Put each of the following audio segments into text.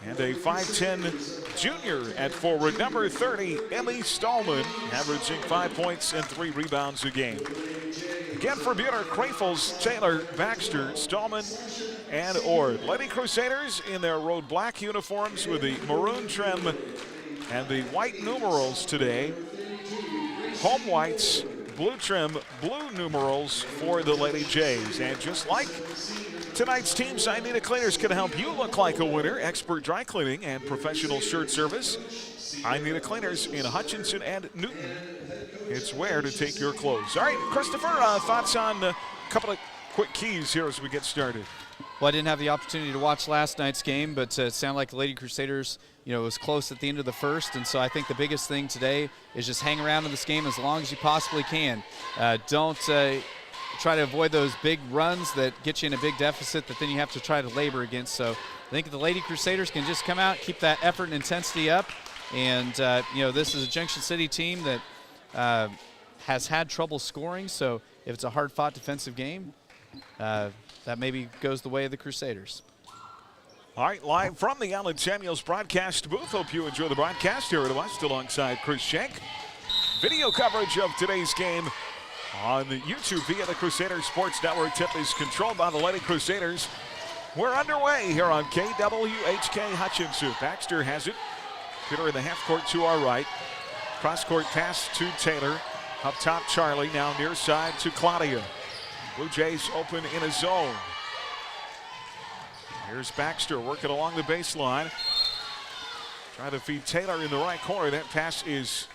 And a 5'10" junior at forward, number 30, Emmy Stallman, averaging 5 points and 3 rebounds a game. Again for Buhler, Crafels, Taylor, Baxter, Stallman, and Ord. Lady Crusaders in their road black uniforms with the maroon trim and the white numerals today. Home whites, blue trim, blue numerals for the Lady Jays. And just like tonight's teams, I Need a Cleaners can help you look like a winner. Expert dry cleaning and professional shirt service. I Need a Cleaners in Hutchinson and Newton. It's where to take your clothes. All right, Christopher, thoughts on a couple of quick keys here as we get started. Well, I didn't have the opportunity to watch last night's game, but it sounded like the Lady Crusaders, it was close at the end of the first, and so I think the biggest thing today is just hang around in this game as long as you possibly can. Don't try to avoid those big runs that get you in a big deficit that then you have to try to labor against. So I think if the Lady Crusaders can just come out, keep that effort and intensity up, and this is a Junction City team that has had trouble scoring, so if it's a hard-fought defensive game, that maybe goes the way of the Crusaders. All right, live from the Allen Samuels broadcast booth. Hope you enjoy the broadcast here at West alongside Chris Schenk. Video coverage of today's game on the YouTube via the Crusader Sports Network. Tip is controlled by the Lady Crusaders. We're underway here on KWHK Hutchinson. Baxter has it. Peter in the half court to our right. Cross court pass to Taylor. Up top, Charlie. Now near side to Claudia. Blue Jays open in a zone. Here's Baxter working along the baseline. Trying to feed Taylor in the right corner. That pass is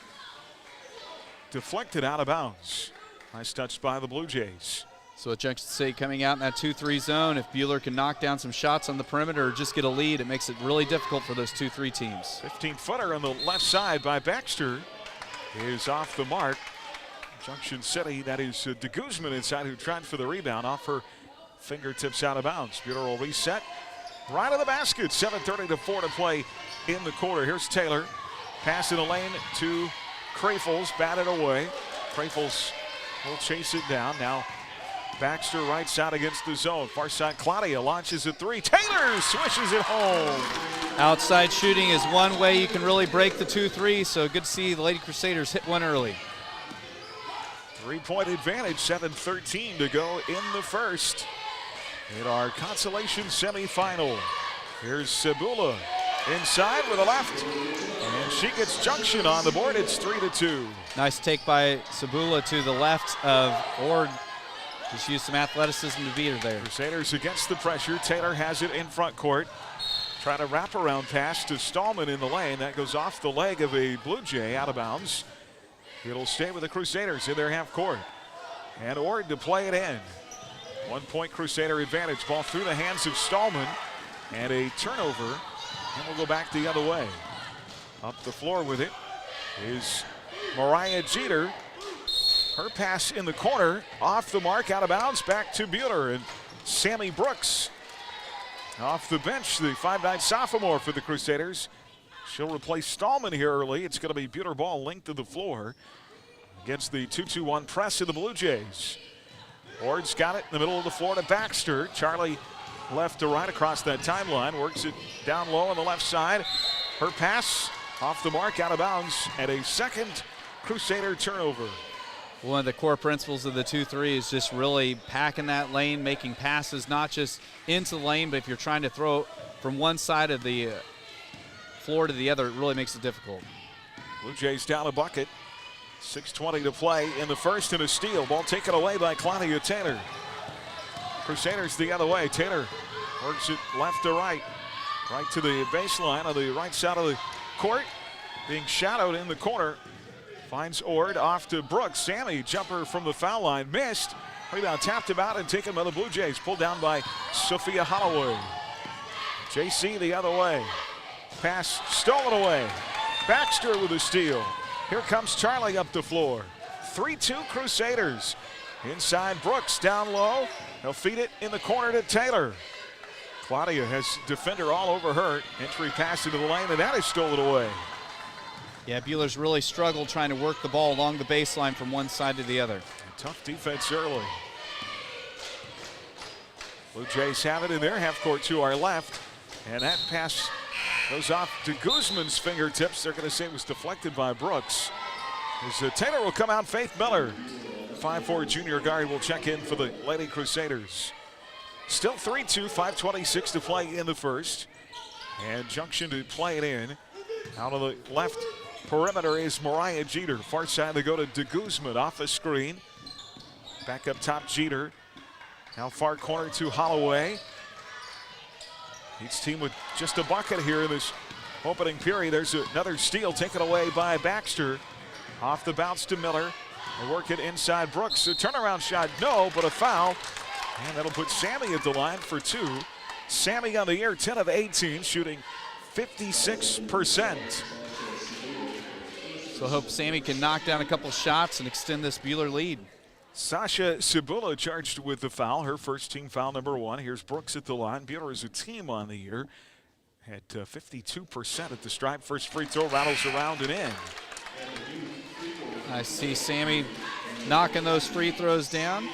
deflected out of bounds. Nice touch by the Blue Jays. So Junction City coming out in that 2-3 zone. If Buhler can knock down some shots on the perimeter or just get a lead, it makes it really difficult for those 2-3 teams. 15-footer on the left side by Baxter is off the mark. Junction City, that is De Guzman inside, who tried for the rebound off her fingertips out of bounds. Buhler will reset right of the basket. 7:30 to 4 to play in the quarter. Here's Taylor. Pass in the lane to Crafels, batted away. Crafels will chase it down. Now Baxter right side against the zone. Far side, Claudia launches a three. Taylor swishes it home. Outside shooting is one way you can really break the 2-3, so good to see the Lady Crusaders hit one early. 3-point advantage, 7:13 to go in the first. In our consolation semifinal. Here's Buhler inside with a left. And she gets Junction on the board. It's 3-2. Nice take by Buhler to the left of Ord. Just used some athleticism to beat her there. Crusaders against the pressure. Taylor has it in front court. Try to wrap around pass to Stallman in the lane. That goes off the leg of a Blue Jay out of bounds. It'll stay with the Crusaders in their half court. And Ord to play it in. 1 point Crusader advantage. Ball through the hands of Stallman. And a turnover. And we'll go back the other way. Up the floor with it is Mariah Jeter. Her pass in the corner. Off the mark, out of bounds. Back to Buhler. And Sammy Brooks off the bench. The 5'9" sophomore for the Crusaders. She'll replace Stallman here early. It's going to be Buhler ball linked to the floor against the 2-2-1 press of the Blue Jays. Ord's got it in the middle of the floor to Baxter. Charlie left to right across that timeline. Works it down low on the left side. Her pass off the mark, out of bounds, and a second Crusader turnover. One of the core principles of the 2-3 is just really packing that lane, making passes not just into the lane, but if you're trying to throw from one side of the floor to the other, it really makes it difficult. Blue Jays down a bucket. 6:20 to play in the first, and a steal. Ball taken away by Claudia Taylor. Crusaders the other way. Taylor works it left to right. Right to the baseline on the right side of the court. Being shadowed in the corner. Finds Ord off to Brooks. Sammy, jumper from the foul line, missed. Rebound tapped him out and taken by the Blue Jays. Pulled down by Sophia Holloway. JC the other way. Pass stolen away. Baxter with a steal. Here comes Charlie up the floor. 3-2 Crusaders. Inside Brooks, down low. They'll feed it in the corner to Taylor. Claudia has defender all over her. Entry pass into the lane, and that is stolen away. Yeah, Buhler's really struggled trying to work the ball along the baseline from one side to the other. A tough defense early. Blue Jays have it in their half court to our left. And that pass goes off to Guzman's fingertips. They're going to say it was deflected by Brooks. As Taylor will come out, Faith Miller, 5'4" junior guard, will check in for the Lady Crusaders. Still 3-2, 5:26 to play in the first. And Junction to play it in. Out on the left perimeter is Mariah Jeter. Far side they go to De Guzman off the screen. Back up top, Jeter. Now far corner to Holloway. Each team with just a bucket here in this opening period. There's another steal taken away by Baxter. Off the bounce to Miller. They work it inside Brooks. A turnaround shot, no, but a foul. And that'll put Sammy at the line for 2. Sammy on the year, 10 of 18, shooting 56%. So I hope Sammy can knock down a couple shots and extend this Buhler lead. Sasha Cibula charged with the foul, her first team foul number 1. Here's Brooks at the line. Buhler is a team on the year at 52% at the stripe. First free throw rattles around and in. I see Sammy knocking those free throws down.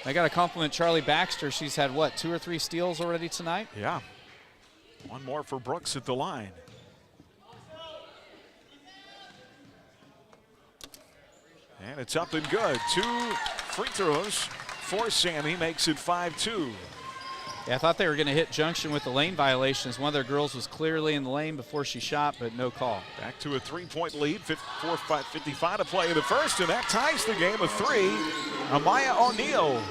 I got to compliment Charlie Baxter. She's had, what, 2 or 3 steals already tonight? Yeah. One more for Brooks at the line. And it's up and good. 2 free throws for Sammy, makes it 5-2. Yeah, I thought they were going to hit Junction with the lane violations. One of their girls was clearly in the lane before she shot, but no call. Back to a 3-point lead, 54-55 to play in the first, and that ties the game of 3. Amaya O'Neal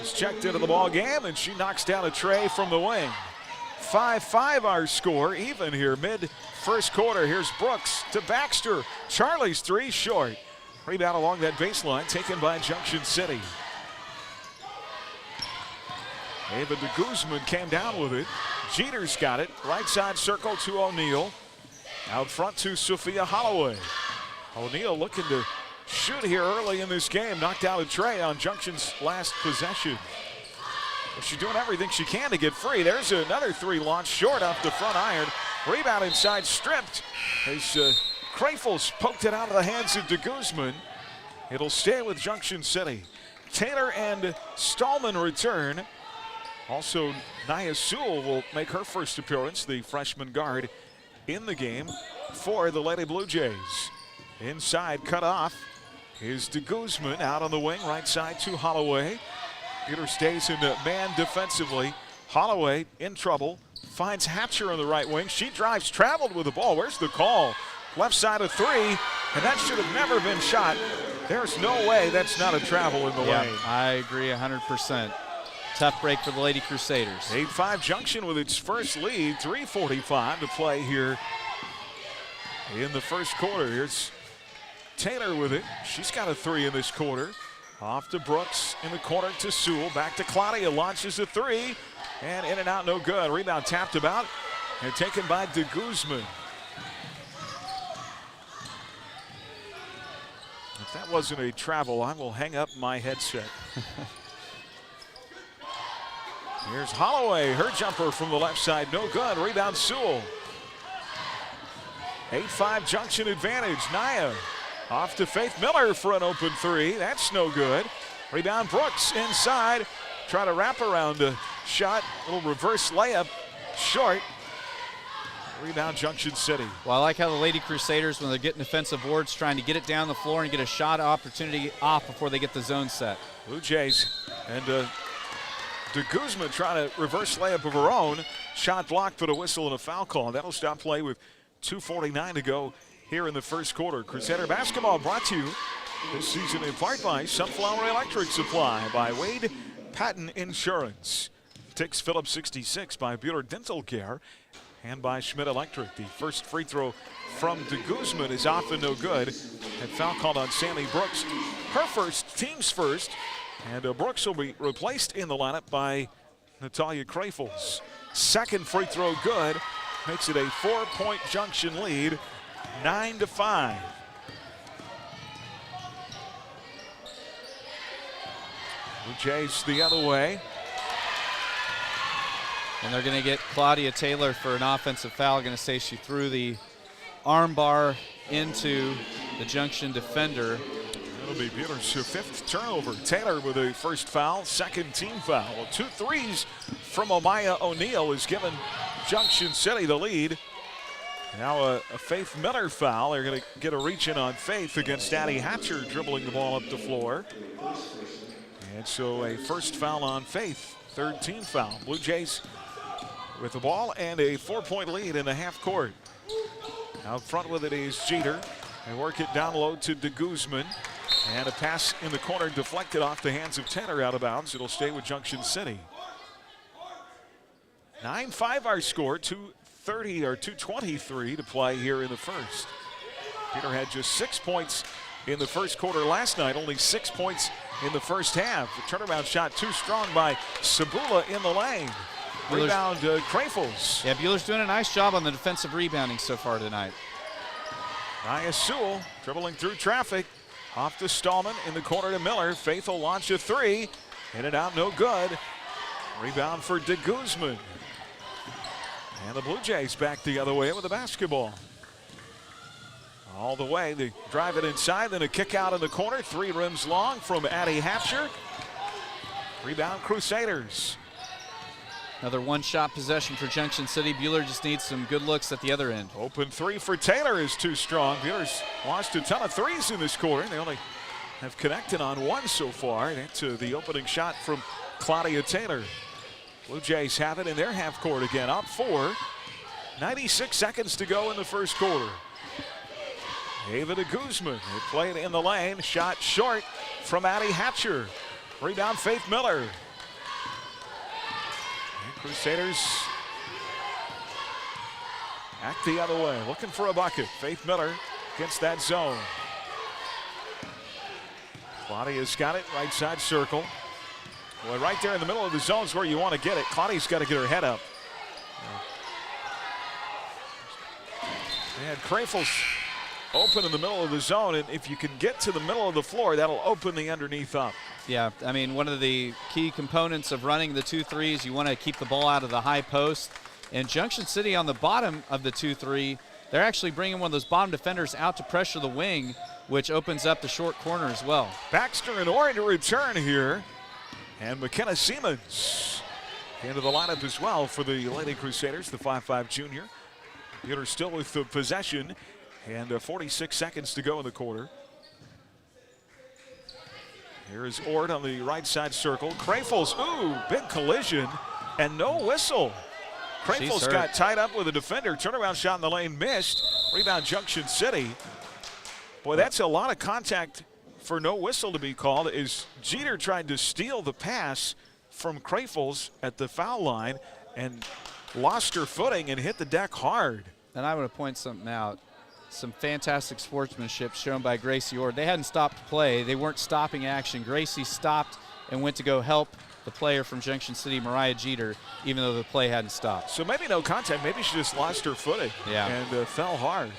is checked into the ball game, and she knocks down a tray from the wing. 5-5 our score, even here mid-first quarter. Here's Brooks to Baxter. Charlie's 3 short. Rebound along that baseline, taken by Junction City. Ava de Guzman came down with it. Jeter's got it. Right side circle to O'Neal. Out front to Sophia Holloway. O'Neal looking to shoot here early in this game. Knocked out a tray on Junction's last possession. Well, she's doing everything she can to get free. There's another 3 launched short off the front iron. Rebound inside, stripped. As Krafels poked it out of the hands of de Guzman. It'll stay with Junction City. Taylor and Stallman return. Also, Nia Sewell will make her first appearance, the freshman guard, in the game for the Lady Blue Jays. Inside, cut off, is de Guzman out on the wing, right side to Holloway. Peter stays in man defensively. Holloway in trouble, finds Hatcher on the right wing. She drives, traveled with the ball. Where's the call? Left side of 3, and that should have never been shot. There's no way that's not a travel in the lane. I agree 100%. Tough break for the Lady Crusaders. 8-5 Junction with its first lead. 3:45 to play here in the first quarter. Here's Taylor with it. She's got a 3 in this quarter. Off to Brooks in the corner to Sewell. Back to Claudia. Launches a 3. And in and out, no good. Rebound tapped about and taken by de Guzman. If that wasn't a travel, I will hang up my headset. Here's Holloway, her jumper from the left side, no good. Rebound Sewell. 8-5 Junction advantage. Nia off to Faith Miller for an open 3. That's no good. Rebound Brooks inside. Try to wrap around a shot. Little reverse layup. Short. Rebound Junction City. Well, I like how the Lady Crusaders, when they're getting defensive boards, trying to get it down the floor and get a shot opportunity off before they get the zone set. Blue Jays and de Guzman trying to reverse layup of her own. Shot blocked, but a whistle and a foul call. That'll stop play with 2:49 to go here in the first quarter. Crusader basketball brought to you this season in part by Sunflower Electric Supply, by Wade Patton Insurance, Tix Phillips 66 by Buhler Dental Care, and by Schmidt Electric. The first free throw from de Guzman is off and no good. And foul called on Sammy Brooks. Her first, team's first. And Brooks will be replaced in the lineup by Natalia Krafels. Second free throw good. Makes it a 4-point Junction lead, 9-5. Blue Jays the other way. And they're going to get Claudia Taylor for an offensive foul. Going to say she threw the arm bar into the Junction defender. That'll be Buhler's fifth turnover. Taylor with a first foul, second team foul. Well, 2 threes from Amaya O'Neal has given Junction City the lead. Now a Faith Miller foul. They're going to get a reach in on Faith against Addie Hatcher, dribbling the ball up the floor. And so a first foul on Faith, third team foul. Blue Jays with the ball and a 4-point lead in the half court. Out front with it is Jeter. They work it down low to De Guzman. And a pass in the corner deflected off the hands of Taylor, out of bounds. It'll stay with Junction City. 9-5 our score, 2:23 to play here in the first. Peter had just 6 points in the first quarter last night, only 6 points in the first half. The turnaround shot too strong by Sabula in the lane. Rebound Krafels. Yeah, Buhler's doing a nice job on the defensive rebounding so far tonight. Nia Sewell dribbling through traffic. Off to Stallman in the corner to Miller. Faith will launch a three. In and out, no good. Rebound for De Guzman. And the Blue Jays back the other way with the basketball. All the way, they drive it inside, then a kick out in the corner. 3 rims long from Addie Hatcher. Rebound Crusaders. Another one-shot possession for Junction City. Buhler just needs some good looks at the other end. Open 3 for Taylor is too strong. Buhler's launched a ton of threes in this quarter. They only have connected on 1 so far. That's the opening shot from Claudia Taylor. Blue Jays have it in their half court again, up 4. 96 seconds to go in the first quarter. Ava De Guzman, they play it in the lane. Shot short from Addie Hatcher. Rebound Faith Miller. Crusaders act the other way, looking for a bucket. Faith Miller against that zone. Claudia's got it, right side circle. Boy, right there in the middle of the zone is where you want to get it. Claudia's got to get her head up. And Krafels open in the middle of the zone, and if you can get to the middle of the floor, that'll open the underneath up. Yeah, I mean, one of the key components of running the 2-3s, you want to keep the ball out of the high post. And Junction City on the bottom of the 2-3, they're actually bringing one of those bottom defenders out to pressure the wing, which opens up the short corner as well. Baxter and Orr to return here. And McKenna Siemens into the lineup as well for the Lady Crusaders, the 5'5 junior. Buhler still with the possession, and 46 seconds to go in the quarter. Here is Ord on the right side circle. Krafels, ooh, big collision, and no whistle. Krafels got tied up with a defender. Turnaround shot in the lane missed. Rebound Junction City. Boy, that's a lot of contact for no whistle to be called, as Jeter tried to steal the pass from Krafels at the foul line and lost her footing and hit the deck hard. And I want to point something out. Some fantastic sportsmanship shown by Gracie Ord. They hadn't stopped play. They weren't stopping action. Gracie stopped and went to go help the player from Junction City, Mariah Jeter, even though the play hadn't stopped. So maybe no contact. Maybe she just lost her footing and fell hard.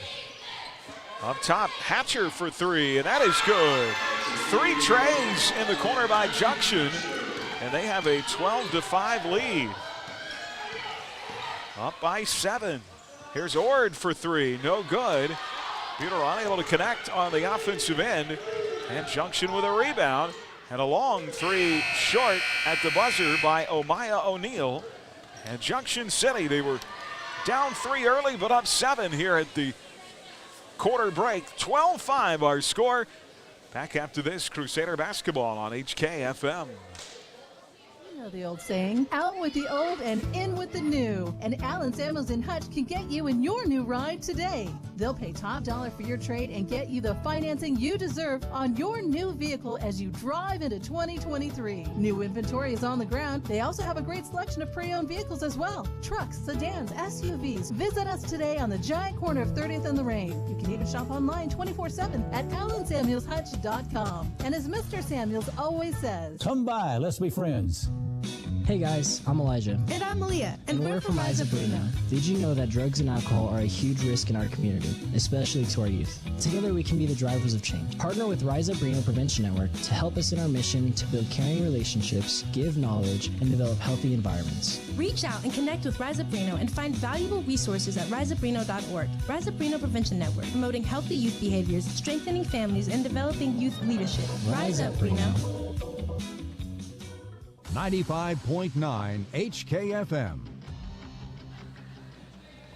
Up top, Hatcher for 3, and that is good. 3 trays in the corner by Junction, and they have a 12-5 lead. Up by 7. Here's Ord for 3, no good. Buhler unable to connect on the offensive end, and Junction with a rebound. And a long 3 short at the buzzer by Amaya O'Neal. And Junction City, they were down 3 early, but up 7 here at the quarter break. 12-5 our score. Back after this, Crusader basketball on HKFM. You know the old saying, out with the old and in with the new. And Allen Samuels and Hutch can get you in your new ride today. They'll pay top dollar for your trade and get you the financing you deserve on your new vehicle as you drive into 2023. New inventory is on the ground. They also have a great selection of pre-owned vehicles as well. Trucks, sedans, SUVs. Visit us today on the giant corner of 30th and Lorraine. You can even shop online 24/7 at AllenSamuelsHutch.com. And as Mr. Samuels always says, come by, let's be friends. Hey guys, I'm Elijah. And I'm Malia. And we're from Rise Up Reno. Did you know that drugs and alcohol are a huge risk in our community, especially to our youth? Together we can be the drivers of change. Partner with Rise Up Reno Prevention Network to help us in our mission to build caring relationships, give knowledge, and develop healthy environments. Reach out and connect with Rise Up Reno and find valuable resources at riseupreno.org. Rise Up Reno Prevention Network, promoting healthy youth behaviors, strengthening families, and developing youth leadership. Rise Up Reno. 95.9 HKFM.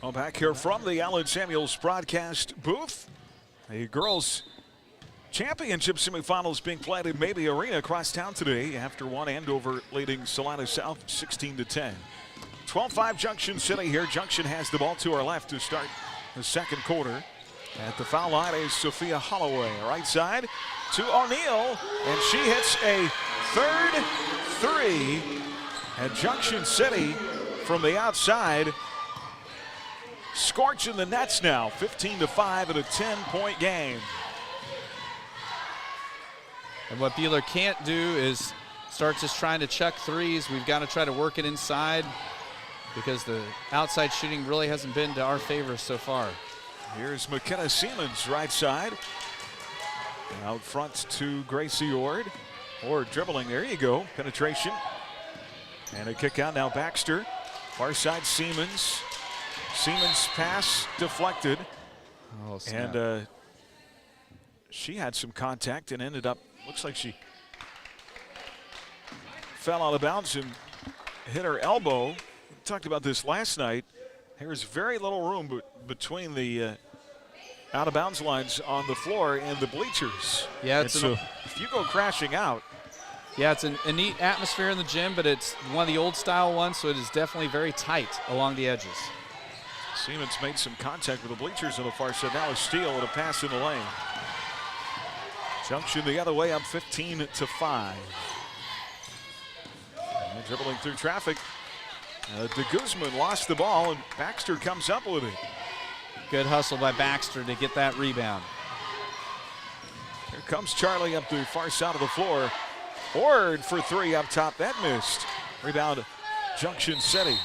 Well, back here from the Allen Samuels broadcast booth, the girls' championship semifinals being played in Mabee Arena across town today after one Andover leading Salina South 16-10. 12-5 Junction City here. Junction has the ball to our left to start the second quarter. At the foul line is Sophia Holloway. Right side to O'Neal, and she hits a third three. And Junction City from the outside scorching the nets now. 15-5 in a 10-point game. And what Buhler can't do is start just trying to chuck threes. We've got to try to work it inside because the outside shooting really hasn't been to our favor so far. Here's McKenna Siemens right side. Out front to Gracie Ord. Ord dribbling, there you go, penetration. And a kick out now Baxter. Far side Siemens. Siemens pass deflected. Oh, snap. And she had some contact and ended up, looks like she fell out of bounds and hit her elbow. We talked about this last night. There's very little room between the out of bounds lines on the floor and the bleachers. Yeah, so if you go crashing out. Yeah, it's a neat atmosphere in the gym, but it's one of the old style ones, so it is definitely very tight along the edges. Siemens made some contact with the bleachers on the far side. Now a steal and a pass in the lane. Junction the other way up 15-5. And dribbling through traffic. De Guzman lost the ball, and Baxter comes up with it. Good hustle by Baxter to get that rebound. Here comes Charlie up the far side of the floor. Ord for three up top. That missed. Rebound, Junction City.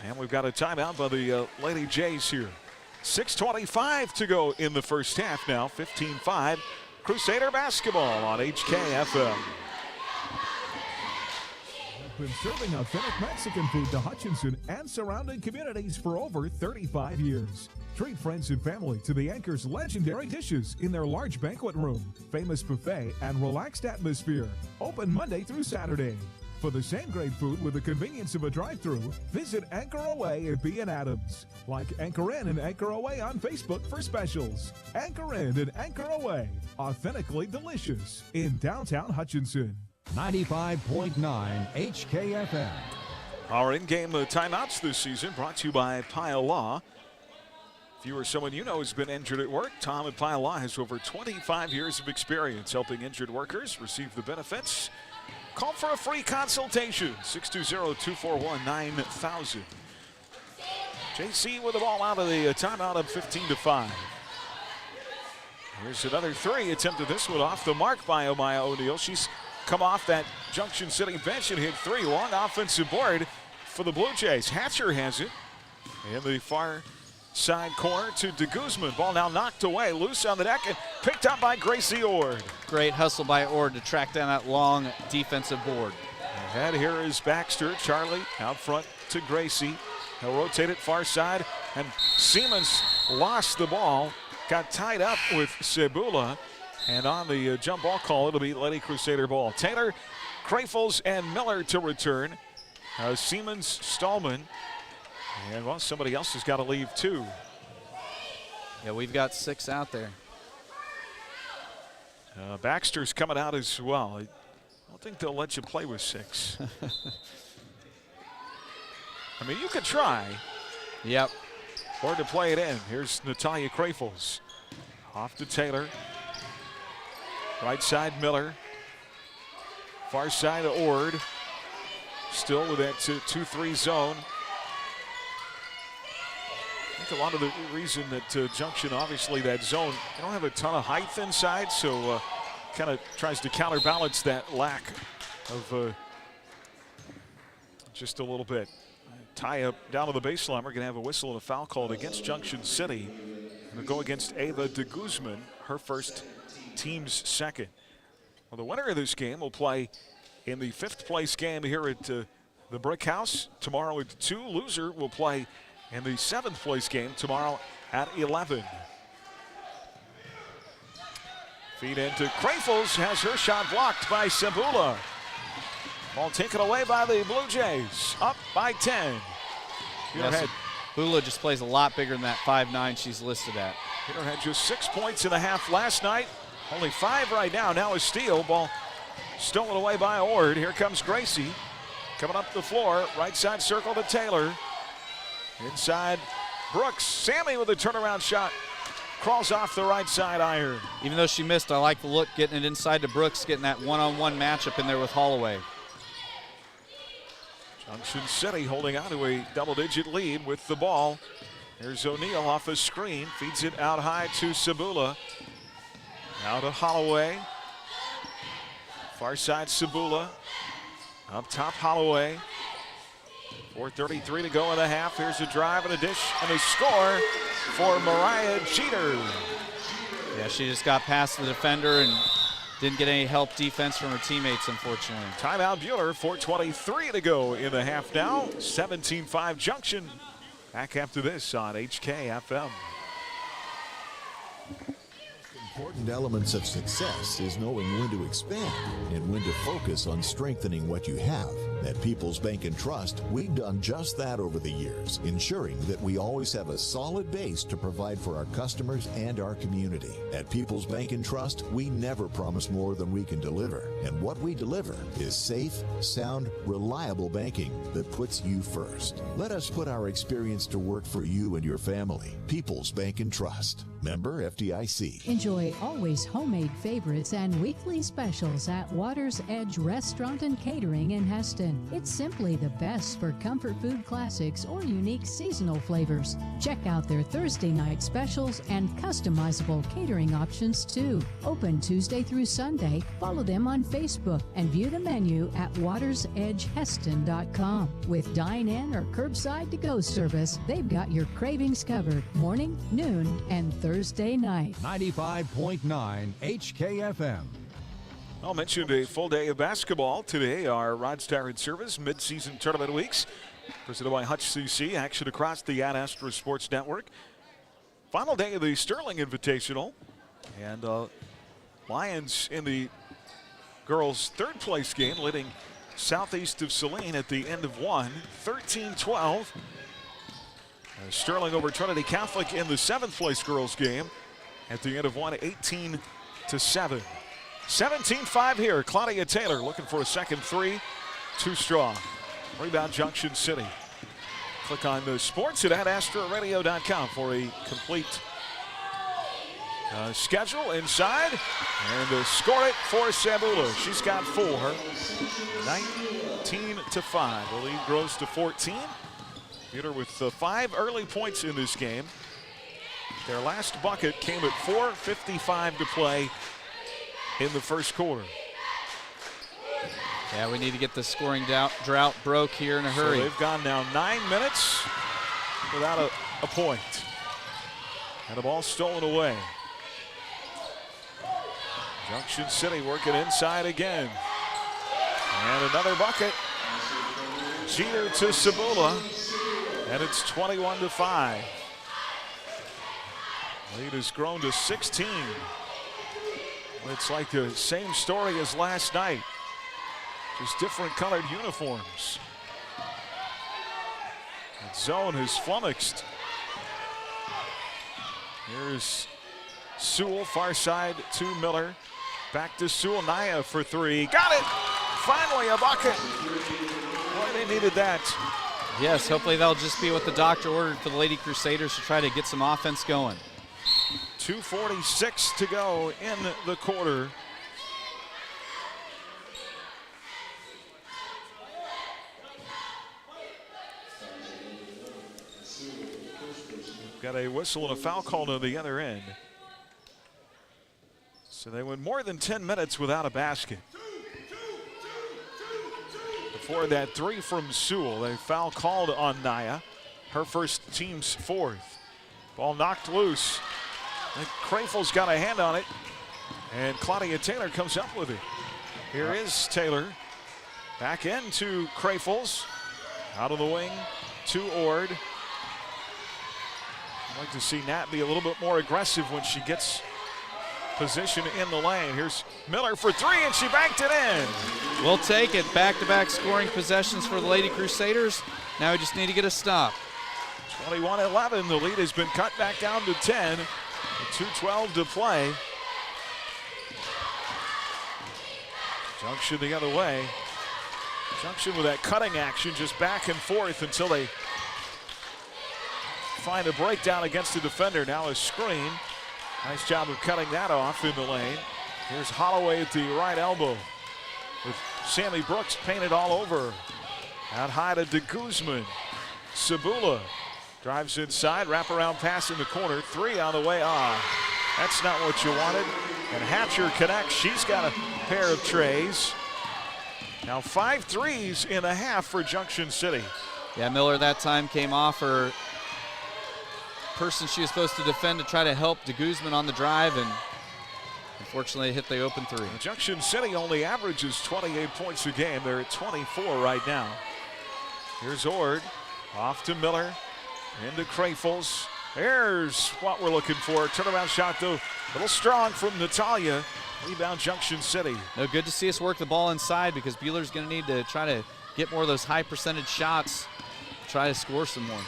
And we've got a timeout by the Lady Jays here. 6:25 to go in the first half now. 15-5. Crusader basketball on HKFM. Been serving authentic Mexican food to Hutchinson and surrounding communities for over 35 years. Treat friends and family to the Anchor's legendary dishes in their large banquet room, famous buffet, and relaxed atmosphere. Open Monday through Saturday. For the same great food with the convenience of a drive-thru, visit Anchor Away at B and Adams. Like Anchor In and Anchor Away on Facebook for specials. Anchor In and Anchor Away, authentically delicious in downtown Hutchinson. 95.9 HKFM. Our in-game timeouts this season brought to you by Pile Law. If you or someone you know has been injured at work, Tom at Pile Law has over 25 years of experience helping injured workers receive the benefits. Call for a free consultation, 620-241-9000. JC with the ball out of the timeout up 15-5. Here's another three, attempted this one off the mark by Amaya O'Neal. She's come off that Junction City bench and hit three. Long offensive board for the Blue Jays. Hatcher has it in the far side corner to De Guzman. Ball now knocked away, loose on the deck, and picked up by Gracie Ord. Great hustle by Ord to track down that long defensive board. Ahead here is Baxter. Charlie out front to Gracie. He'll rotate it far side, and Siemens lost the ball. Got tied up with Cebula. And on the jump ball call, it'll be Lady Crusader ball. Taylor, Krafels, and Miller to return. Siemens, Stallman. And, well, somebody else has got to leave, too. Yeah, we've got 6 out there. Baxter's coming out as well. I don't think they'll let you play with 6. I mean, you could try. Yep. Or to play it in. Here's Natalia Krafels. Off to Taylor. Right side, Miller. Far side, Ord. Still with that 2-3 zone. I think a lot of the reason that Junction, obviously that zone, they don't have a ton of height inside, so kind of tries to counterbalance that lack of just a little bit. Tie up down to the baseline. We're going to have a whistle and a foul called against Junction City. And we'll go against Ava de Guzman, her first, team's second. Well, the winner of this game will play in the 5th place game here at the Brick House tomorrow at 2. Loser will play in the 7th place game tomorrow at 11. Feed into Krafels, has her shot blocked by Cebula. Ball taken away by the Blue Jays, up by 10. Yes, Buhler just plays a lot bigger than that 5'9" she's listed at. Peter had just 6 points in the half last night, only 5 right now. Now a steal, ball stolen away by Ord. Here comes Gracie, coming up the floor, right side circle to Taylor. Inside Brooks, Sammy with a turnaround shot. Crawls off the right side iron. Even though she missed, I like the look getting it inside to Brooks, getting that one-on-one matchup in there with Holloway. Junction City holding on to a double-digit lead with the ball. There's O'Neal off a screen, feeds it out high to Cebula. Now to Holloway. Far side Cebula. Up top Holloway. 4:33 to go in the half. Here's a drive and a dish and a score for Mariah Jeter. Yeah, she just got past the defender and didn't get any help defense from her teammates, unfortunately. Timeout Buhler, 4:23 to go in the half now. 17-5 Junction. Back after this on HKFM. Important elements of success is knowing when to expand and when to focus on strengthening what you have. At People's Bank and Trust, we've done just that over the years, ensuring that we always have a solid base to provide for our customers and our community. At People's Bank and Trust, we never promise more than we can deliver. And what we deliver is safe, sound, reliable banking that puts you first. Let us put our experience to work for you and your family. People's Bank and Trust. Member FDIC. Enjoy always homemade favorites and weekly specials at Water's Edge Restaurant and Catering in Heston. It's simply the best for comfort food classics or unique seasonal flavors. Check out their Thursday night specials and customizable catering options too. Open Tuesday through Sunday. Follow them on Facebook and view the menu at watersedgeheston.com. With dine-in or curbside to-go service, they've got your cravings covered morning, noon, and Thursday night. 95.9 HKFM. I'll mention a full day of basketball today. Our Rod Starrett Service mid-season tournament weeks, presented by Hutch CC. Action across the Astra Sports Network. Final day of the Sterling Invitational, and Lions in the girls' 3rd place game, leading southeast of Saline at the end of one, 13-12. Sterling over Trinity Catholic in the 7th place girls game at the end of one, 18-7. 17-5 here. Claudia Taylor looking for a second three. Too strong. Rebound Junction City. Click on the sports at astraradio.com for a complete schedule inside. And score it for Cebula. She's got 4. 19-5. The lead grows to 14. Peter with 5 early points in this game. Their last bucket came at 4:55 to play in the first quarter. Yeah, we need to get the scoring drought broke here in a hurry. So they've gone now 9 minutes without a point. And the ball stolen away. Junction City working inside again. And another bucket. Jeter to Cebula. And it's 21-5. Lead has grown to 16. It's like the same story as last night. Just different colored uniforms. That zone has flummoxed. Here's Sewell, far side to Miller. Back to Sewell, Naya for 3. Got it! Finally a bucket. Boy, they needed that. Yes, hopefully that'll just be what the doctor ordered for the Lady Crusaders to try to get some offense going. 2:46 to go in the quarter. We've got a whistle and a foul called on the other end. So they went more than 10 minutes without a basket. The for that three from Sewell. A foul called on Naya. Her first, team's fourth. Ball knocked loose. Krafel's got a hand on it. And Claudia Taylor comes up with it. Here is Taylor. Back into Krafels. Out of the wing to Ord. I'd like to see Nat be a little bit more aggressive when she gets position in the lane. Here's Miller for three, and she banked it in. We'll take it. Back-to-back scoring possessions for the Lady Crusaders. Now we just need to get a stop. 21-11. The lead has been cut back down to 10. With 2:12 to play. Junction the other way. Junction with that cutting action, just back and forth until they find a breakdown against the defender. Now a screen. Nice job of cutting that off in the lane. Here's Holloway at the right elbow with Sammy Brooks painted all over. Out high to de Guzman. Cebula drives inside, wraparound pass in the corner. Three on the way. That's not what you wanted. And Hatcher connects. She's got a pair of trays. Now 5 threes in a half for Junction City. Yeah, Miller that time came off her person she was supposed to defend to try to help de Guzman on the drive, and unfortunately hit the open three. Junction City only averages 28 points a game. They're at 24 right now. Here's Ord. Off to Miller. Into Krafels. There's what we're looking for. Turnaround shot, though, a little strong from Natalia. Rebound Junction City. No, good to see us work the ball inside because Buhler's going to need to try to get more of those high percentage shots, try to score some more.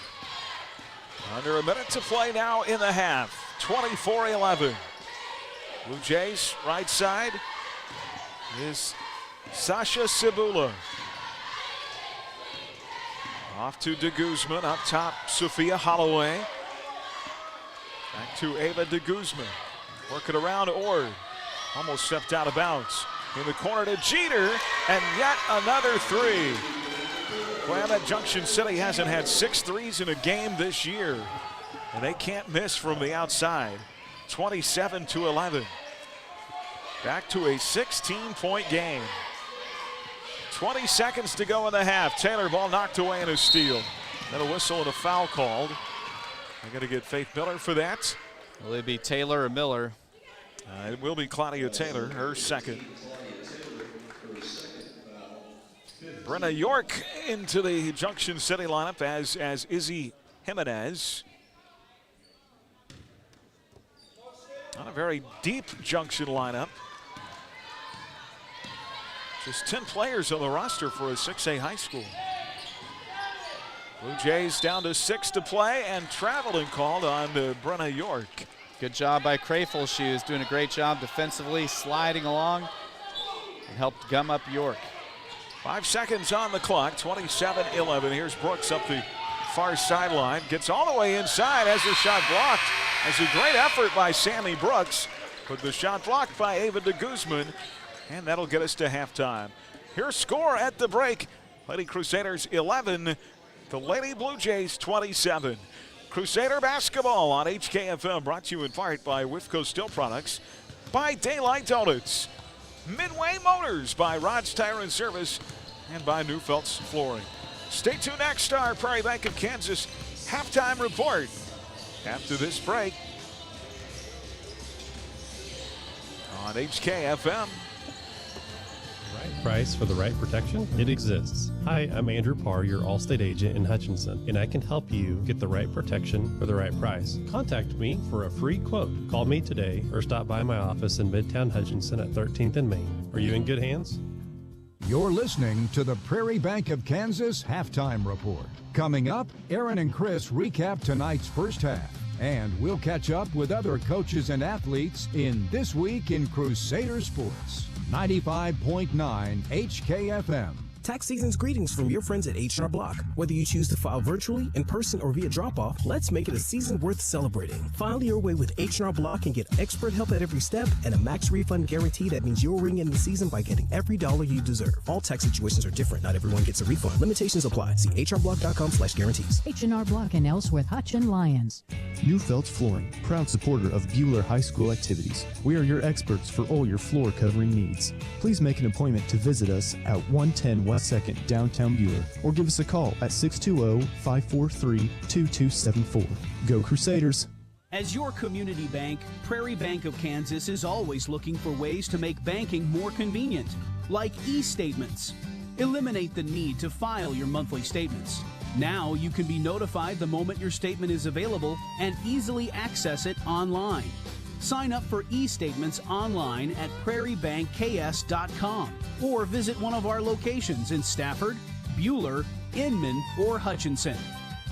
Under a minute to play now in the half. 24-11. Blue Jays right side is Sasha Cebula. Off to de Guzman. Up top, Sophia Holloway. Back to Ava de Guzman. Work it around Ord. Almost stepped out of bounds. In the corner to Jeter, and yet another three. Well, that Junction City hasn't had 6 threes in a game this year, and they can't miss from the outside. 27-11. Back to a 16-point game. 20 seconds to go in the half. Taylor, ball knocked away in a steal. Then a whistle and a foul called. I'm going to get Faith Miller for that. Will it be Taylor or Miller? It will be Claudia Taylor, her second. Brenna York into the Junction City lineup as Izzy Jimenez. Not a very deep Junction lineup. Just 10 players on the roster for a 6A high school. Blue Jays down to 6 to play, and traveling called on Brenna York. Good job by Krafel. She was doing a great job defensively, sliding along, and helped gum up York. 5 seconds on the clock, 27-11. Here's Brooks up the far sideline. Gets all the way inside, has her shot blocked. That's a great effort by Sammy Brooks, but the shot blocked by Ava de Guzman, and that'll get us to halftime. Here's score at the break. Lady Crusaders 11, the Lady Blue Jays 27. Crusader basketball on HKFM, brought to you in part by Wifco Steel Products, by Daylight Donuts, Midway Motors, by Rod's Tire and Service, and by Newfelt's Flooring. Stay tuned next, our Prairie Bank of Kansas halftime report. After this break on HKFM. Right price for the right protection? It exists. Hi, I'm Andrew Parr, your Allstate agent in Hutchinson, and I can help you get the right protection for the right price. Contact me for a free quote. Call me today or stop by my office in Midtown Hutchinson at 13th and Main. Are you in good hands? You're listening to the Prairie Bank of Kansas Halftime Report. Coming up, Aaron and Chris recap tonight's first half, and we'll catch up with other coaches and athletes in This Week in Crusader Sports. 95.9 HKFM. Tax season's greetings from your friends at H&R Block. Whether you choose to file virtually, in person, or via drop-off, let's make it a season worth celebrating. File your way with H&R Block and get expert help at every step and a max refund guarantee that means you'll ring in the season by getting every dollar you deserve. All tax situations are different. Not everyone gets a refund. Limitations apply. See hrblock.com/guarantees. H&R Block and Ellsworth Hutch and Lyons. Neufeldt Flooring, proud supporter of Buhler High School activities. We are your experts for all your floor covering needs. Please make an appointment to visit us at 110 West 2nd, downtown Buhler, or give us a call at 620-543-2274. Go Crusaders! As your community bank, Prairie Bank of Kansas is always looking for ways to make banking more convenient, like e-statements. Eliminate the need to file your monthly statements. Now you can be notified the moment your statement is available and easily access it online. Sign up for e-statements online at prairiebankks.com or visit one of our locations in Stafford, Buhler, Inman, or Hutchinson.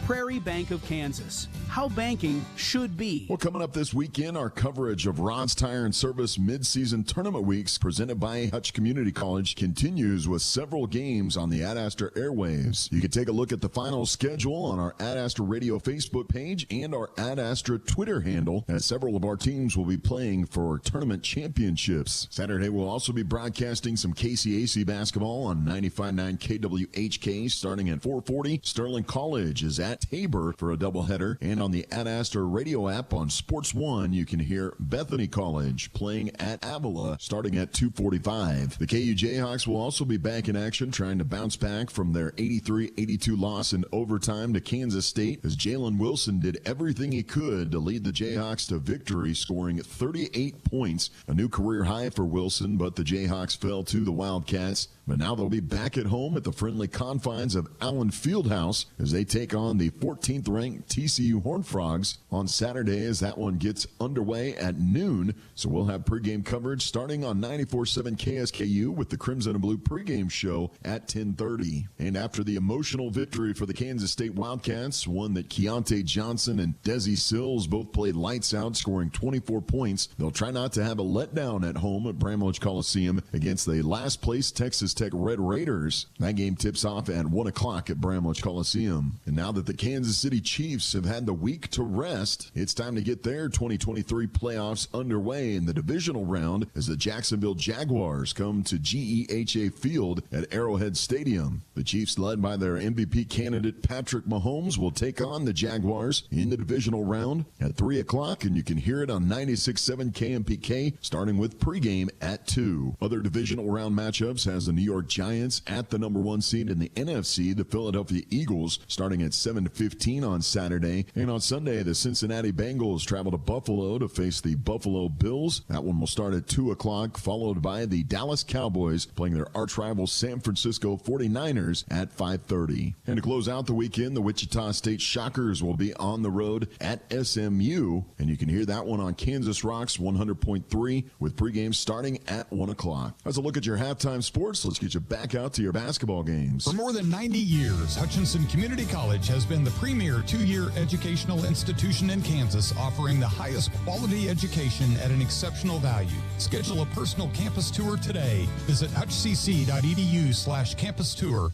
Prairie Bank of Kansas. How banking should be. Well, coming up this weekend, our coverage of Rod's Tire and Service mid-season tournament weeks presented by Hutch Community College continues with several games on the Ad Astra airwaves. You can take a look at the final schedule on our Ad Astra Radio Facebook page and our Ad Astra Twitter handle, as several of our teams will be playing for tournament championships. Saturday, we'll also be broadcasting some KCAC basketball on 95.9 KWHK starting at 4:40. Sterling College is at Tabor for a doubleheader, and on the Ad Astra radio app on Sports 1, you can hear Bethany College playing at Avila starting at 2:45. The KU Jayhawks will also be back in action, trying to bounce back from their 83-82 loss in overtime to Kansas State, as Jalen Wilson did everything he could to lead the Jayhawks to victory, scoring 38 points, a new career high for Wilson, but the Jayhawks fell to the Wildcats. But now they'll be back at home at the friendly confines of Allen Fieldhouse as they take on the 14th-ranked TCU Horned Frogs on Saturday, as that one gets underway at noon. So we'll have pregame coverage starting on 94.7 KSKU with the Crimson and Blue pregame show at 10:30. And after the emotional victory for the Kansas State Wildcats, one that Keontae Johnson and Desi Sills both played lights out, scoring 24 points, they'll try not to have a letdown at home at Bramlage Coliseum against the last-place Texas Tech Red Raiders. That game tips off at 1 o'clock at Bramlage Coliseum. And now that the Kansas City Chiefs have had the week to rest, it's time to get their 2023 playoffs underway in the divisional round as the Jacksonville Jaguars come to GEHA Field at Arrowhead Stadium. The Chiefs, led by their MVP candidate Patrick Mahomes, will take on the Jaguars in the divisional round at 3 o'clock, and you can hear it on 96.7 KMPK starting with pregame at 2. Other divisional round matchups has the New York Giants at the number 1 seed in the NFC, the Philadelphia Eagles, starting at 7:15 on Saturday. And on Sunday, the Cincinnati Bengals travel to Buffalo to face the Buffalo Bills. That one will start at 2 o'clock, followed by the Dallas Cowboys playing their arch-rival San Francisco 49ers at 5:30. And to close out the weekend, the Wichita State Shockers will be on the road at SMU. And you can hear that one on Kansas Rocks 100.3 with pregame starting at 1 o'clock. That's a look at your halftime sports. Let's get you back out to your basketball games. For more than 90 years, Hutchinson Community College has been the premier 2-year educational institution in Kansas, offering the highest quality education at an exceptional value. Schedule a personal campus tour today. Visit hutchcc.edu/campus tour.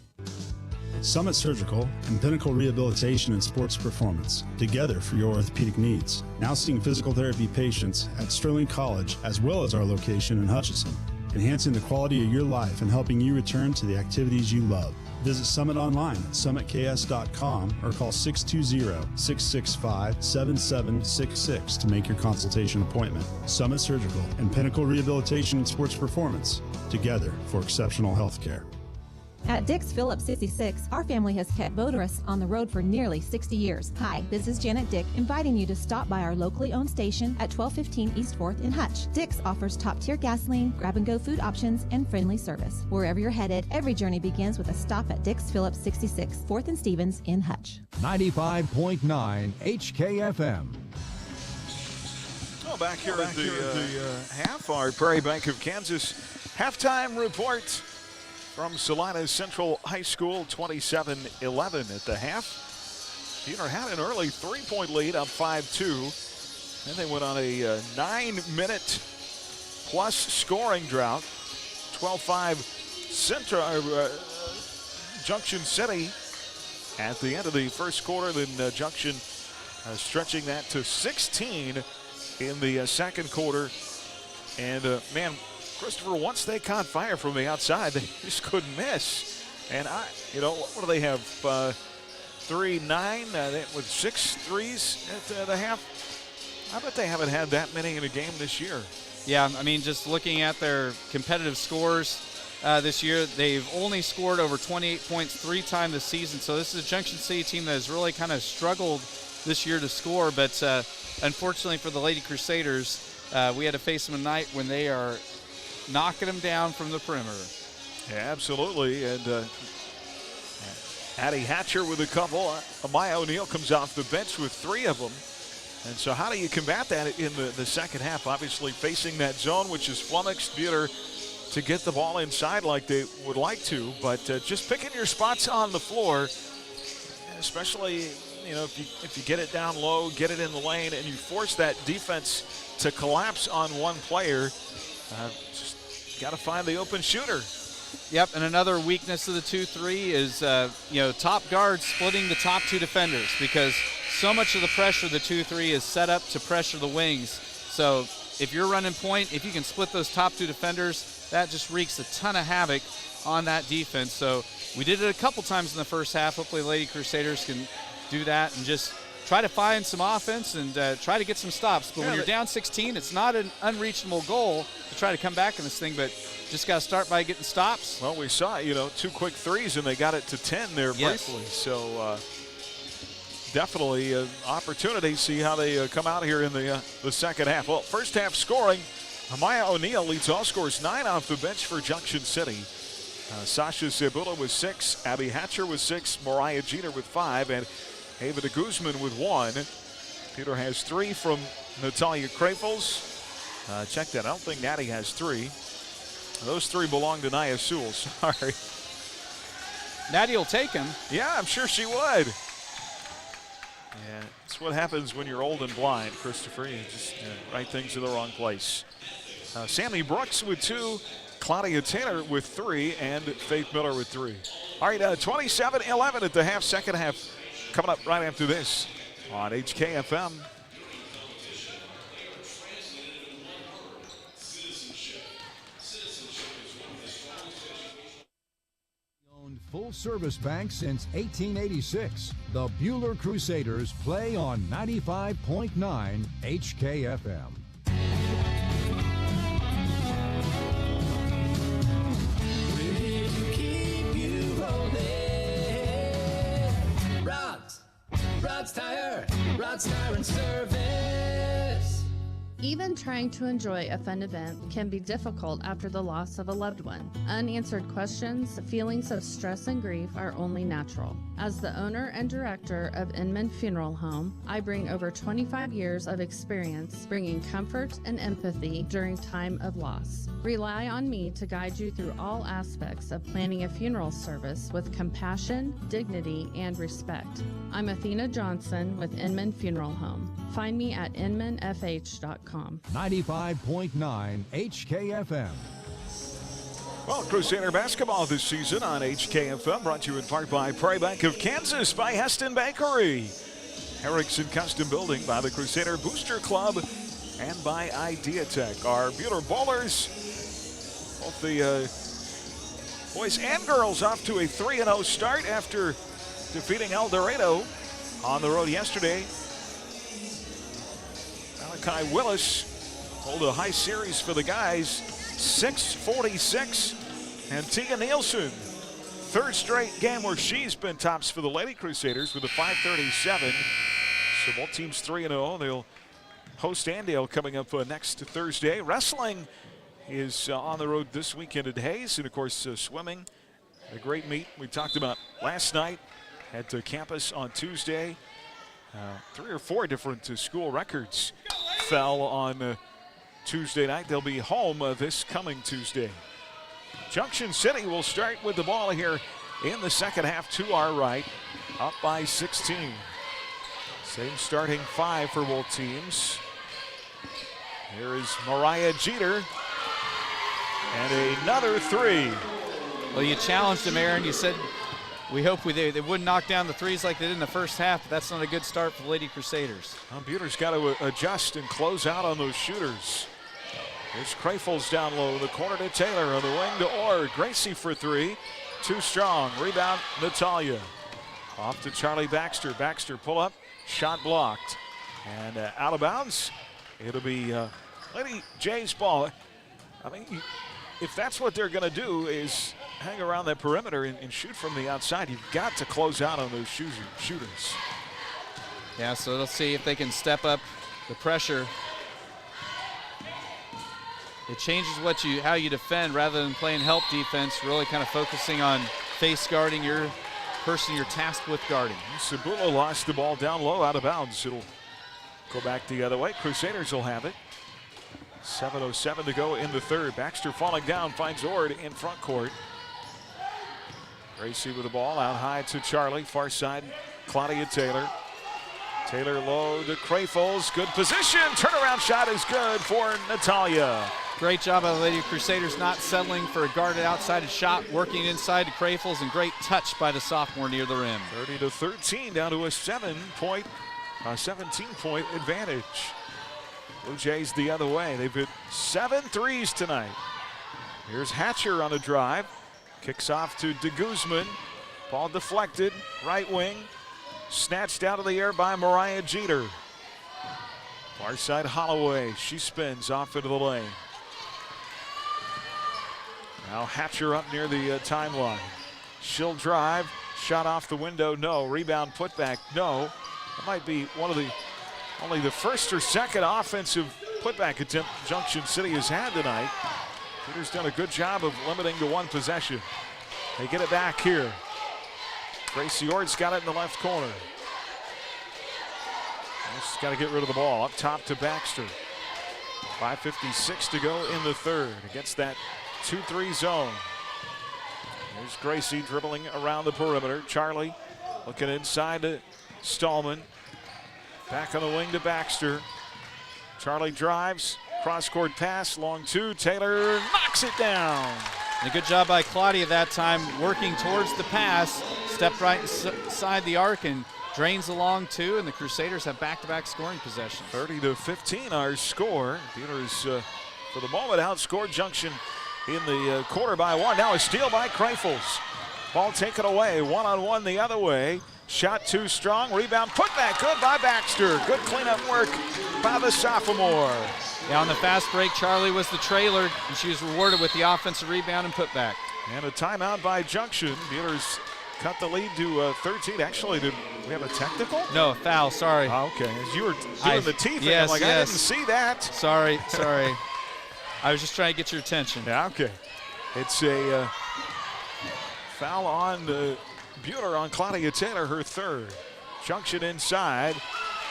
Summit Surgical and Pinnacle Rehabilitation and Sports Performance, together for your orthopedic needs. Now seeing physical therapy patients at Sterling College as well as our location in Hutchinson, enhancing the quality of your life and helping you return to the activities you love. Visit Summit online at summitks.com or call 620-665-7766 to make your consultation appointment. Summit Surgical and Pinnacle Rehabilitation and Sports Performance, together for exceptional health care. At Dick's Phillips 66, our family has kept motorists on the road for nearly 60 years. Hi, this is Janet Dick, inviting you to stop by our locally owned station at 1215 East 4th in Hutch. Dick's offers top-tier gasoline, grab-and-go food options, and friendly service. Wherever you're headed, every journey begins with a stop at Dick's Phillips 66, 4th and Stevens in Hutch. 95.9 HKFM. Well, back here at the half, our Prairie Bank of Kansas halftime report from Salina Central High School, 27-11 at the half. Peter had an early 3-point lead, up 5-2. Then they went on a 9-minute plus scoring drought. 12-5 Junction City at the end of the first quarter. Then Junction stretching that to 16 in the second quarter. And man, Christopher, once they caught fire from the outside, they just couldn't miss. And what do they have? 3-9 with 6 threes at the half. I bet they haven't had that many in a game this year. Yeah, I mean, just looking at their competitive scores this year, they've only scored over 28 points 3 times this season. So this is a Junction City team that has really kind of struggled this year to score. But unfortunately for the Lady Crusaders, we had to face them tonight when they are knocking them down from the perimeter. Yeah, absolutely. And Addie Hatcher with a couple. Amaya O'Neill comes off the bench with 3 of them. And so how do you combat that in the second half? Obviously facing that zone, which is flummoxed Buhler to get the ball inside like they would like to. But just picking your spots on the floor, especially, you know, if you get it down low, get it in the lane, and you force that defense to collapse on one player, just got to find the open shooter. Yep, and another weakness of the 2-3 is, top guards splitting the top 2 defenders, because so much of the pressure of the 2-3 is set up to pressure the wings. So if you're running point, if you can split those top 2 defenders, that just wreaks a ton of havoc on that defense. So we did it a couple times in the first half. Hopefully Lady Crusaders can do that and just try to find some offense and try to get some stops. But when you're down 16, it's not an unreachable goal to try to come back in this thing, but just got to start by getting stops. Well, we saw, 2 quick threes, and they got it to 10 there briefly. So definitely an opportunity to see how they come out here in the second half. Well, first half scoring, Amaya O'Neill leads all scores, 9 off the bench for Junction City. Sasha Zebula with 6, Abby Hatcher with 6, Mariah Jeter with 5, and Ava de Guzman with 1. Peter has 3 from Natalia Krafels. Check that. I don't think Natty has 3. Those 3 belong to Nia Sewell. Sorry. Natty will take him. Yeah, I'm sure she would. Yeah, it's what happens when you're old and blind, Christopher. You just write things in the wrong place. Sammy Brooks with 2, Claudia Taylor with 3, and Faith Miller with 3. All right, 27-11 at the half, second half. Coming up right after this on HKFM. Full-service bank since 1886. The Buhler Crusaders play on 95.9 HKFM. Rod's Tire and Service. Even trying to enjoy a fun event can be difficult after the loss of a loved one. Unanswered questions, feelings of stress and grief are only natural. As the owner and director of Inman Funeral Home, I bring over 25 years of experience bringing comfort and empathy during time of loss. Rely on me to guide you through all aspects of planning a funeral service with compassion, dignity, and respect. I'm Athena Johnson with Inman Funeral Home. Find me at inmanfh.com. 95.9 HKFM. Well, Crusader basketball this season on HKFM, brought to you in part by Prairie Bank of Kansas, by Heston Bakery, Erickson Custom Building, by the Crusader Booster Club, and by Ideatech. Our Buhler Bowlers, both the boys and girls, off to a 3-0 start after defeating El Dorado on the road yesterday. Malachi Willis hold a high series for the guys, 646, and Tia Nielsen, third straight game where she's been tops for the Lady Crusaders with a 537. So both teams 3-0. They'll host Andale coming up next Thursday. Wrestling is on the road this weekend at Hayes, and of course swimming, a great meet we talked about last night at the campus on Tuesday. 3 or 4 different school records fell on Tuesday night. They'll be home this coming Tuesday. Junction City will start with the ball here in the second half to our right, up by 16. Same starting 5 for both teams. Here is Mariah Jeter, and another 3. Well, you challenged them, Aaron. You said we hope they wouldn't knock down the 3s like they did in the first half, but that's not a good start for the Lady Crusaders. Buhler's got to adjust and close out on those shooters. Here's Krafels down low, the corner to Taylor, on the wing to Orr. Gracie for 3, too strong. Rebound, Natalia. Off to Charlie Baxter. Baxter pull up, shot blocked. And out of bounds. It'll be Lady J's ball. I mean, if that's what they're going to do is hang around that perimeter and shoot from the outside, you've got to close out on those shooters. Yeah, so let's see if they can step up the pressure. It changes how you defend rather than playing help defense, really kind of focusing on face guarding your person you're tasked with guarding. Buhler lost the ball down low, out of bounds. It'll go back the other way. Crusaders will have it. 7:07 to go in the third. Baxter falling down, finds Ord in front court. Gracie with the ball out high to Charlie. Far side, Claudia Taylor. Taylor low to Crayfels. Good position. Turnaround shot is good for Natalia. Great job by the Lady Crusaders not settling for a guarded outside shot, working inside to Crayfels, and great touch by the sophomore near the rim. 30-13 down to a 17-point advantage. Blue Jays the other way. They've hit 7 threes tonight. Here's Hatcher on a drive. Kicks off to De Guzman. Ball deflected. Right wing. Snatched out of the air by Mariah Jeter. Far side Holloway. She spins off into the lane. Now Hatcher up near the timeline. She'll drive. Shot off the window. No. Rebound put back. No. That might be only the first or second offensive putback attempt Junction City has had tonight. Peter's done a good job of limiting to one possession. They get it back here. Gracie Ord's got it in the left corner. Just got to get rid of the ball. Up top to Baxter. 5:56 to go in the third against that 2-3 zone. There's Gracie dribbling around the perimeter. Charlie looking inside to Stallman. Back on the wing to Baxter. Charlie drives. Cross-court pass. Long two. Taylor knocks it down. And a good job by Claudia that time, working towards the pass. Stepped right inside the arc and drains the long two, and the Crusaders have back-to-back scoring possessions. 30-15 our score. Buhler's, for the moment, outscored Junction in the quarter by one. Now a steal by Crayfels. Ball taken away. One-on-one the other way. Shot too strong. Rebound put back. Good by Baxter. Good cleanup work by the sophomore. Yeah, on the fast break, Charlie was the trailer, and she was rewarded with the offensive rebound and putback. And a timeout by Junction. Buhler's cut the lead to 13. Actually, did we have a technical? No, foul, sorry. Oh, okay. As you were doing the teeth, yes, I'm like, I didn't see that. Sorry. I was just trying to get your attention. Yeah, okay. It's a foul on Buhler on Claudia Taylor, her third. Junction inside.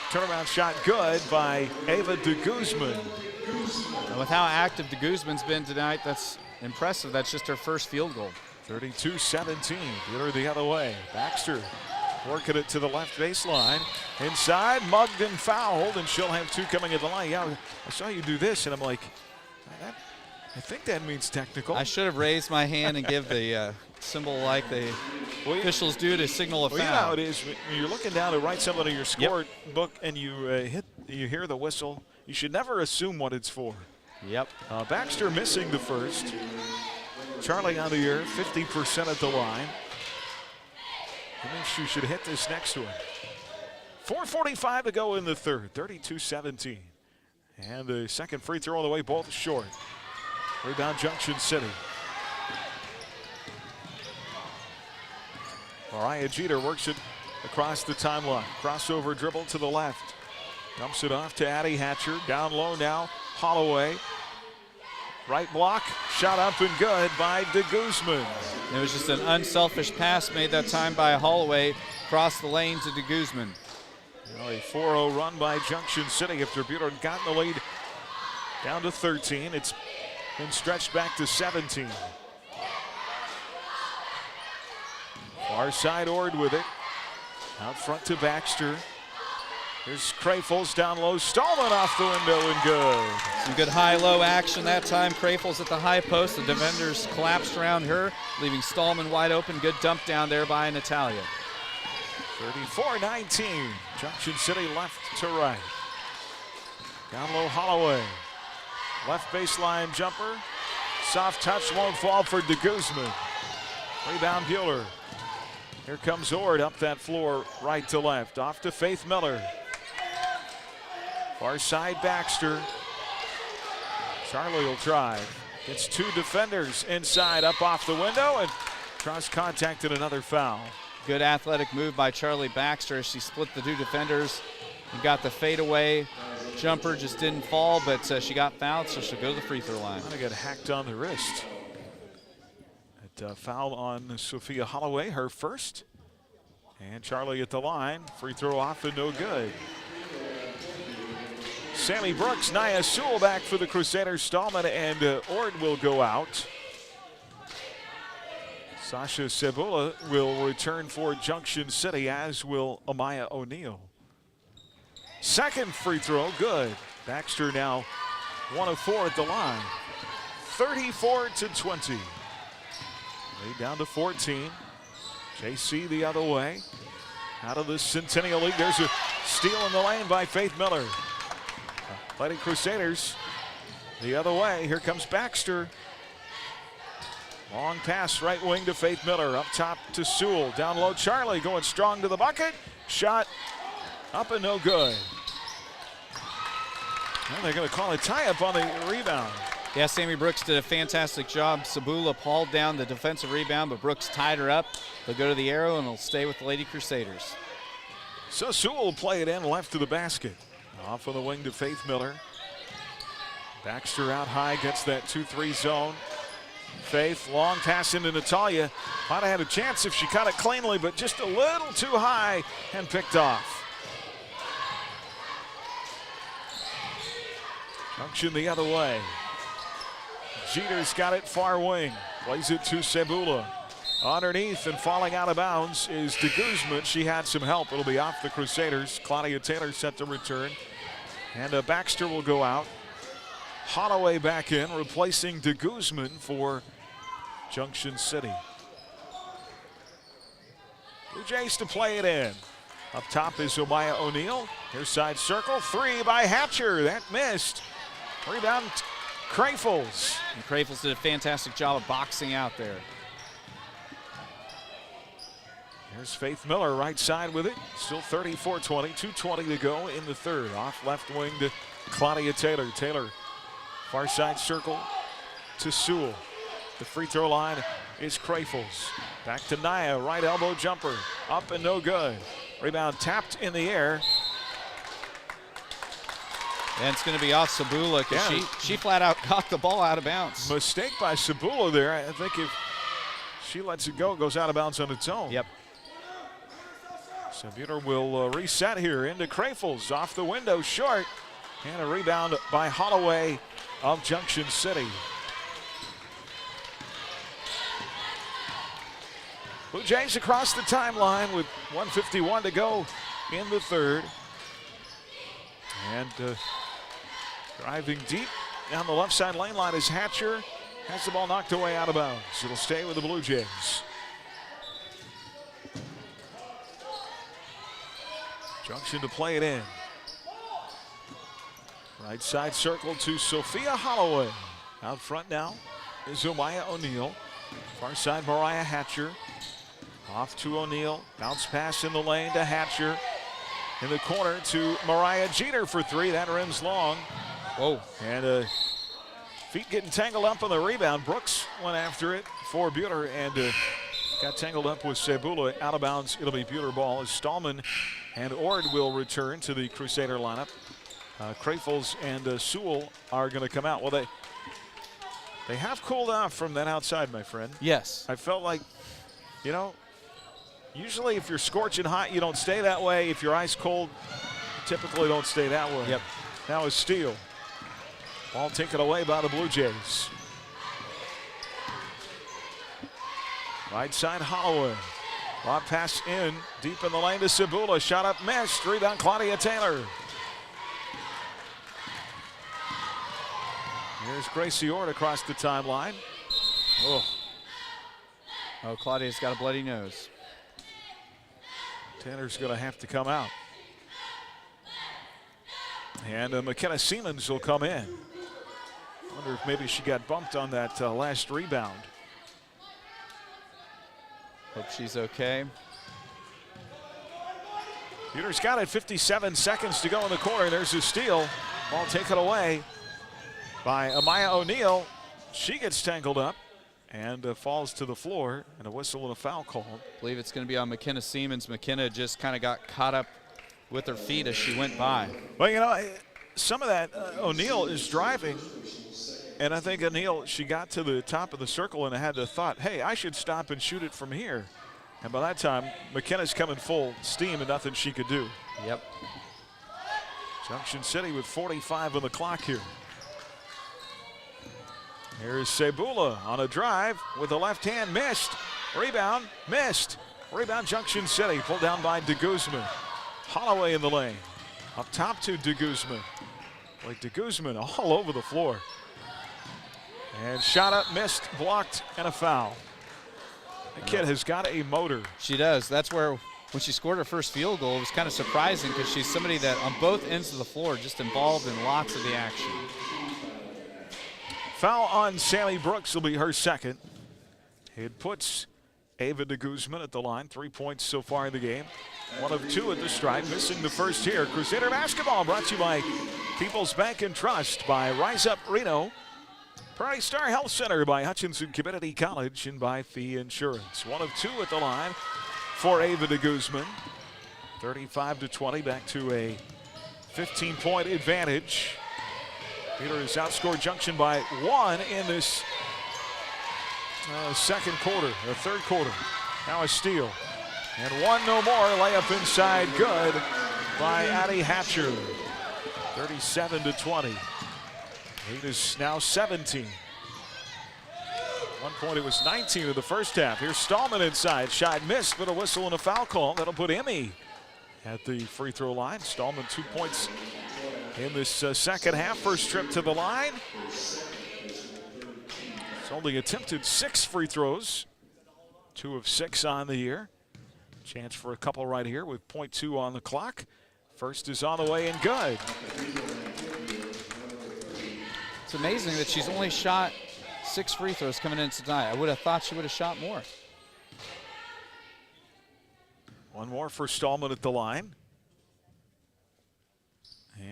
Turnaround shot good by Ava De Guzman. And with how active De Guzman's been tonight, that's impressive. That's just her first field goal. 32-17. Buhler the other way. Baxter working it to the left baseline. Inside, mugged and fouled, and she'll have two coming at the line. Yeah, I saw you do this, and I'm like, I think that means technical. I should have raised my hand and give the symbol like the officials do to signal a foul. You know how it is when you're looking down to write something in your score book and you you hear the whistle. You should never assume what it's for. Yep. Baxter missing the first. Charlie on the air, 50% at the line. I think she should hit this next one. 4:45 to go in the third. 32-17, and the second free throw on the way, both short. Rebound Junction City. Mariah Jeter works it across the timeline. Crossover dribble to the left. Dumps it off to Addie Hatcher. Down low now, Holloway. Right block, shot up and good by De Guzman. It was just an unselfish pass made that time by Holloway across the lane to De Guzman. A 4-0 run by Junction City after Buhler got in the lead down to 13. It's been stretched back to 17. Far side Ord with it. Out front to Baxter. Here's Crayfels down low. Stallman off the window and good. Some good high-low action that time. Crayfels at the high post. The defenders collapsed around her, leaving Stallman wide open. Good dump down there by Natalia. 34-19. Junction City left to right. Down low Holloway. Left baseline jumper. Soft touch won't fall for De Guzman. Rebound Buhler. Here comes Ord up that floor, right to left. Off to Faith Miller. Far side Baxter. Charlie will drive. Gets 2 defenders inside, up off the window, and cross contact and another foul. Good athletic move by Charlie Baxter as she split the 2 defenders and got the fadeaway jumper. Just didn't fall, but she got fouled, so she'll go to the free throw line. Kind of got hacked on the wrist. Foul on Sophia Holloway, her first. And Charlie at the line. Free throw off and no good. Sammy Brooks, Nia Sewell back for the Crusaders. Stallman and Ord will go out. Sasha Cebula will return for Junction City, as will Amaya O'Neal. Second free throw, good. Baxter now 1 of 4 at the line. 34-20. Lead down to 14. JC the other way. Out of the Centennial League, there's a steal in the lane by Faith Miller. Lady Crusaders the other way. Here comes Baxter. Long pass right wing to Faith Miller. Up top to Sewell. Down low Charlie going strong to the bucket. Shot up and no good. Well, they're going to call a tie-up on the rebound. Yeah, Sammy Brooks did a fantastic job. Sabula hauled down the defensive rebound, but Brooks tied her up. They'll go to the arrow, and they'll stay with the Lady Crusaders. So Sewell will play it in left to the basket. Off on the wing to Faith Miller. Baxter out high, gets that 2-3 zone. Faith, long pass into Natalia. Might have had a chance if she caught it cleanly, but just a little too high and picked off. Junction the other way. Jeter's got it far wing. Plays it to Cebula. Underneath and falling out of bounds is de Guzman. She had some help. It'll be off the Crusaders. Claudia Taylor set to return. And Baxter will go out. Holloway back in, replacing de Guzman for Junction City. Blue Jays to play it in. Up top is Amaya O'Neal. Near side circle. 3 by Hatcher. That missed. Rebound, Crafels. And Crafels did a fantastic job of boxing out there. There's Faith Miller right side with it. Still 34-20, 2:20 to go in the third. Off left wing to Claudia Taylor. Taylor, far side circle to Sewell. The free throw line is Crafels. Back to Nia, right elbow jumper. Up and no good. Rebound tapped in the air. And it's going to be off Sabula because she flat out caught the ball out of bounds. Mistake by Sabula there. I think if she lets it go, it goes out of bounds on its own. Yep. So Buhler will reset here into Crafels. Off the window, short. And a rebound by Holloway of Junction City. Blue Jays across the timeline with 1:51 to go in the third. And driving deep down the left side lane line is Hatcher. Has the ball knocked away out of bounds. It'll stay with the Blue Jays. Junction to play it in. Right side circle to Sophia Holloway. Out front now is Amaya O'Neal. Far side Mariah Hatcher. Off to O'Neal. Bounce pass in the lane to Hatcher. In the corner to Mariah Jeter for 3. That rims long. Whoa. And feet getting tangled up on the rebound. Brooks went after it for Buhler and got tangled up with Cebula. Out of bounds. It'll be Buhler ball as Stallman and Ord will return to the Crusader lineup. Crafels and Sewell are going to come out. Well, they have cooled off from that outside, my friend. Yes. I felt like, you know, usually if you're scorching hot, you don't stay that way. If you're ice cold, you typically don't stay that way. Yep. Now is steal. Ball taken away by the Blue Jays. Right side Holloway. Lob pass in, deep in the lane to Cebula. Shot up, missed. Rebound Claudia Taylor. Here's Gracie Ord across the timeline. Oh, Claudia's got a bloody nose. Taylor's going to have to come out. And McKenna Siemens will come in. Wonder if maybe she got bumped on that last rebound. Hope she's okay. Buhler's got it, 57 seconds to go in the quarter. There's a steal. Ball taken away by Amaya O'Neal. She gets tangled up and falls to the floor, and a whistle and a foul called. I believe it's going to be on McKenna Siemens. McKenna just kind of got caught up with her feet as she went by. Well, you know, some of that, O'Neal is driving, and I think O'Neal, she got to the top of the circle and had the thought, hey, I should stop and shoot it from here. And by that time, McKenna's coming full steam and nothing she could do. Yep. Junction City with 45 on the clock here. Here's Cebula on a drive with the left hand, missed. Rebound, missed. Rebound Junction City, pulled down by de Guzman. Holloway in the lane. Up top to de Guzman. Like de Guzman all over the floor. And shot up, missed, blocked, and a foul. The kid has got a motor. She does. That's where, when she scored her first field goal, it was kind of surprising because she's somebody that on both ends of the floor just involved in lots of the action. Foul on Sammy Brooks will be her second. It puts Ava de Guzman at the line. 3 points so far in the game. 1 of 2 at the stripe, missing the first here. Crusader basketball brought to you by People's Bank and Trust, by Rise Up Reno, Prairie Star Health Center, by Hutchinson Community College, and by Fee Insurance. 1 of 2 at the line for Ava de Guzman. 35-20, back to a 15-point advantage. Buhler has outscored Junction by 1 in this second quarter, or third quarter. Now a steal. And 1 no more. Layup inside, good by Addie Hatcher. 37-20. It is now 17. At one point it was 19 in the first half. Here's Stallman inside. Shot missed, but a whistle and a foul call. That'll put Emmy at the free throw line. Stallman 2 points in this second half. First trip to the line. It's only attempted 6 free throws. 2 of 6 on the year. Chance for a couple right here with .2 on the clock. First is on the way and good. It's amazing that she's only shot 6 free throws coming in tonight. I would have thought she would have shot more. 1 more for Stallman at the line.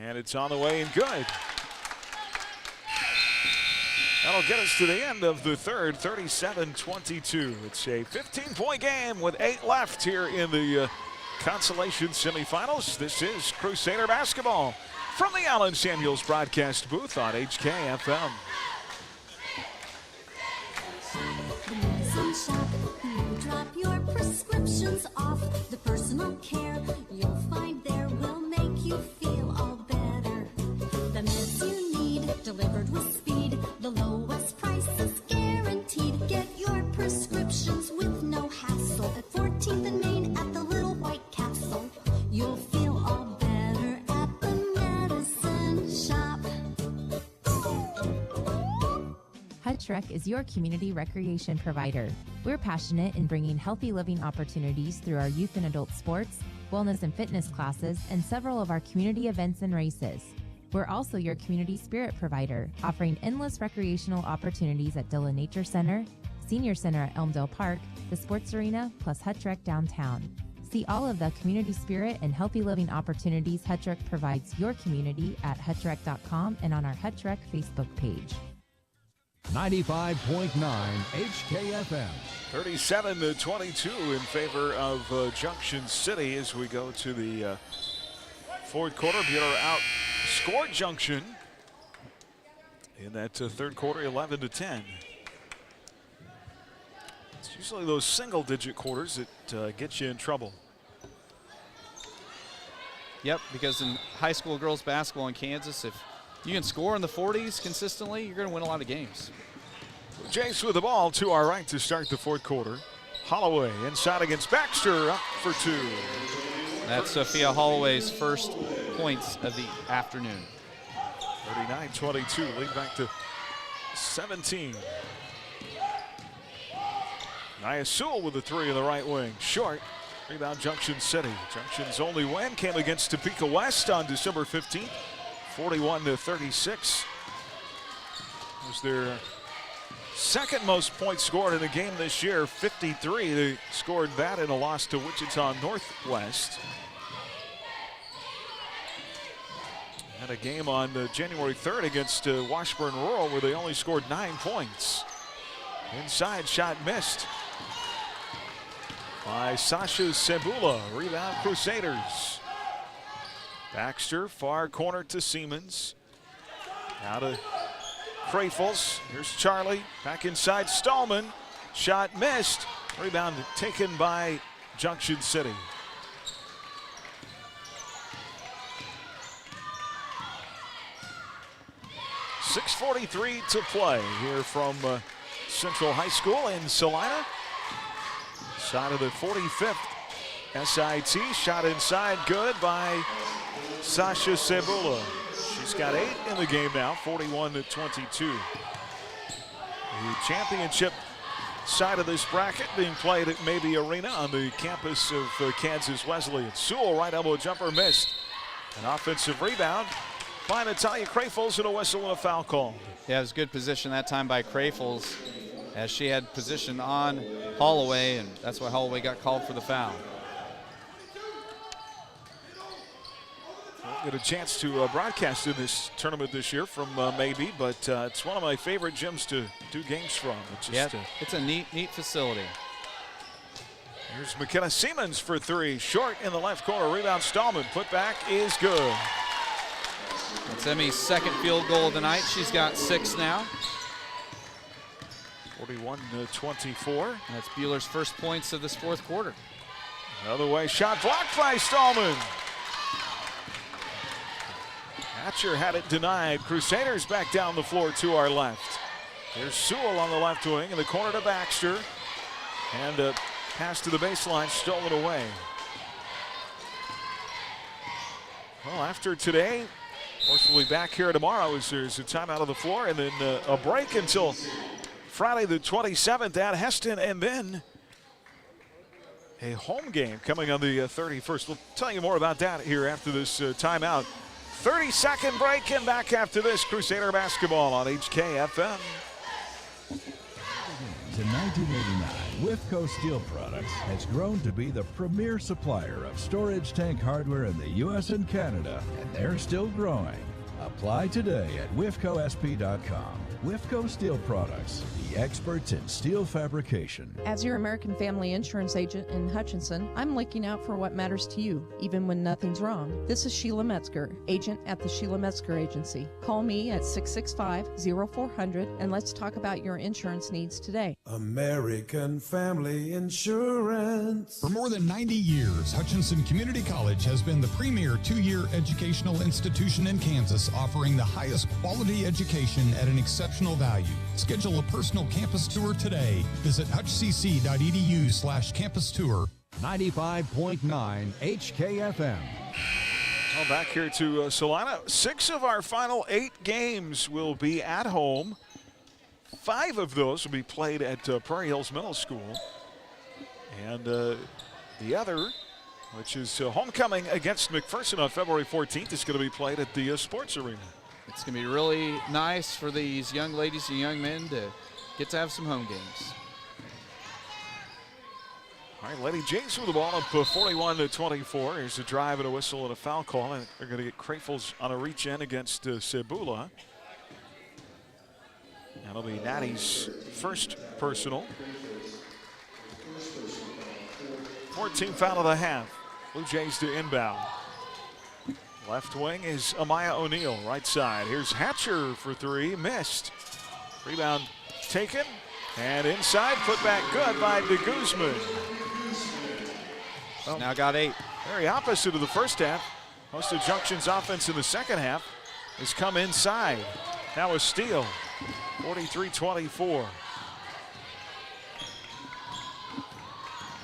And it's on the way and good. That'll get us to the end of the third, 37-22. It's a 15-point game with 8 left here in the consolation semifinals. This is Crusader basketball from the Allen Samuels broadcast booth on HKFM. Drop your prescriptions off. The personal care you'll find there will make you feel all better. The meds you need delivered with speed. The lowest price is guaranteed. Get your prescriptions with no hassle at 14th and Main at the Little White Castle. You'll feel all better at the medicine shop. Hutch is your community recreation provider. We're passionate in bringing healthy living opportunities through our youth and adult sports, wellness and fitness classes, and several of our community events and races. We're also your community spirit provider, offering endless recreational opportunities at Dillon Nature Center, Senior Center at Elmdale Park, the Sports Arena, plus Hutch Rec downtown. See all of the community spirit and healthy living opportunities Hutch Rec provides your community at hutchrec.com and on our Hutch Rec Facebook page. 95.9 HKFM. 37-22 in favor of Junction City as we go to the fourth quarter. Buhler outscored Junction in that third quarter, 11-10. It's usually those single-digit quarters that get you in trouble. Yep, because in high school girls basketball in Kansas, if you can score in the 40s consistently, you're going to win a lot of games. Jace with the ball to our right to start the fourth quarter. Holloway inside against Baxter, up for 2. That's Sophia Holloway's first points of the afternoon. 39-22, lead back to 17. Nia Sewell with the 3 in the right wing. Short. Rebound Junction City. Junction's only win came against Topeka West on December 15th. 41-36. Was their second most points scored in a game this year, 53. They scored that in a loss to Wichita Northwest. Had a game on January 3rd against Washburn Rural where they only scored 9 points. Inside shot missed by Sasha Cebula. Rebound Crusaders. Baxter, far corner to Siemens. Now to Krafels. Here's Charlie. Back inside Stallman. Shot missed. Rebound taken by Junction City. .6:43 to play here from Central High School in Salina. Side of the 45th SIT. Shot inside, good by Sasha Cebula. She's got 8 in the game now, 41-22. The championship side of this bracket being played at Mabee Arena on the campus of Kansas Wesleyan. Sewell, right elbow jumper missed. An offensive rebound by Natalia Krafels and a whistle and a foul call. Yeah, it was good position that time by Krafels as she had position on Holloway, and that's why Holloway got called for the foul. Won't get a chance to broadcast in this tournament this year from Mabee, but it's one of my favorite gyms to do games from. It's a neat facility. Here's McKenna Siemens for 3. Short in the left corner. Rebound Stallman. Put back is good. That's Emmy's second field goal of the night. She's got 6 now. 41-24. That's Buhler's first points of this fourth quarter. Other way, shot blocked by Stallman. Hatcher had it denied. Crusaders back down the floor to our left. There's Sewell on the left wing in the corner to Baxter. And a pass to the baseline, stolen away. Well, after today, of course, we'll be back here tomorrow as there's a timeout on the floor and then a break until Friday the 27th at Heston, and then a home game coming on the 31st. We'll tell you more about that here after this timeout. 30-second break and back after this. Crusader basketball on HKFM. In 1989, Wifco Steel Products has grown to be the premier supplier of storage tank hardware in the U.S. and Canada, and they're still growing. Apply today at wifcosp.com. Wifco Steel Products, the experts in steel fabrication. As your American Family Insurance agent in Hutchinson, I'm looking out for what matters to you, even when nothing's wrong. This is Sheila Metzger, agent at the Sheila Metzger Agency. Call me at 665-0400 and let's talk about your insurance needs today. American Family Insurance. For more than 90 years, Hutchinson Community College has been the premier 2-year educational institution in Kansas, offering the highest quality education at an exceptional value. Schedule a personal campus tour today. Visit hutchcc.edu/campus tour. 95.9 HKFM. Well, back here to Salina. 6 of our final 8 games will be at home. 5 of those will be played at Prairie Hills Middle School. And the other, which is homecoming against McPherson on February 14th, is going to be played at the Sports Arena. It's going to be really nice for these young ladies and young men to get to have some home games. All right, Lady Jays with the ball up 41-24. Here's a drive and a whistle and a foul call. And they're going to get Krafels on a reach in against Cebula. That'll be Natty's first personal. 14th foul of the half. Blue Jays to inbound. Left wing is Amaya O'Neill, right side. Here's Hatcher for 3, missed. Rebound taken, and inside, put back good by de Guzman. Well, now got 8. Very opposite of the first half. Most of Junction's offense in the second half has come inside. Now a steal, 43-24.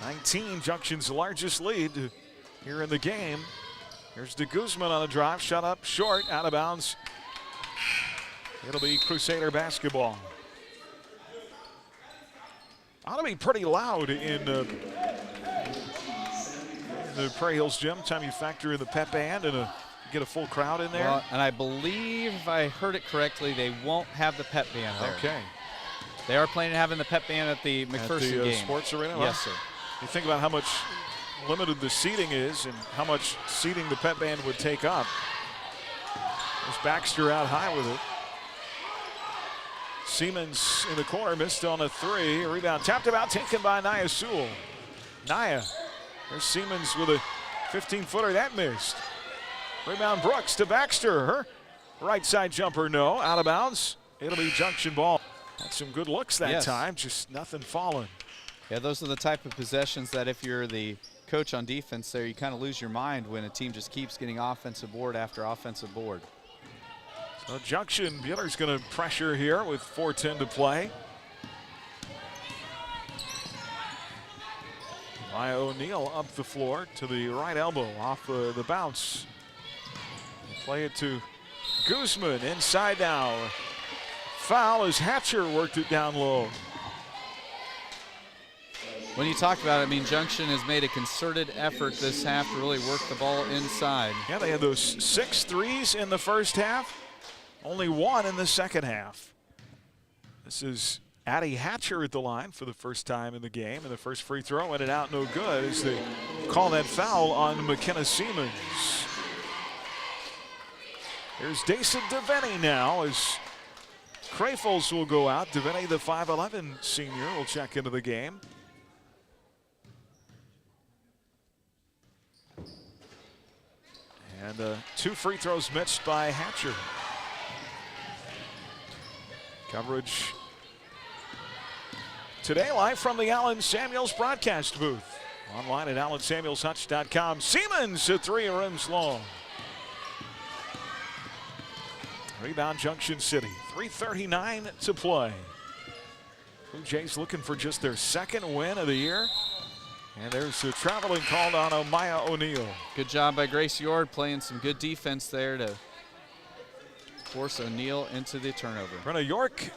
19, Junction's largest lead here in the game. Here's de Guzman on a drive, shot up short, out of bounds. It'll be Crusader basketball. Ought to be pretty loud in the Prairie Hills gym. Time you factor in the pep band and get a full crowd in there. Well, and I believe, if I heard it correctly, they won't have the pep band there. Okay. They are planning on having the pep band at the McPherson game. Sports Arena? Yes, sir. You think about how much limited the seating is and how much seating the pep band would take up. There's Baxter out high with it. Siemens in the corner, missed on a three. Rebound tapped about, taken by Nia Sewell. Nia, there's Siemens with a 15-footer, that missed. Rebound Brooks to Baxter. Her right side jumper, no, out of bounds. It'll be Junction ball. Had some good looks that time, just nothing falling. Yeah, those are the type of possessions that if you're the coach on defense there, you kind of lose your mind when a team just keeps getting offensive board after offensive board. So Junction, Buhler's going to pressure here with 4:10 to play. Maya O'Neal up the floor to the right elbow off the bounce. Play it to Guzman inside now. Foul as Hatcher worked it down low. When you talk about it, I mean, Junction has made a concerted effort this half to really work the ball inside. Yeah, they had those 6 threes in the first half, only 1 in the second half. This is Addie Hatcher at the line for the first time in the game, and the first free throw in and out, no good, as they call that foul on McKenna Siemens. Here's Daisa Devaney now as Crayfels will go out. Devaney, the 5'11 senior, will check into the game. And 2 free throws missed by Hatcher. Coverage today live from the Allen Samuels broadcast booth. Online at allensamuelshutch.com. Siemens at 3, rims long. Rebound Junction City. 3:39 to play. Blue Jays looking for just their 2nd win of the year. And there's a traveling called on Maya O'Neal. Good job by Grace Yord playing some good defense there to force O'Neal into the turnover. Brenna York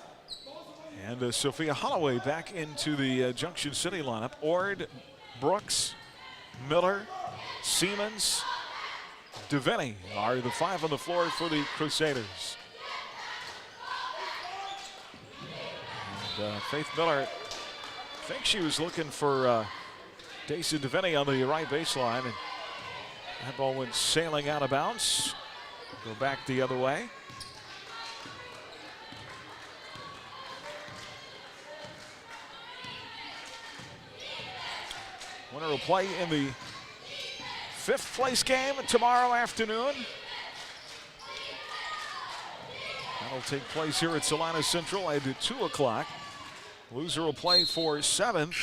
and Sophia Holloway back into the Junction City lineup. Ord, Brooks, Miller, Siemens, Devaney are the 5 on the floor for the Crusaders. And Faith Miller, I think she was looking for Daisa Devaney on the right baseline, and that ball went sailing out of bounds. Go back the other way. Winner will play in the 5th place game tomorrow afternoon. That'll take place here at Salina Central at 2 o'clock. Loser will play for 7th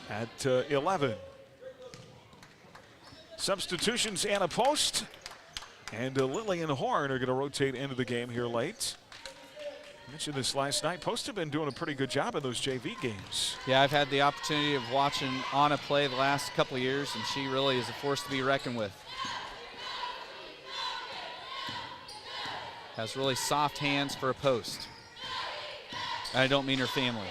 at 11. Substitutions, Anna Post and Lillian Horn are going to rotate into the game here late. I mentioned this last night. Post have been doing a pretty good job in those JV games. Yeah, I've had the opportunity of watching Anna play the last couple of years, and she really is a force to be reckoned with. Has really soft hands for a post. I don't mean her family.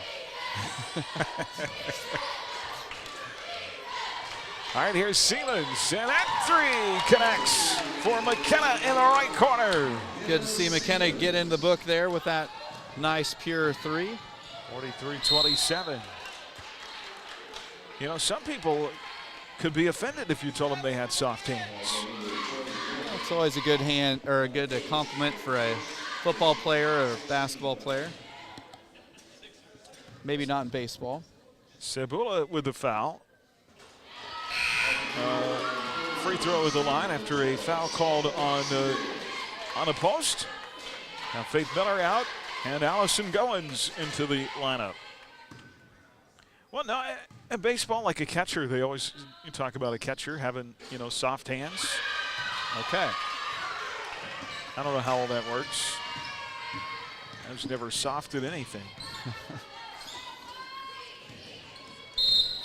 All right, here's Siemens, and that 3 connects for McKenna in the right corner. Good to see McKenna get in the book there with that nice pure 3. 43-27. You know, some people could be offended if you told them they had soft hands. It's always a good hand or a good compliment for a football player or a basketball player. Maybe not in baseball. Cebula with the foul. Free throw at the line after a foul called on a post. Now Faith Miller out and Allison Goins into the lineup. Well, no, in baseball, like a catcher, you talk about a catcher having, soft hands. Okay. I don't know how all that works. I was never soft at anything.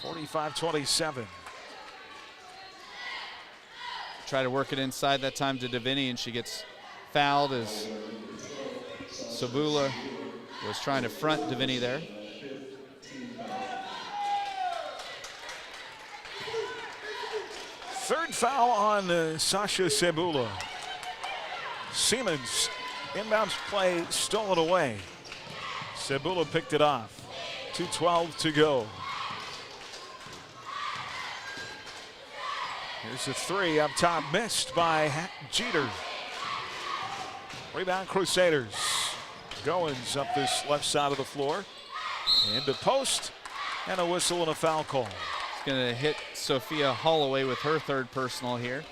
45-27. Try to work it inside that time to Devaney, and she gets fouled as Cebula was trying to front Devaney there. Third foul on Sasha Cebula. Siemens, inbounds play stolen away. Cebula picked it off. 2:12 to go. Here's a three up top, missed by Jeter. Rebound Crusaders. Goins up this left side of the floor. Into post, and a whistle and a foul call. It's going to hit Sophia Holloway with her third personal here.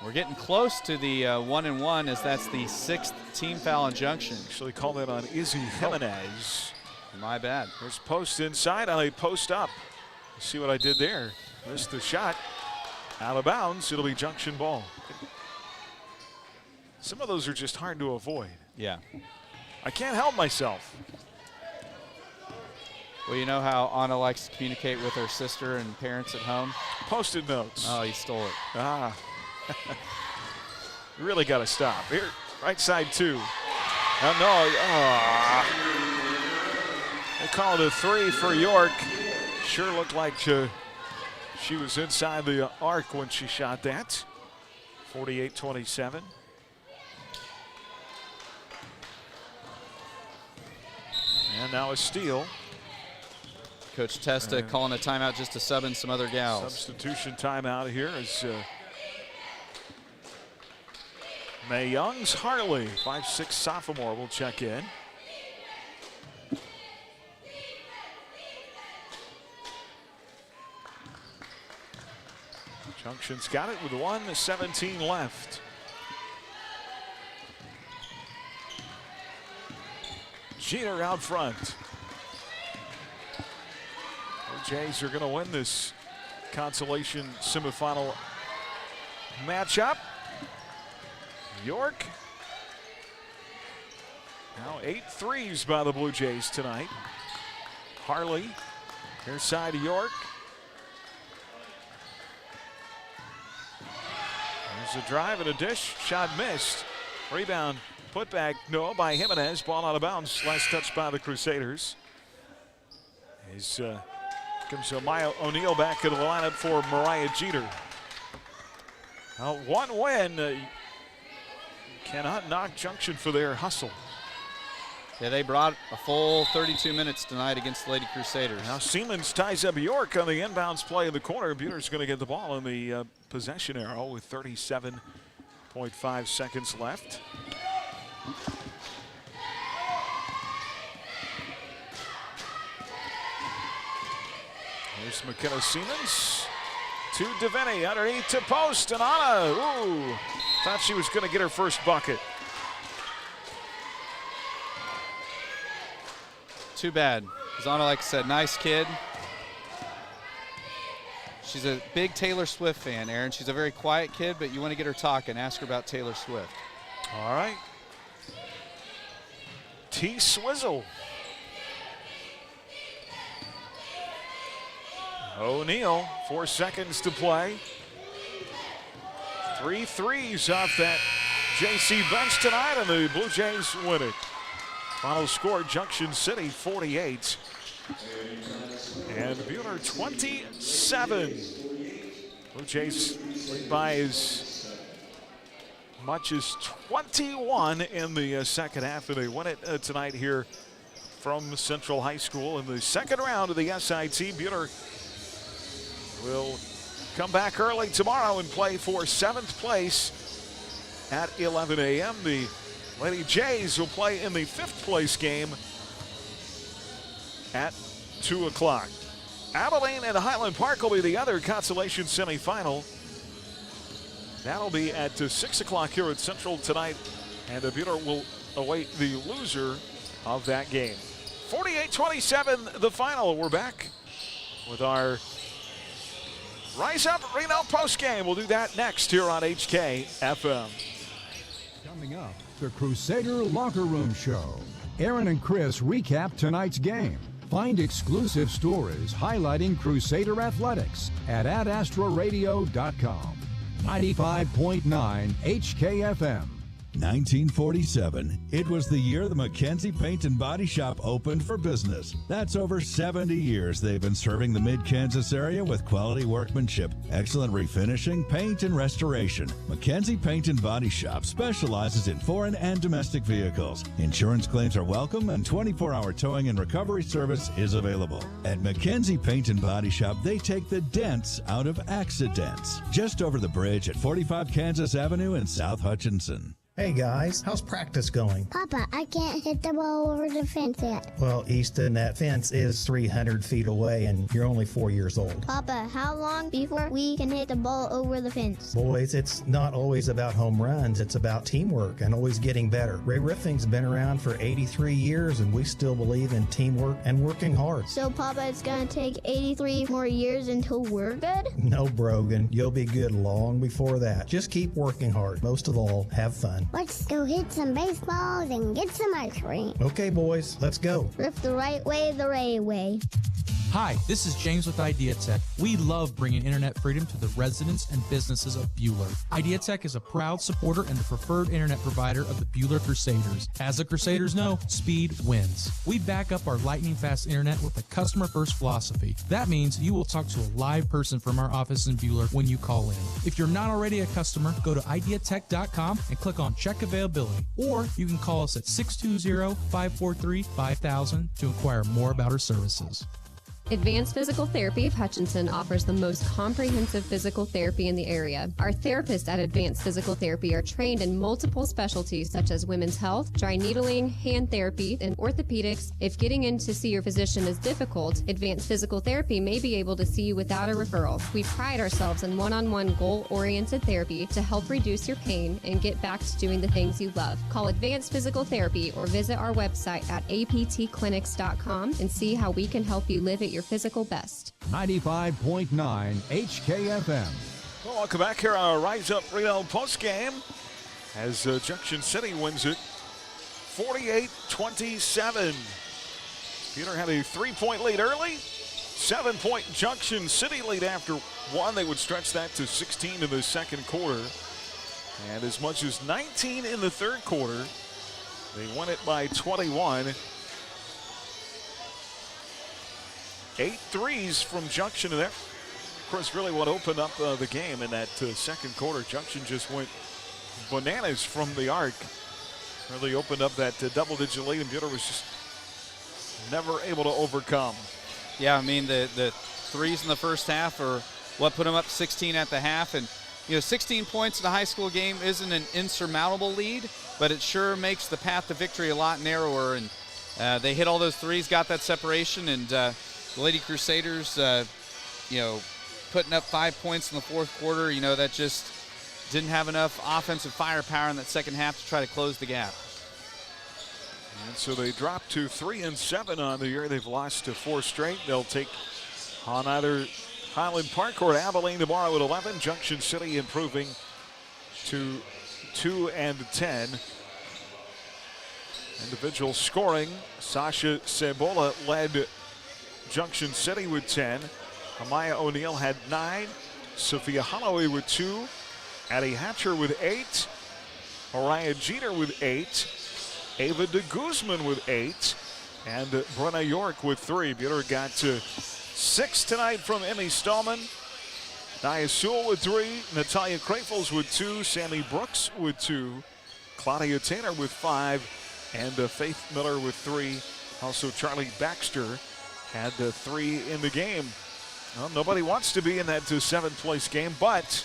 We're getting close to the 1-and-1 as that's the 6th team foul on Junction. Actually called that on Izzy Jimenez. My bad. There's post inside on a post up. See what I did there? Missed the shot. Out of bounds. It'll be Junction ball. Some of those are just hard to avoid. Yeah. I can't help myself. Well, you know how Anna likes to communicate with her sister and parents at home? Post-it notes. Oh, you stole it. Ah. You really got to stop. Here, right side two. Oh, no. They called a three for York. Sure looked like she was inside the arc when she shot that. 48-27. And now a steal. Coach Testa calling a timeout just to sub in some other gals. Substitution timeout here as Mae Young's Harley, 5'6" sophomore, will check in. Junction's got it with 1:17 left. Jeter out front. The Jays are going to win this consolation semifinal matchup. York. Now 8 threes by the Blue Jays tonight. Harley, near side of York. There's a drive and a dish. Shot missed. Rebound put back, no, by Jimenez. Ball out of bounds. Last touch by the Crusaders. Comes Maya O'Neill back into the lineup for Mariah Jeter. Now, one win cannot knock Junction for their hustle. Yeah, they brought a full 32 minutes tonight against the Lady Crusaders. Now Siemens ties up York on the inbounds play in the corner. Buhler's going to get the ball in the possession arrow with 37.5 seconds left. Here's McKenna Siemens to Devaney, underneath to post, and Anna, ooh, thought she was going to get her first bucket. Too bad, because Anna, like I said, nice kid. She's a big Taylor Swift fan, Aaron. She's a very quiet kid, but you want to get her talking. Ask her about Taylor Swift. All right. T. Swizzle. O'Neill, 4 seconds to play. 3 threes off that JC bench tonight, and the Blue Jays win it. Final score, Junction City 48 and Buhler 27. Blue Jays lead by as much as 21 in the second half, and they win it tonight here from Central High School in the second round of the SIT. Buhler will come back early tomorrow and play for 7th place at 11 a.m. The Lady Jays will play in the 5th place game at 2 o'clock. Abilene and Highland Park will be the other consolation semifinal. That'll be at 6 o'clock here at Central tonight, and Buhler will await the loser of that game. 48-27 the final. We're back with our Rise Up Reno postgame. We'll do that next here on HKFM. Coming up, the Crusader Locker Room Show. Aaron and Chris recap tonight's game. Find exclusive stories highlighting Crusader athletics at astraradio.com. 95.9 HKFM. 1947. It was the year the McKenzie Paint and Body Shop opened for business. That's over 70 years they've been serving the Mid-Kansas area with quality workmanship, excellent refinishing, paint, and restoration. McKenzie Paint and Body Shop specializes in foreign and domestic vehicles. Insurance claims are welcome and 24-hour towing and recovery service is available. At McKenzie Paint and Body Shop, they take the dents out of accidents. Just over the bridge at 45 Kansas Avenue in South Hutchinson. Hey guys, how's practice going? Papa, I can't hit the ball over the fence yet. Well, Easton, that fence is 300 feet away and you're only 4 years old. Papa, how long before we can hit the ball over the fence? Boys, it's not always about home runs. It's about teamwork and always getting better. Ray Riffing's been around for 83 years and we still believe in teamwork and working hard. So, Papa, it's going to take 83 more years until we're good? No, Brogan. You'll be good long before that. Just keep working hard. Most of all, have fun. Let's go hit some baseballs and get some ice cream. Okay, boys, let's go. Riff the right way, the Ray way. Hi, this is James with IdeaTech. We love bringing internet freedom to the residents and businesses of Buhler. IdeaTech is a proud supporter and the preferred internet provider of the Buhler Crusaders. As the Crusaders know, speed wins. We back up our lightning-fast internet with a customer-first philosophy. That means you will talk to a live person from our office in Buhler when you call in. If you're not already a customer, go to IdeaTech.com and click on Check Availability. Or you can call us at 620-543-5000 to inquire more about our services. Advanced Physical Therapy of Hutchinson offers the most comprehensive physical therapy in the area. Our therapists at Advanced Physical Therapy are trained in multiple specialties such as women's health, dry needling, hand therapy, and orthopedics. If getting in to see your physician is difficult, Advanced Physical Therapy may be able to see you without a referral. We pride ourselves in one-on-one goal-oriented therapy to help reduce your pain and get back to doing the things you love. Call Advanced Physical Therapy or visit our website at aptclinics.com and see how we can help you live at your physical best. 95.9 HKFM. Well, welcome back here on our Rise Up Reno postgame as Junction City wins it 48-27. Peter had a 3-point lead early. 7-point Junction City lead after one. They would stretch that to 16 in the second quarter. And as much as 19 in the third quarter. They won it by 21. 8 threes from Junction, and that, of course, really what opened up the game in that second quarter. Junction just went bananas from the arc. Really opened up that double-digit lead, and Buhler was just never able to overcome. Yeah, I mean, the threes in the first half are what put them up 16 at the half. And, 16 points in a high school game isn't an insurmountable lead, but it sure makes the path to victory a lot narrower. And they hit all those threes, got that separation, and the Lady Crusaders, putting up 5 points in the fourth quarter, that just didn't have enough offensive firepower in that second half to try to close the gap. And so they dropped to 3-7 on the year. They've lost to 4 straight. They'll take on either Highland Park or Abilene tomorrow at 11. Junction City improving to 2-10. Individual scoring, Sasha Cebola led Junction City with 10. Amaya O'Neill had 9. Sophia Holloway with 2. Addie Hatcher with 8. Mariah Jeter with 8. Ava de Guzman with 8. And Brenna York with 3. Buhler got to 6 tonight from Emmy Stallman. Nia Sewell with 3. Natalia Krafels with 2. Sammy Brooks with 2. Claudia Tanner with 5. And Faith Miller with 3. Also Charlie Baxter had 3 in the game. Well, nobody wants to be in that 7th place game, but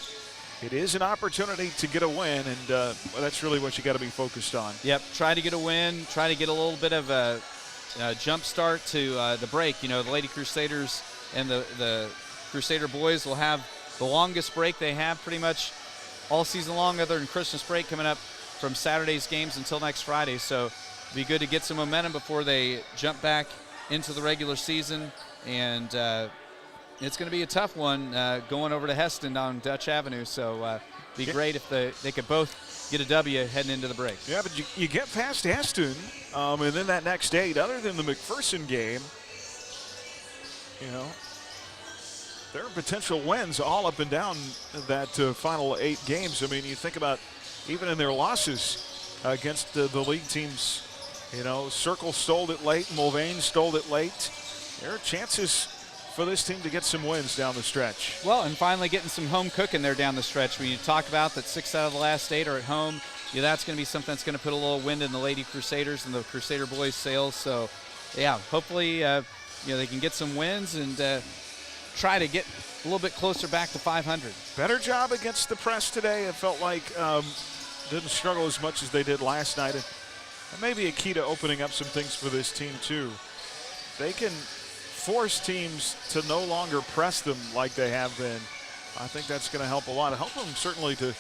it is an opportunity to get a win, and that's really what you got to be focused on. Yep, try to get a win, try to get a little bit of a jump start to the break. The Lady Crusaders and the Crusader boys will have the longest break they have pretty much all season long, other than Christmas break coming up from Saturday's games until next Friday. So it'll be good to get some momentum before they jump back into the regular season, and it's going to be a tough one going over to Heston on Dutch Avenue. So it'd be great if they could both get a W heading into the break. Yeah, but you get past Heston, and then that next 8, other than the McPherson game, there are potential wins all up and down that final 8 games. I mean, you think about even in their losses, against the league teams. You know, Circle stole it late, Mulvane stole it late. There are chances for this team to get some wins down the stretch. Well, and finally getting some home cooking there down the stretch. When you talk about that 6 out of the last 8 are at home, that's going to be something that's going to put a little wind in the Lady Crusaders and the Crusader boys' sails. So, yeah, hopefully, they can get some wins and try to get a little bit closer back to 500. Better job against the press today. It felt like didn't struggle as much as they did last night. And maybe a key to opening up some things for this team, too. They can force teams to no longer press them like they have been. I think that's going to help a lot. Help them certainly to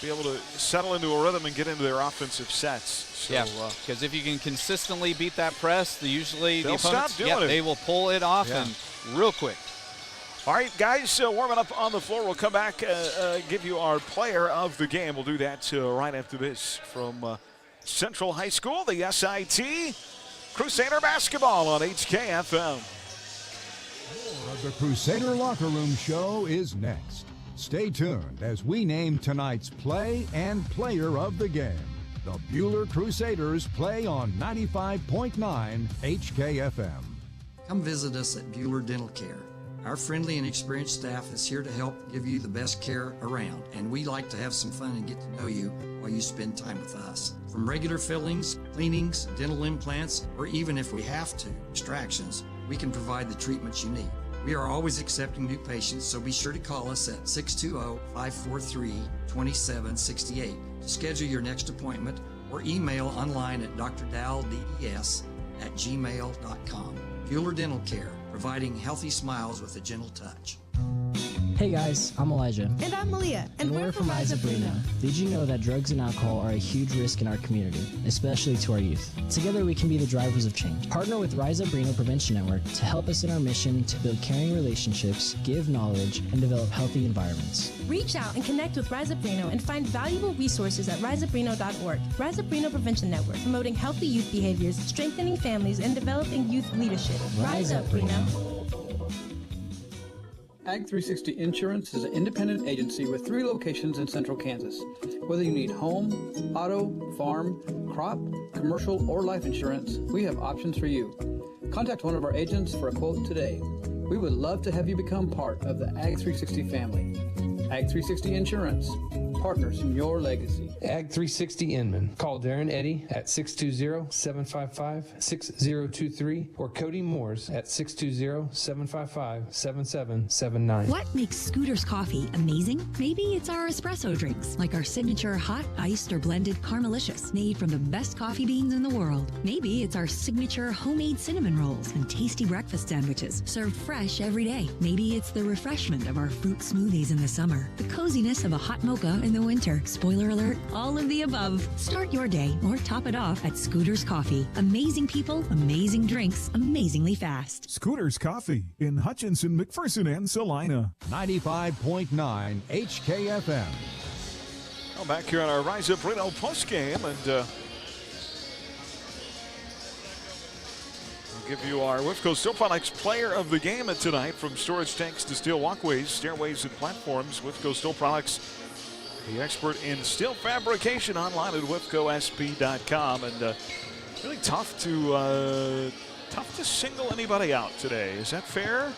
be able to settle into a rhythm and get into their offensive sets. So, yeah, because if you can consistently beat that press, usually the opponents, stop doing it. They will pull it off and real quick. All right, guys, warming up on the floor. We'll come back, give you our player of the game. We'll do that right after this from Central High School, the SIT Crusader basketball on HKFM. The Crusader Locker Room Show is next. Stay tuned as we name tonight's play and player of the game. The Buhler Crusaders play on 95.9 HKFM. Come visit us at Buhler Dental Care. Our friendly and experienced staff is here to help give you the best care around, and we like to have some fun and get to know you while you spend time with us. From regular fillings, cleanings, dental implants, or even if we have to, extractions, we can provide the treatments you need. We are always accepting new patients, so be sure to call us at 620-543-2768 to schedule your next appointment, or email online at drdalds@gmail.com. Buhler Dental Care, providing healthy smiles with a gentle touch. Hey guys, I'm Elijah. And I'm Malia. And we're from Isabrino. Did you know that drugs and alcohol are a huge risk in our community, especially to our youth? Together we can be the drivers of change. Partner with Isabrino Prevention Network to help us in our mission to build caring relationships, give knowledge, and develop healthy environments. Reach out and connect with Risabrino and find valuable resources at risabrino.org. Risabrino Prevention Network, promoting healthy youth behaviors, strengthening families, and developing youth leadership. Risabrino. Ag 360 Insurance is an independent agency with 3 locations in central Kansas. Whether you need home, auto, farm, crop, commercial, or life insurance, we have options for you. Contact one of our agents for a quote today. We would love to have you become part of the Ag 360 family. Ag 360 Insurance, partners in your legacy. Ag 360 Inman. Call Darren Eddy at 620-755-6023 or Cody Moores at 620-755-7779. What makes Scooter's coffee amazing? Maybe it's our espresso drinks, like our signature hot, iced, or blended Carmelicious, made from the best coffee beans in the world. Maybe it's our signature homemade cinnamon rolls and tasty breakfast sandwiches, served fresh every day. Maybe it's the refreshment of our fruit smoothies in the summer, the coziness of a hot mocha in the winter. Spoiler alert, all of the above. Start your day or top it off at Scooter's Coffee. Amazing people, amazing drinks, amazingly fast. Scooter's Coffee in Hutchinson, McPherson, and Salina. 95.9 HKFM. Well, back here on our Risabrino postgame, and we'll give you our WIFCO Steel Products player of the game tonight. From storage tanks to steel walkways, stairways, and platforms, WIFCO Steel Products, the expert in steel fabrication, online at WIFCOSP.com. And really tough to single anybody out today. Is that fair?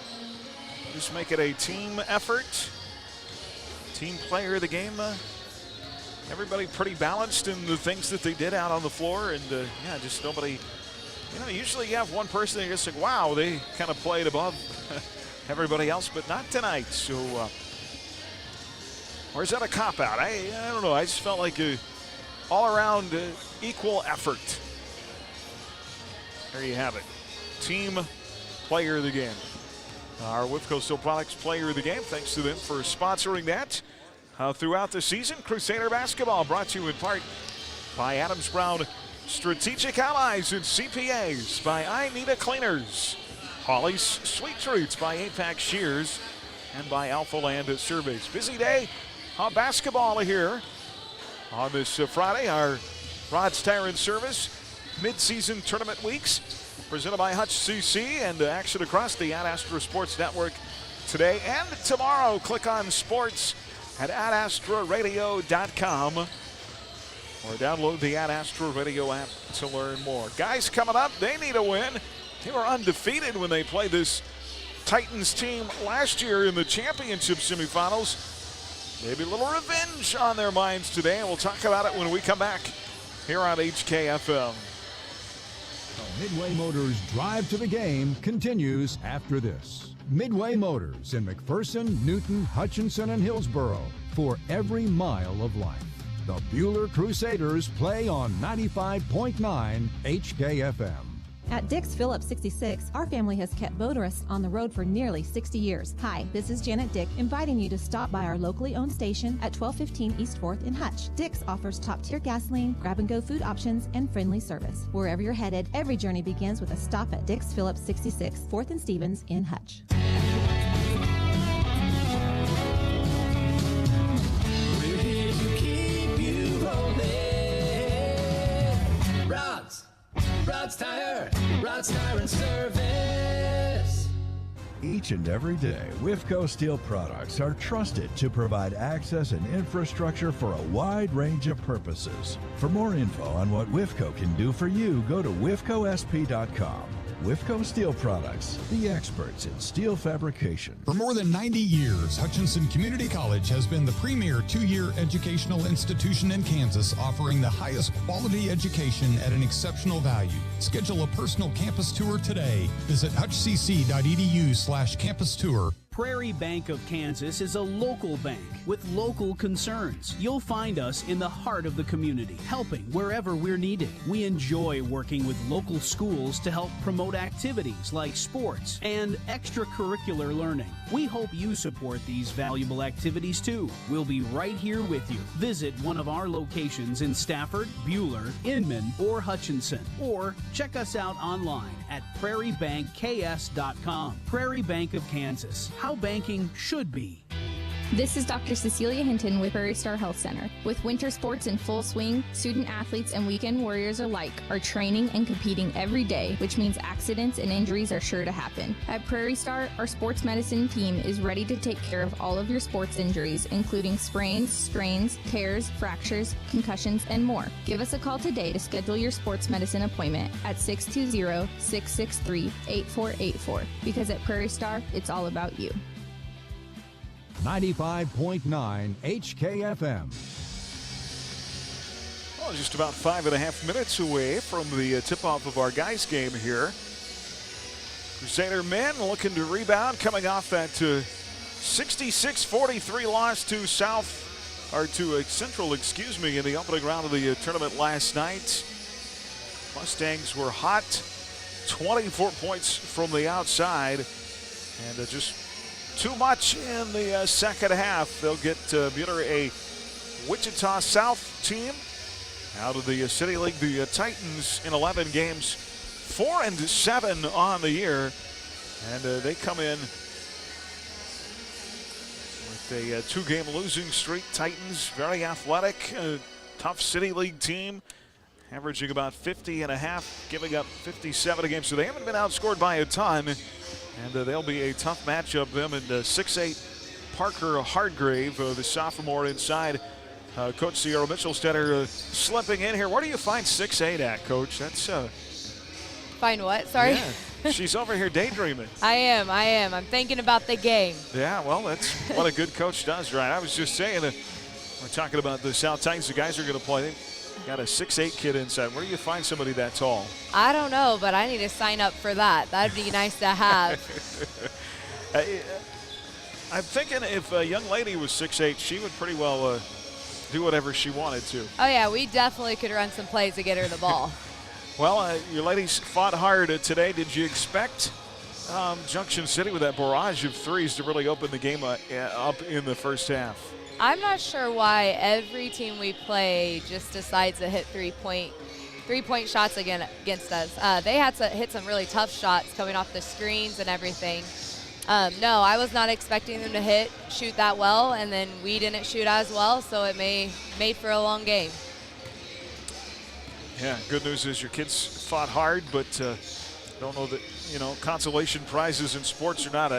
Just make it a team effort. Team player of the game. Everybody pretty balanced in the things that they did out on the floor, and yeah, just nobody. You know, usually you have one person that you're just like, wow, they kind of played above everybody else, but not tonight. So, or is that a cop-out? I don't know. I just felt like a all-around equal effort. There you have it. Team player of the game. Our WIFCO Steel Products player of the game. Thanks to them for sponsoring that throughout the season. Crusader basketball brought to you in part by Adams Brown Strategic Allies and CPAs, by I Need a Cleaners, Holly's Sweet Treats by APAC Shears, and by Alpha Land Surveys. Busy day on basketball here on this Friday. Our Rod's Tire and Service mid-season tournament weeks presented by Hutch CC, and action across the Ad-Astra Sports Network today and tomorrow. Click on sports at adastraradio.com. or download the Astra Radio app to learn more. Guys coming up, they need a win. They were undefeated when they played this Titans team last year in the championship semifinals. Maybe a little revenge on their minds today, and we'll talk about it when we come back here on HKFM. Midway Motors Drive to the Game continues after this. Midway Motors in McPherson, Newton, Hutchinson, and Hillsboro for every mile of life. The Buhler Crusaders play on 95.9 HKFM. At Dick's Phillips 66, our family has kept motorists on the road for nearly 60 years. Hi, this is Janet Dick, inviting you to stop by our locally owned station at 1215 East 4th in Hutch. Dick's offers top-tier gasoline, grab-and-go food options, and friendly service. Wherever you're headed, every journey begins with a stop at Dick's Phillips 66, 4th and Stevens in Hutch. We're here to keep you rolling. Rod's Tire and Service. Each and every day, Wifco Steel products are trusted to provide access and infrastructure for a wide range of purposes. For more info on what Wifco can do for you, go to wifcosp.com. Wifco Steel Products, the experts in steel fabrication. For more than 90 years, Hutchinson Community College has been the premier 2-year educational institution in Kansas, offering the highest quality education at an exceptional value. Schedule a personal campus tour today. Visit hutchcc.edu/campus tour. Prairie Bank of Kansas is a local bank with local concerns. You'll find us in the heart of the community, helping wherever we're needed. We enjoy working with local schools to help promote activities like sports and extracurricular learning. We hope you support these valuable activities too. We'll be right here with you. Visit one of our locations in Stafford, Buhler, Inman, or Hutchinson, or check us out online at prairiebankks.com. Prairie Bank of Kansas. How banking should be. This is Dr. Cecilia Hinton with Prairie Star Health Center. With winter sports in full swing, student athletes and weekend warriors alike are training and competing every day, which means accidents and injuries are sure to happen. At Prairie Star, our sports medicine team is ready to take care of all of your sports injuries, including sprains, strains, tears, fractures, concussions, and more. Give us a call today to schedule your sports medicine appointment at 620-663-8484, because at Prairie Star, it's all about you. 95.9 HKFM. Well, just about 5.5 minutes away from the tip-off of our guys game here. Crusader men looking to rebound, coming off that 66-43 loss to Central, in the opening round of the tournament last night. Mustangs were hot, 24 points from the outside, and just too much in the second half. They'll get Buhler, a Wichita South team out of the City League. The Titans in 11 games, 4-7 on the year, and they come in with a 2-game losing streak. Titans, very athletic, tough City League team, averaging about 50.5, giving up 57 a game, so they haven't been outscored by a ton. And they'll be a tough matchup, them and 6'8" Parker Hardgrave, the sophomore inside. Coach Sierra Mitchellstetter slipping in here. Where do you find 6'8" at, Coach? That's Find what? Sorry? Yeah, she's over here daydreaming. I am. I'm thinking about the game. Yeah, well, that's what a good coach does, right? I was just saying, we're talking about the South Titans. The guys are going to play. They've got a 6'8" kid inside. Where do you find somebody that tall? I don't know, but I need to sign up for that. That'd be nice to have. I'm thinking if a young lady was 6'8", she would pretty well do whatever she wanted to. Oh, yeah, we definitely could run some plays to get her the ball. Well, your ladies fought hard today. Did you expect Junction City with that barrage of threes to really open the game up in the first half? I'm not sure why every team we play just decides to hit three-point shots against us. They had to hit some really tough shots coming off the screens and everything. No, I was not expecting them to shoot that well, and then we didn't shoot as well, so it made for a long game. Yeah, good news is your kids fought hard, but don't know that, consolation prizes in sports or not.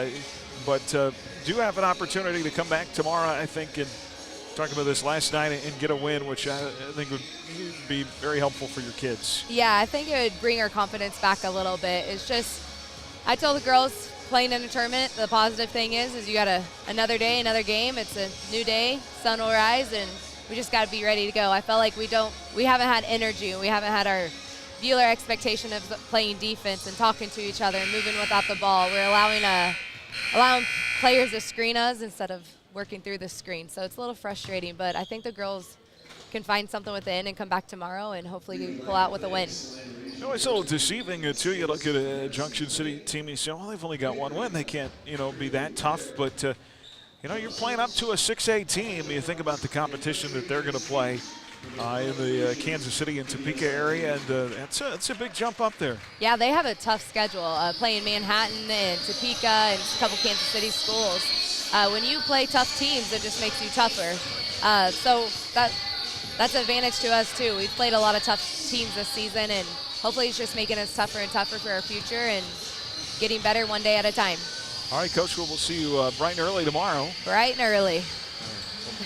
But do have an opportunity to come back tomorrow, I think, and talked about this last night and get a win, which I think would be very helpful for your kids. Yeah, I think it would bring our confidence back a little bit. It's just, I told the girls playing in a tournament, the positive thing is you got another day, another game. It's a new day, sun will rise, and we just got to be ready to go. I felt like we haven't had energy. We haven't had our Buhler expectation of playing defense and talking to each other and moving without the ball. We're allowing players to screen us instead of working through the screen. So it's a little frustrating, but I think the girls can find something within and come back tomorrow and hopefully pull out with a win. You know, it's a little deceiving, too. You look at a Junction City team and you say, well, they've only got one win. They can't, be that tough. But, you're playing up to a 6A team. You think about the competition that they're going to play in the Kansas City and Topeka area, and that's a big jump up there. Yeah, they have a tough schedule, playing Manhattan and Topeka and a couple Kansas City schools. When you play tough teams, it just makes you tougher. So that's an advantage to us, too. We've played a lot of tough teams this season, and hopefully it's just making us tougher and tougher for our future and getting better one day at a time. All right, Coach, we'll see you bright and early tomorrow. Bright and early.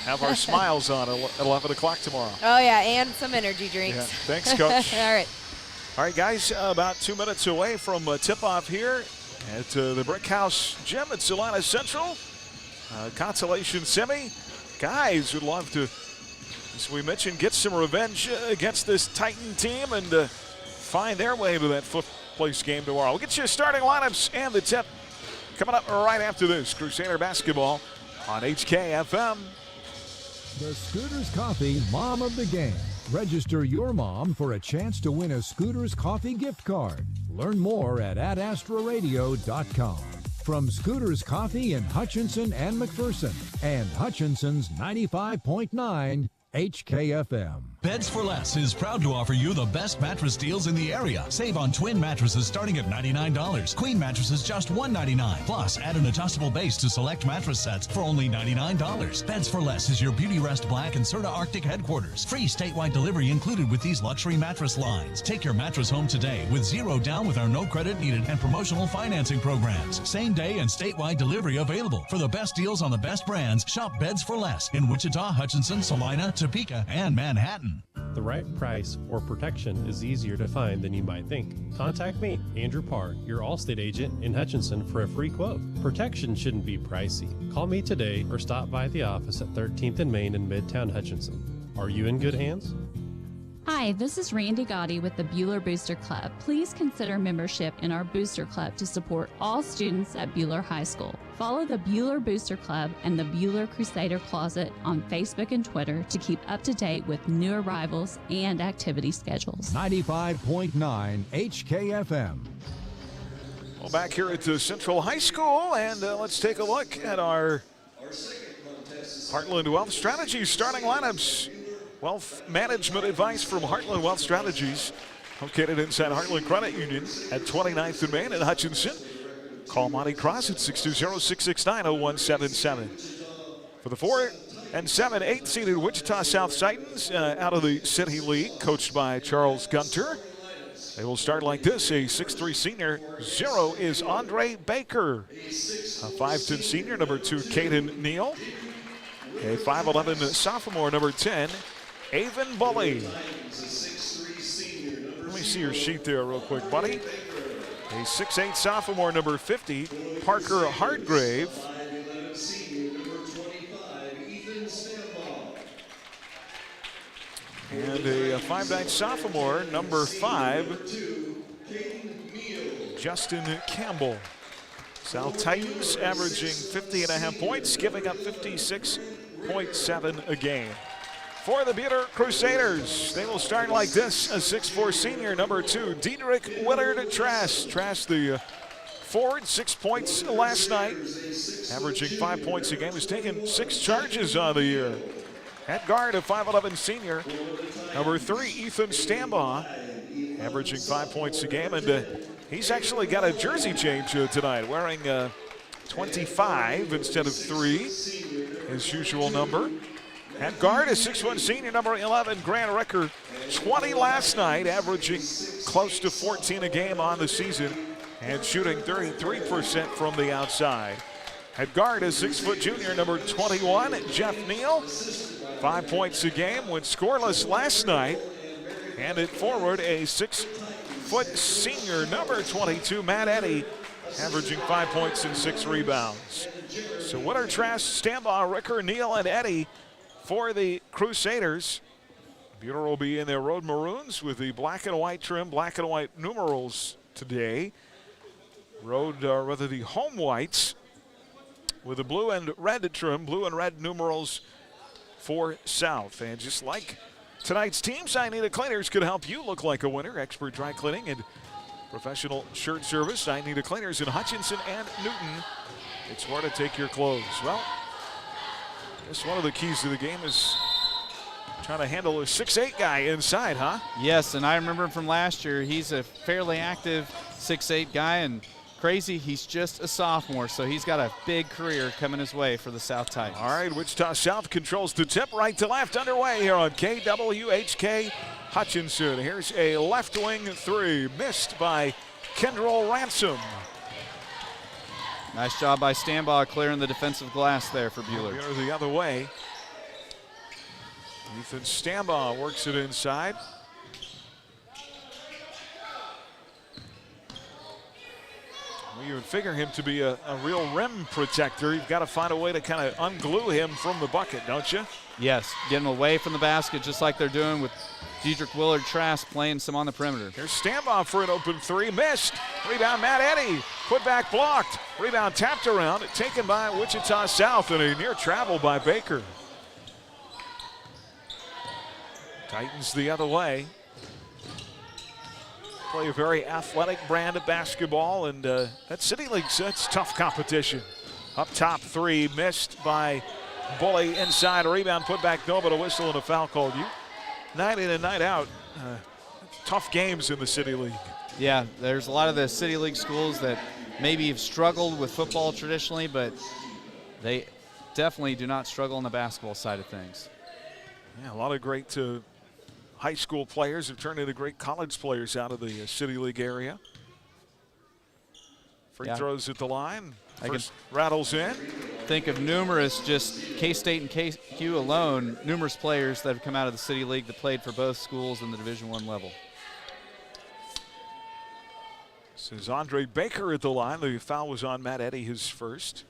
Have our smiles on at 11 o'clock tomorrow. Oh, yeah, and some energy drinks. Yeah. Thanks, Coach. All right. All right, guys, about 2 minutes away from tip-off here at the Brick House Gym at Salina Central. Consolation semi. Guys would love to, as we mentioned, get some revenge against this Titan team and find their way to that fifth place game tomorrow. We'll get you starting lineups and the tip coming up right after this. Crusader basketball on HKFM. The Scooters Coffee Mom of the Game. Register your mom for a chance to win a Scooters Coffee gift card. Learn more at astraradio.com. From Scooters Coffee in Hutchinson and McPherson and Hutchinson's 95.9 HKFM. Beds for Less is proud to offer you the best mattress deals in the area. Save on twin mattresses starting at $99. Queen mattresses just $199. Plus, add an adjustable base to select mattress sets for only $99. Beds for Less is your Beauty Rest Black and Serta Arctic headquarters. Free statewide delivery included with these luxury mattress lines. Take your mattress home today with zero down with our no credit needed and promotional financing programs. Same day and statewide delivery available. For the best deals on the best brands, shop Beds for Less in Wichita, Hutchinson, Salina, Topeka, and Manhattan. The right price or protection is easier to find than you might think. Contact me, Andrew Parr, your Allstate agent in Hutchinson, for a free quote. Protection shouldn't be pricey. Call me today or stop by the office at 13th and Main in Midtown Hutchinson. Are you in good hands? Hi, this is Randy Gotti with the Buhler Booster Club. Please consider membership in our Booster Club to support all students at Buhler High School. Follow the Buhler Booster Club and the Buhler Crusader Closet on Facebook and Twitter to keep up to date with new arrivals and activity schedules. 95.9 HKFM. Well, back here at the Central High School, and let's take a look at our Heartland Wealth Strategies starting lineups. Wealth management advice from Heartland Wealth Strategies, located inside Heartland Credit Union at 29th and Main in Hutchinson. Call Monty Cross at 620-669-0177. For the 4 and 7, 8 seeded Wichita South Titans out of the City League, coached by Charles Gunter. They will start like this: a 6'3 senior, 0 is Andre Baker. A 5'10 senior, number 2, Caden Neal. A 5'11 sophomore, number 10, Avon Bully. Let me see your sheet there real quick, buddy. A 6'8 sophomore, number 50, Parker Hardgrave. And a 5'9 sophomore, number 5, Justin Campbell. South Titans averaging 50.5 points, giving up 56.7 a game. For the Buhler Crusaders, they will start like this: a 6'4 senior, number 2, Diedrich Willard Trask. Trask, the forward, 6 points last night, averaging 5 points a game. He's taken 6 charges on the year. At guard, a 5'11 senior, number 3, Ethan Stambaugh, averaging 5 points a game. And he's actually got a jersey change tonight, wearing 25 instead of 3, his usual number. At guard, a 6'1 senior, number 11, Grant Recker, 20 last night, averaging close to 14 a game on the season and shooting 33% from the outside. At guard is 6-foot junior, number 21, Jeff Neal. 5 points a game, went scoreless last night. And at forward, a 6-foot senior, number 22, Matt Eddy, averaging 5 points and 6 rebounds. So Wichita, Trask, Stambaugh, Ricker, Neal, and Eddy for the Crusaders. Buhler will be in their road maroons with the black and white trim, black and white numerals today. The home whites with the blue and red trim, blue and red numerals for South. And just like tonight's teams, I Need a Cleaners could help you look like a winner. Expert dry cleaning and professional shirt service. I Need a Cleaners in Hutchinson and Newton. It's where to take your clothes. Well, I guess one of the keys to the game is trying to handle a 6'8" guy inside, huh? Yes, and I remember him from last year. He's a fairly active 6'8" guy, and crazy, he's just a sophomore, so he's got a big career coming his way for the South Titans. All right, Wichita South controls the tip, right to left, underway here on KWHK Hutchinson. Here's a left wing three, missed by Kendrell Ransom. Nice job by Stambaugh clearing the defensive glass there for Buhler. Buhler the other way. Ethan Stambaugh works it inside. Well, you would figure him to be a real rim protector. You've got to find a way to kind of unglue him from the bucket, don't you? Yes, getting away from the basket just like they're doing with Dedrick Willard Trask playing some on the perimeter. Here's Stambaugh for an open three, missed. Rebound, Matt Eddy. Put back blocked. Rebound tapped around, taken by Wichita South, and a near travel by Baker. Titans the other way. Play a very athletic brand of basketball, and that City League, that's tough competition. Up top three, missed by Bully inside. A rebound, put back, no, but a whistle and a foul called. Night in and night out, tough games in the City League. Yeah, there's a lot of the City League schools that maybe have struggled with football traditionally, but they definitely do not struggle on the basketball side of things. Yeah, a lot of great high school players have turned into great college players out of the City League area. Free throws at the line. First rattles in. Think of numerous, just K-State and KQ alone, numerous players that have come out of the City League that played for both schools in the Division I level. This is Andre Baker at the line. The foul was on Matt Eddy, his first.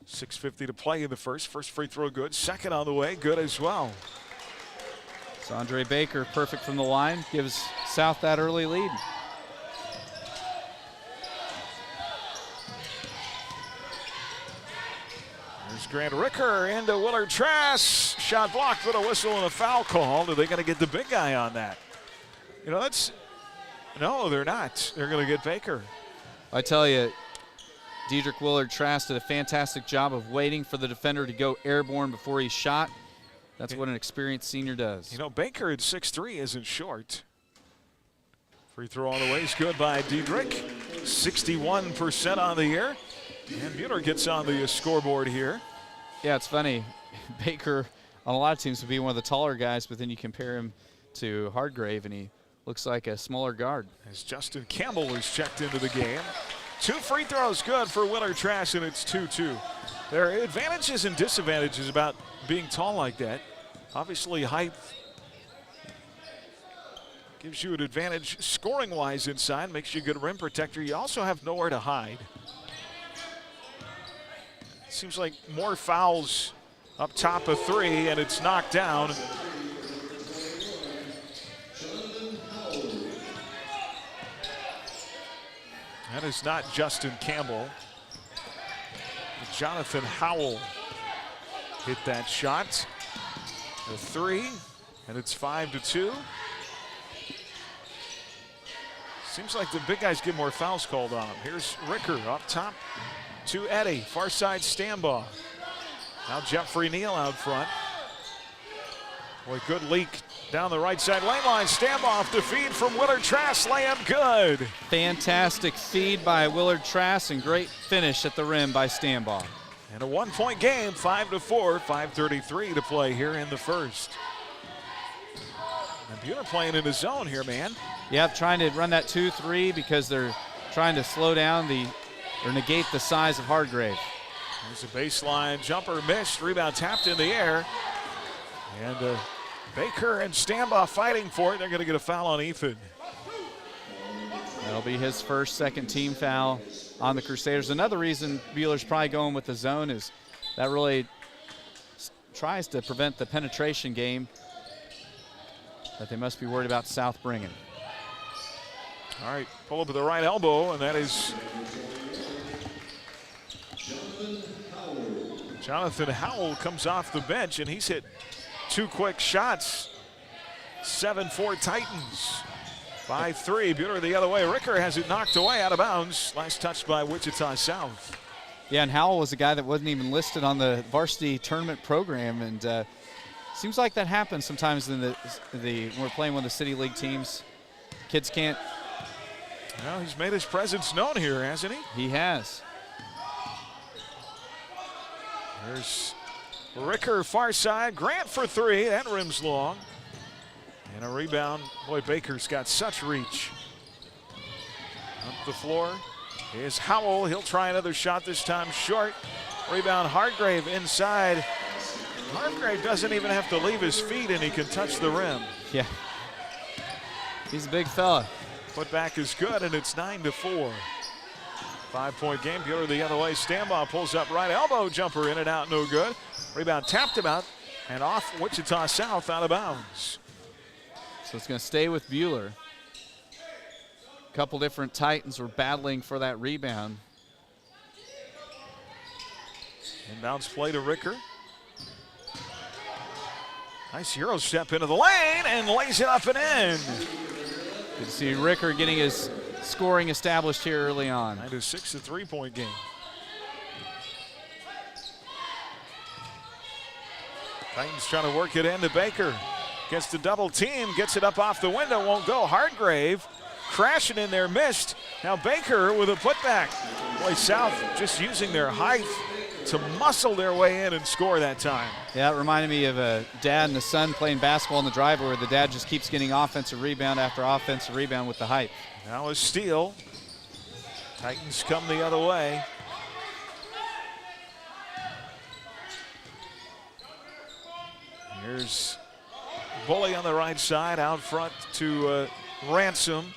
6:50 to play in the first. First free throw good. Second on the way, good as well. So Andre Baker, perfect from the line, gives South that early lead. There's Grant Ricker into Willard Trask. Shot blocked, but a whistle and a foul called. Are they going to get the big guy on that? You know, no, they're not. They're going to get Baker. I tell you, Dedrick Willard Trask did a fantastic job of waiting for the defender to go airborne before he shot. That's what an experienced senior does. You know, Baker at 6'3" isn't short. Free throw on the way is good by Dedrick. 61% on the year. And Buhler gets on the scoreboard here. Yeah, it's funny. Baker on a lot of teams would be one of the taller guys, but then you compare him to Hardgrave, and he looks like a smaller guard. As Justin Campbell is checked into the game. 2 free throws good for Willard Trask, and it's 2-2. There are advantages and disadvantages about being tall like that. Obviously, height gives you an advantage scoring-wise inside, makes you a good rim protector. You also have nowhere to hide. Seems like more fouls up top of 3, and it's knocked down. That is not Justin Campbell. Jonathan Howell hit that shot. A 3, and it's 5-2. Seems like the big guys get more fouls called on them. Here's Ricker up top to Eddy. Far side Stambaugh. Now Jeffrey Neal out front. Boy, good leak down the right side lane line. Stambaugh to feed from Willard Trask. Layup good. Fantastic feed by Willard Trask and great finish at the rim by Stambaugh. And a 1-point game, 5-4, 5:33 to play here in the first. And Buhler playing in his zone here, man. Yep, trying to run that 2-3 because they're trying to slow down or negate the size of Hardgrave. There's a baseline jumper missed. Rebound tapped in the air. And Baker and Stambaugh fighting for it. They're going to get a foul on Ethan. That'll be his first second team foul on the Crusaders. Another reason Buhler's probably going with the zone is that really tries to prevent the penetration game that they must be worried about South bringing. All right, pull up with the right elbow, and that is Jonathan Howell comes off the bench, and he's hit 2 quick shots. 7-4 Titans. 5-3, Buhler the other way. Ricker has it knocked away out of bounds. Last touch by Wichita South. Yeah, and Howell was a guy that wasn't even listed on the varsity tournament program, and seems like that happens sometimes in the when we're playing one of the City League teams. Kids can't. Well, he's made his presence known here, hasn't he? He has. There's Ricker far side. Grant for 3. That rim's long. And a rebound. Boy, Baker's got such reach. Up the floor is Howell. He'll try another shot, this time short. Rebound Hargrave inside. Hargrave doesn't even have to leave his feet, and he can touch the rim. Yeah. He's a big fella. Putback is good, and it's 9-4. 5-point game. Buhler the other way. Stambaugh pulls up right elbow jumper in and out, no good. Rebound tapped him out and off Wichita South, out of bounds. So it's going to stay with Buhler. A couple different Titans were battling for that rebound. Inbounds play to Ricker. Nice Euro step into the lane and lays it up and in. Good to see Ricker getting his scoring established here early on. 9-6, a 3-point game. Titans trying to work it into Baker. Gets the double team, gets it up off the window, won't go. Hargrave crashing in there, missed. Now Baker with a putback. Boy, South just using their height to muscle their way in and score that time. Yeah, it reminded me of a dad and a son playing basketball in the driveway where the dad just keeps getting offensive rebound after offensive rebound with the height. Now a steal. Titans come the other way. Here's Buhler on the right side, out front to Ransom.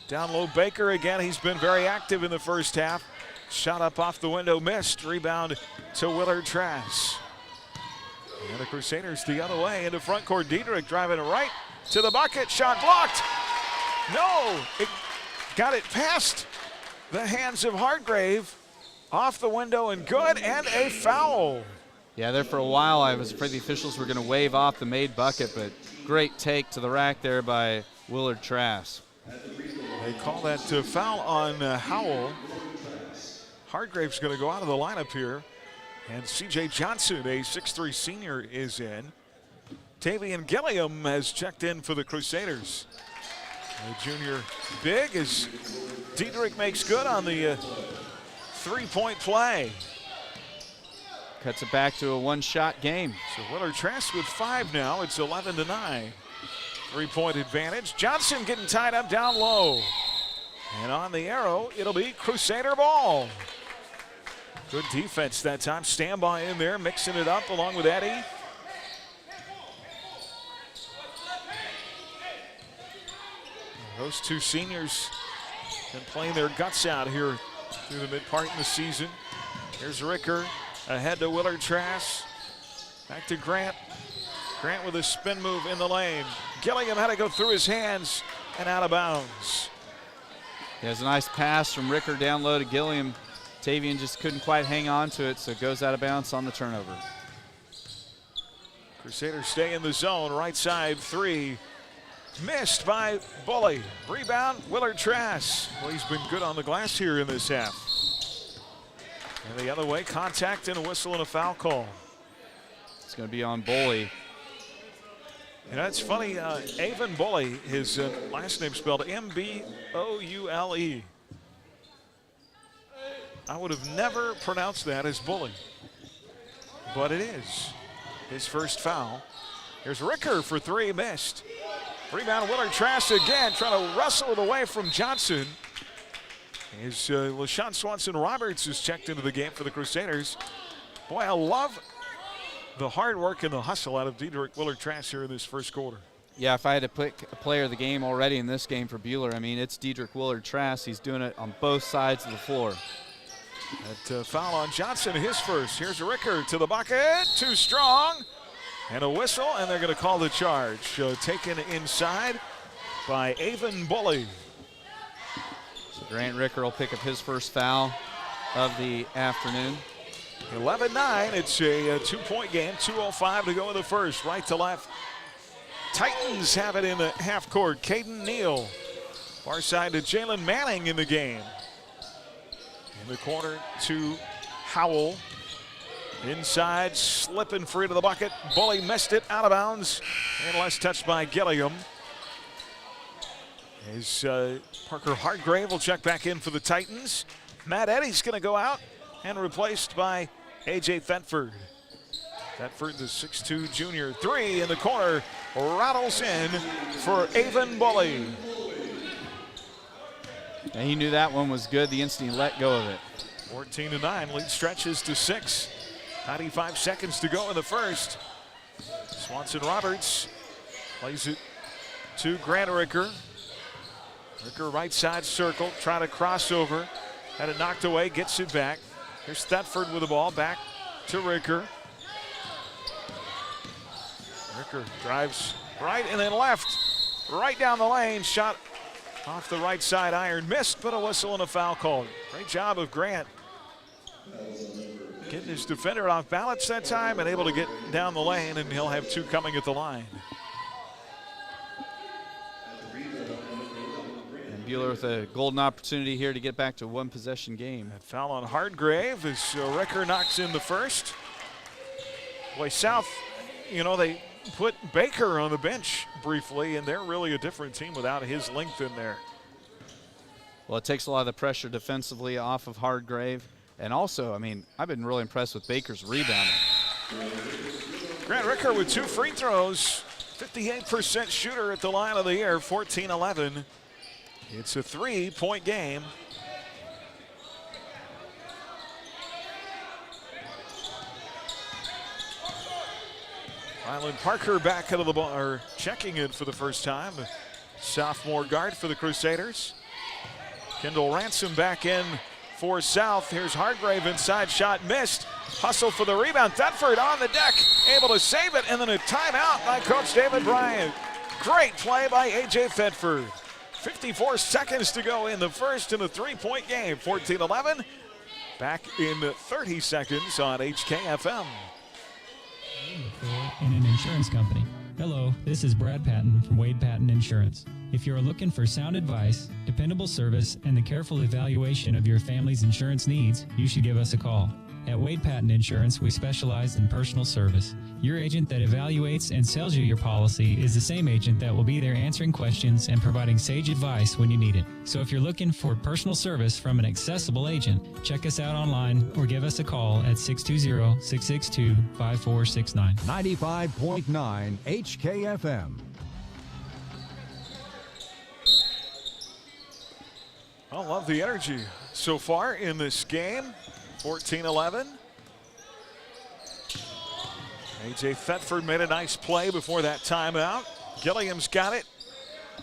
Down low, Baker again. He's been very active in the first half. Shot up off the window, missed. Rebound to Willard Trask. And the Crusaders the other way into front court. Diedrich driving it right to the bucket. Shot blocked. No, it got it past the hands of Hargrave. Off the window and good, and a foul. Yeah, there for a while I was afraid the officials were going to wave off the made bucket, but great take to the rack there by Willard Trask. They call that foul on Howell. Hargrave's going to go out of the lineup here. And C.J. Johnson, a 6'3 senior, is in. Tavian Gilliam has checked in for the Crusaders. A junior big as Diedrich makes good on the three-point play. Cuts it back to a one-shot game. So Willard Trask with 5 now. It's 11-9. 3-point advantage. Johnson getting tied up down low. And on the arrow, it'll be Crusader ball. Good defense that time. Stambaugh in there, mixing it up along with Eddie. Those two seniors been playing their guts out here through the mid-part in the season. Here's Ricker ahead to Willard Trask. Back to Grant. Grant with a spin move in the lane. Gilliam had to go through his hands and out of bounds. There's a nice pass from Ricker down low to Gilliam. Tavian just couldn't quite hang on to it, so it goes out of bounds on the turnover. Crusaders stay in the zone. Right side 3. Missed by Buhler. Rebound, Willard Trask. Well, he's been good on the glass here in this half. And the other way, contact and a whistle and a foul call. It's going to be on Buhler. You know, it's funny, Avon Buhler, his last name spelled M-B-O-U-L-E. I would have never pronounced that as Buhler, but it is. His first foul. Here's Ricker for 3, missed. Rebound, Willard Trask again, trying to wrestle it away from Johnson. As LaShawn Swanson-Roberts is checked into the game for the Crusaders. Boy, I love the hard work and the hustle out of Dedrick Willard-Trask here in this first quarter. Yeah, if I had to pick a player of the game already in this game for Buhler, I mean, it's Dedrick Willard-Trask. He's doing it on both sides of the floor. That foul on Johnson, his first. Here's Ricker to the bucket, too strong. And a whistle, and they're going to call the charge. Taken inside by Avon Bully. So Grant Ricker will pick up his first foul of the afternoon. 11-9, it's a 2-point game, 2:05 to go in the first, right to left. Titans have it in the half court. Caden Neal, far side to Jalen Manning in the game. In the corner to Howell. Inside, slipping free to the bucket. Bully missed it, out of bounds, and last touched by Gilliam. As Parker Hargrave will check back in for the Titans. Matt Eddy's going to go out and replaced by A.J. Thetford. Thetford, the 6'2 junior. Three in the corner, rattles in for Avon Bully. And he knew that one was good the instant he let go of it. 14-9, lead stretches to 6. 95 seconds to go in the first. Swanson-Roberts plays it to Grant Ricker. Ricker right side circle, trying to cross over. Had it knocked away, gets it back. Here's Thetford with the ball, back to Ricker. Ricker drives right and then left. Right down the lane, shot off the right side iron. Missed, but a whistle and a foul called. Great job of Grant. Getting his defender off balance that time and able to get down the lane, and he'll have two coming at the line. And Buhler with a golden opportunity here to get back to one possession game. That foul on Hardgrave as Ricker knocks in the first. Boy, South, you know, they put Baker on the bench briefly, and they're really a different team without his length in there. Well, it takes a lot of the pressure defensively off of Hardgrave. And also, I mean, I've been really impressed with Baker's rebounding. Grant Ricker with 2 free throws. 58% shooter at the line of the year, 14-11. It's a 3-point game. Ryland Parker back out of the ball, or checking in for the first time. The sophomore guard for the Crusaders. Kendall Ransom back in for South. Here's Hargrave inside, shot missed. Hustle for the rebound. Thetford on the deck, able to save it, and then a timeout by Coach David Bryant. Great play by A.J. Thetford. 54 seconds to go in the first in a 3-point game. 14-11. Back in 30 seconds on HKFM. In an insurance company. Hello, this is Brad Patton from Wade Patton Insurance. If you're looking for sound advice, dependable service, and the careful evaluation of your family's insurance needs, you should give us a call. At Wade Patton Insurance, we specialize in personal service. Your agent that evaluates and sells you your policy is the same agent that will be there answering questions and providing sage advice when you need it. So if you're looking for personal service from an accessible agent, check us out online or give us a call at 620-662-5469. 95.9 HKFM. I love the energy so far in this game. 14-11. A.J. Thetford made a nice play before that timeout. Gilliam's got it.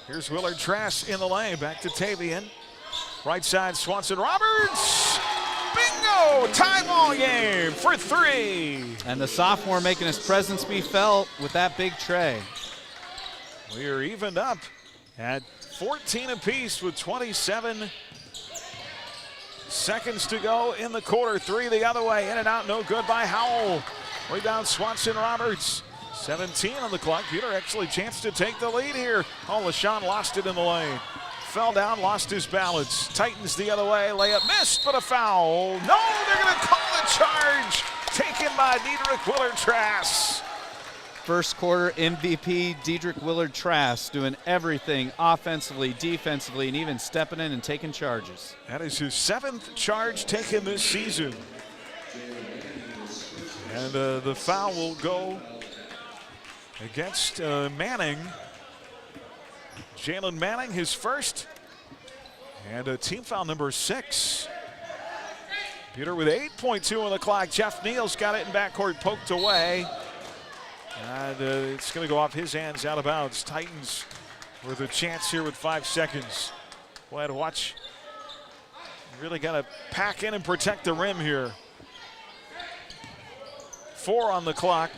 Here's Willard-Trask in the lane. Back to Tavian. Right side, Swanson-Roberts. Bingo! Tie ball game for 3. And the sophomore making his presence be felt with that big tray. We are evened up at 14 apiece with 27 seconds to go in the quarter. 3 the other way, in and out, no good by Howell. Rebound Swanson-Roberts. 17 on the clock. Buhler actually chance to take the lead here. Oh, LaShawn lost it in the lane. Fell down, lost his balance. Titans the other way, layup missed, but a foul. No, they're gonna call the charge. Taken by Dedrick Willard-Trask. First quarter MVP Dedrick Willard-Trask doing everything offensively, defensively, and even stepping in and taking charges. That is his 7th charge taken this season. And the foul will go against Manning. Jalen Manning, his first. And a team foul number 6. Buhler with 8.2 on the clock. Jeff Neal's got it in backcourt, poked away. And it's going to go off his hands, out of bounds. Titans with a chance here with 5 seconds. Boy, to watch. Really got to pack in and protect the rim here. 4 on the clock.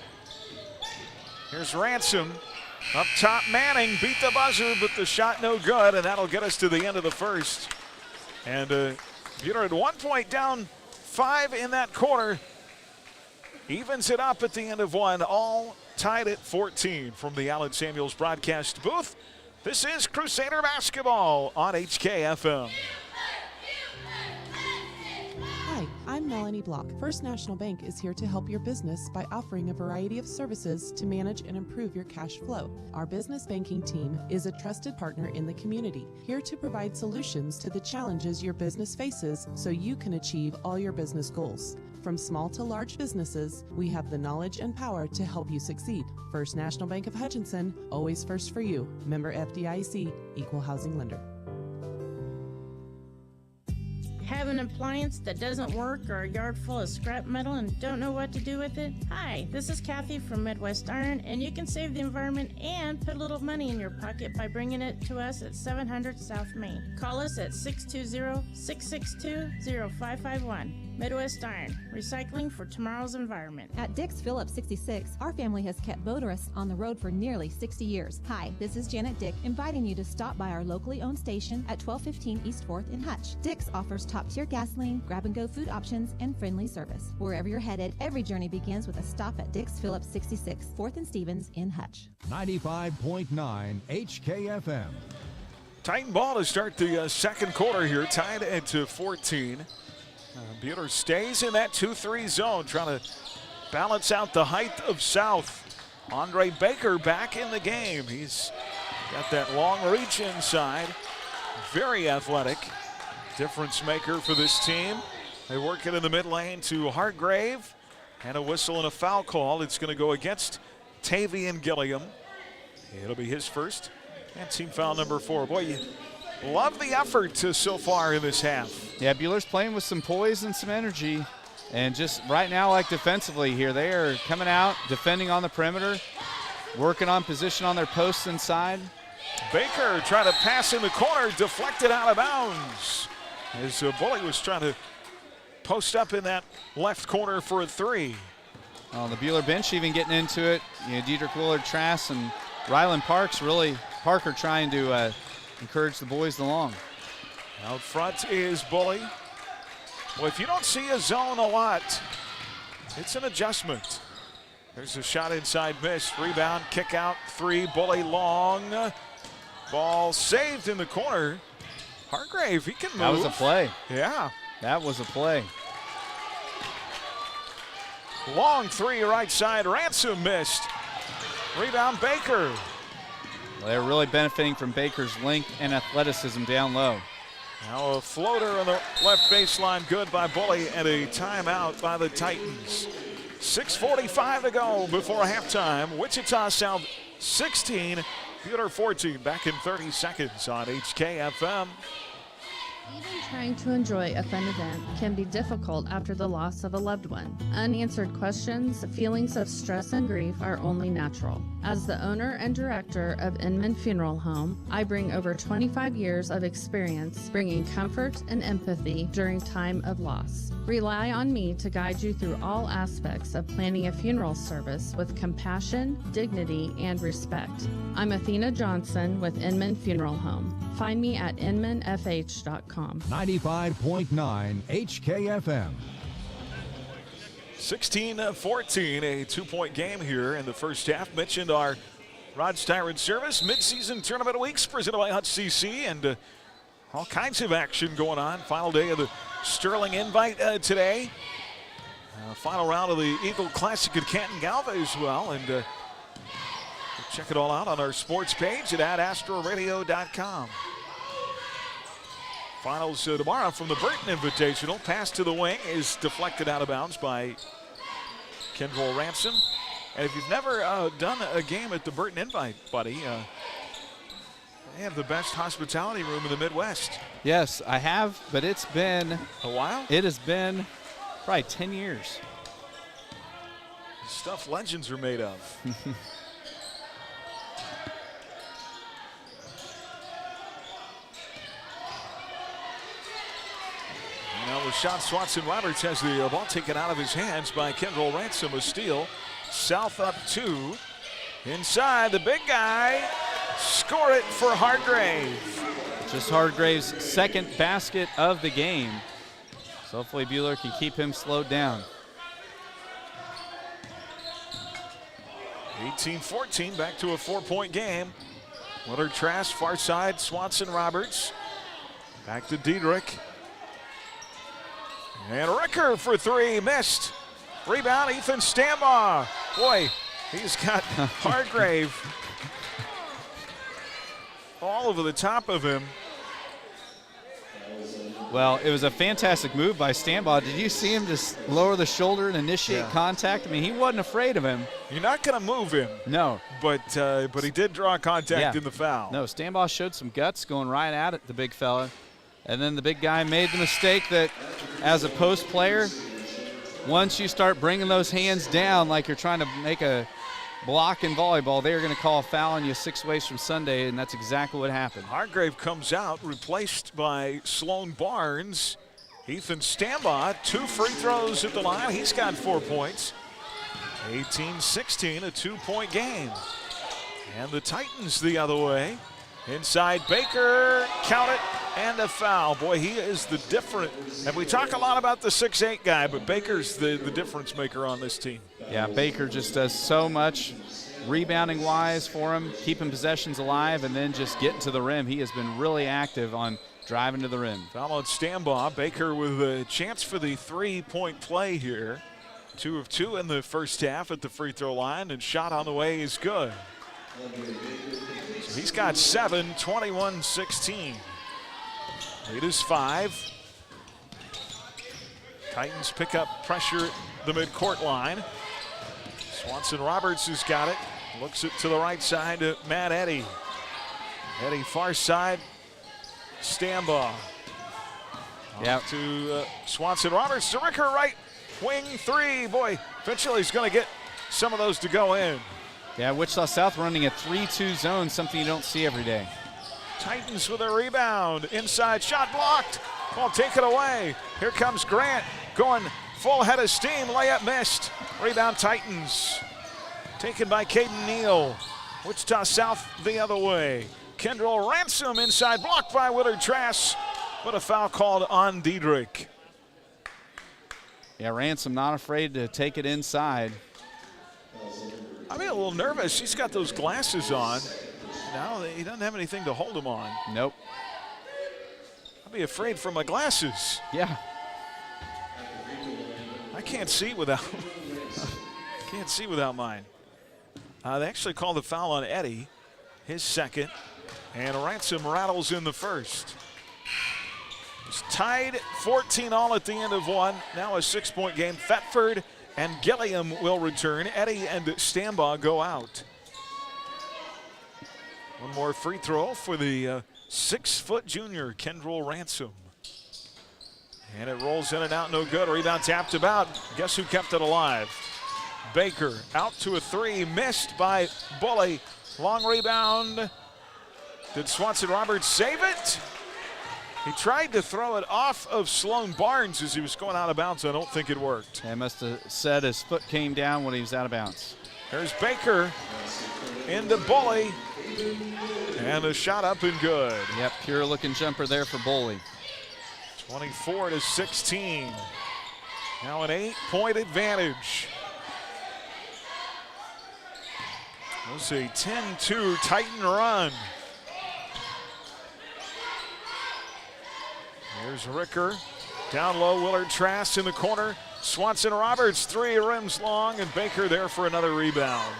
Here's Ransom. Up top, Manning beat the buzzer, but the shot no good, and that'll get us to the end of the first. And Buhler at 1 point down, 5 in that quarter. Evens it up at the end of 1, all tied at 14 from the Allen Samuels broadcast booth. This is Crusader basketball on HKFM. Hi, I'm Melanie Block. First National Bank is here to help your business by offering a variety of services to manage and improve your cash flow. Our business banking team is a trusted partner in the community, here to provide solutions to the challenges your business faces so you can achieve all your business goals. From small to large businesses, we have the knowledge and power to help you succeed. First National Bank of Hutchinson, always first for you. Member FDIC, Equal Housing Lender. Have an appliance that doesn't work or a yard full of scrap metal and don't know what to do with it? Hi, this is Kathy from Midwest Iron, and you can save the environment and put a little money in your pocket by bringing it to us at 700 South Main. Call us at 620-662-0551. Midwest Iron, recycling for tomorrow's environment. At Dick's Phillips 66, our family has kept motorists on the road for nearly 60 years. Hi, this is Janet Dick, inviting you to stop by our locally owned station at 1215 East 4th in Hutch. Dick's offers top-tier gasoline, grab-and-go food options, and friendly service. Wherever you're headed, every journey begins with a stop at Dick's Phillips 66, 4th and Stevens in Hutch. 95.9 HKFM. Titan ball to start the second quarter here, tied at 14. Buhler stays in that 2-3 zone, trying to balance out the height of South. Andre Baker back in the game. He's got that long reach inside. Very athletic. Difference maker for this team. They work it in the mid lane to Hargrave. And a whistle and a foul call. It's going to go against Tavian Gilliam. It'll be his first. And team foul number 4. Boy, you love the effort so far in this half. Yeah, Buhler's playing with some poise and some energy. And just right now, like defensively here, they are coming out, defending on the perimeter, working on position on their posts inside. Baker trying to pass in the corner, deflected out of bounds. As Buhler was trying to post up in that left corner for a 3. On the Buhler bench even getting into it. You know, Diedrich Willard, Trask, and Ryland Parker trying to encourage the boys along. Out front is Bully. Well, if you don't see a zone a lot, it's an adjustment. There's a shot inside, missed. Rebound, kick out, 3. Bully long. Ball saved in the corner. Hargrave, he can move. That was a play. Yeah. That was a play. Long 3 right side. Ransom missed. Rebound, Baker. Well, they're really benefiting from Baker's length and athleticism down low. Now a floater on the left baseline, good by Bully, and a timeout by the Titans. 6:45 to go before halftime. Wichita South 16, Buhler 14. Back in 30 seconds on HKFM. Even trying to enjoy a fun event can be difficult after the loss of a loved one. Unanswered questions, feelings of stress and grief are only natural. As the owner and director of Inman Funeral Home, I bring over 25 years of experience bringing comfort and empathy during time of loss. Rely on me to guide you through all aspects of planning a funeral service with compassion, dignity, and respect. I'm Athena Johnson with Inman Funeral Home. Find me at inmanfh.com. 95.9 HKFM. 16-14, a 2-point game here in the first half. Mentioned our Rod Styron service, midseason tournament weeks presented by Hutch CC, and all kinds of action going on. Final day of the Sterling Invite today. Final round of the Eagle Classic at Canton Galva as well, and check it all out on our sports page at astraradio.com. Finals tomorrow from the Burton Invitational. Pass to the wing is deflected out of bounds by Kendall Ransom. And if you've never done a game at the Burton Invite, buddy, They have the best hospitality room in the Midwest. Yes, I have, but it's been a while. It has been probably 10 years. Stuff legends are made of. Now Rashad Swanson-Roberts has the ball taken out of his hands by Kendall Ransom. A steal. South up 2. Inside, the big guy. Score it for Hargrave. Just Hargrave's second basket of the game. So hopefully Buhler can keep him slowed down. 18-14, back to a 4-point game. Willard Trask, far side, Swanson-Roberts. Back to Diedrich. And Ricker for 3, missed. Rebound, Ethan Stambaugh. Boy, he's got Hargrave all over the top of him. Well, it was a fantastic move by Stambaugh. Did you see him just lower the shoulder and initiate contact? I mean, he wasn't afraid of him. You're not going to move him. No. But he did draw contact in the foul. No, Stambaugh showed some guts going right at it, the big fella. And then the big guy made the mistake that as a post player, once you start bringing those hands down like you're trying to make a block in volleyball, they're going to call a foul on you 6 ways from Sunday, and that's exactly what happened. Hargrave comes out, replaced by Sloan Barnes. Ethan Stambaugh, 2 free throws at the line. He's got 4 points. 18-16, a 2-point game. And the Titans the other way. Inside Baker, count it, and a foul. Boy, he is the different. And we talk a lot about the 6'8" guy, but Baker's the difference maker on this team. Yeah, Baker just does so much rebounding-wise for him, keeping possessions alive, and then just getting to the rim. He has been really active on driving to the rim. Foul on Stambaugh. Baker with a chance for the 3-point play here. 2 of 2 in the first half at the free throw line, and shot on the way is good. So he's got 7, 21-16. Lead is 5. Titans pick up pressure at the midcourt line. Swanson-Roberts has got it. Looks it to the right side to Matt Eddy. Eddy far side. Stambaugh. Yeah. To Swanson-Roberts to Ricker, right wing 3. Boy, eventually he's going to get some of those to go in. Yeah, Wichita South running a 3-2 zone, something you don't see every day. Titans with a rebound. Inside shot blocked. Ball taken away. Here comes Grant going full head of steam. Layup missed. Rebound Titans. Taken by Caden Neal. Wichita South the other way. Kendall Ransom inside, blocked by Willard Trask, but a foul called on Diedrich. Yeah, Ransom not afraid to take it inside. I'm a little nervous. He's got those glasses on. Now he doesn't have anything to hold him on. Nope. I'd be afraid for my glasses. Yeah. I can't see without mine. They actually called the foul on Eddy, his second, and Ransom rattles in the first. It's tied 14-all at the end of one. Now a 6-point game. Thetford and Gilliam will return. Eddy and Stambaugh go out. One more free throw for the 6-foot junior, Kendall Ransom. And it rolls in and out, no good. Rebound tapped about. Guess who kept it alive? Baker out to a 3, missed by Buhler. Long rebound. Did Swanson-Roberts save it? He tried to throw it off of Sloan Barnes as he was going out of bounds. I don't think it worked. Yeah, must have said his foot came down when he was out of bounds. There's Baker into Buhler. And a shot up and good. Yep, pure looking jumper there for Buhler. 24-16. Now an 8-point advantage. Let's see, 10-2 Titan run. Here's Ricker. Down low, Willard Trask in the corner. Swanson-Roberts, 3 rims long, and Baker there for another rebound.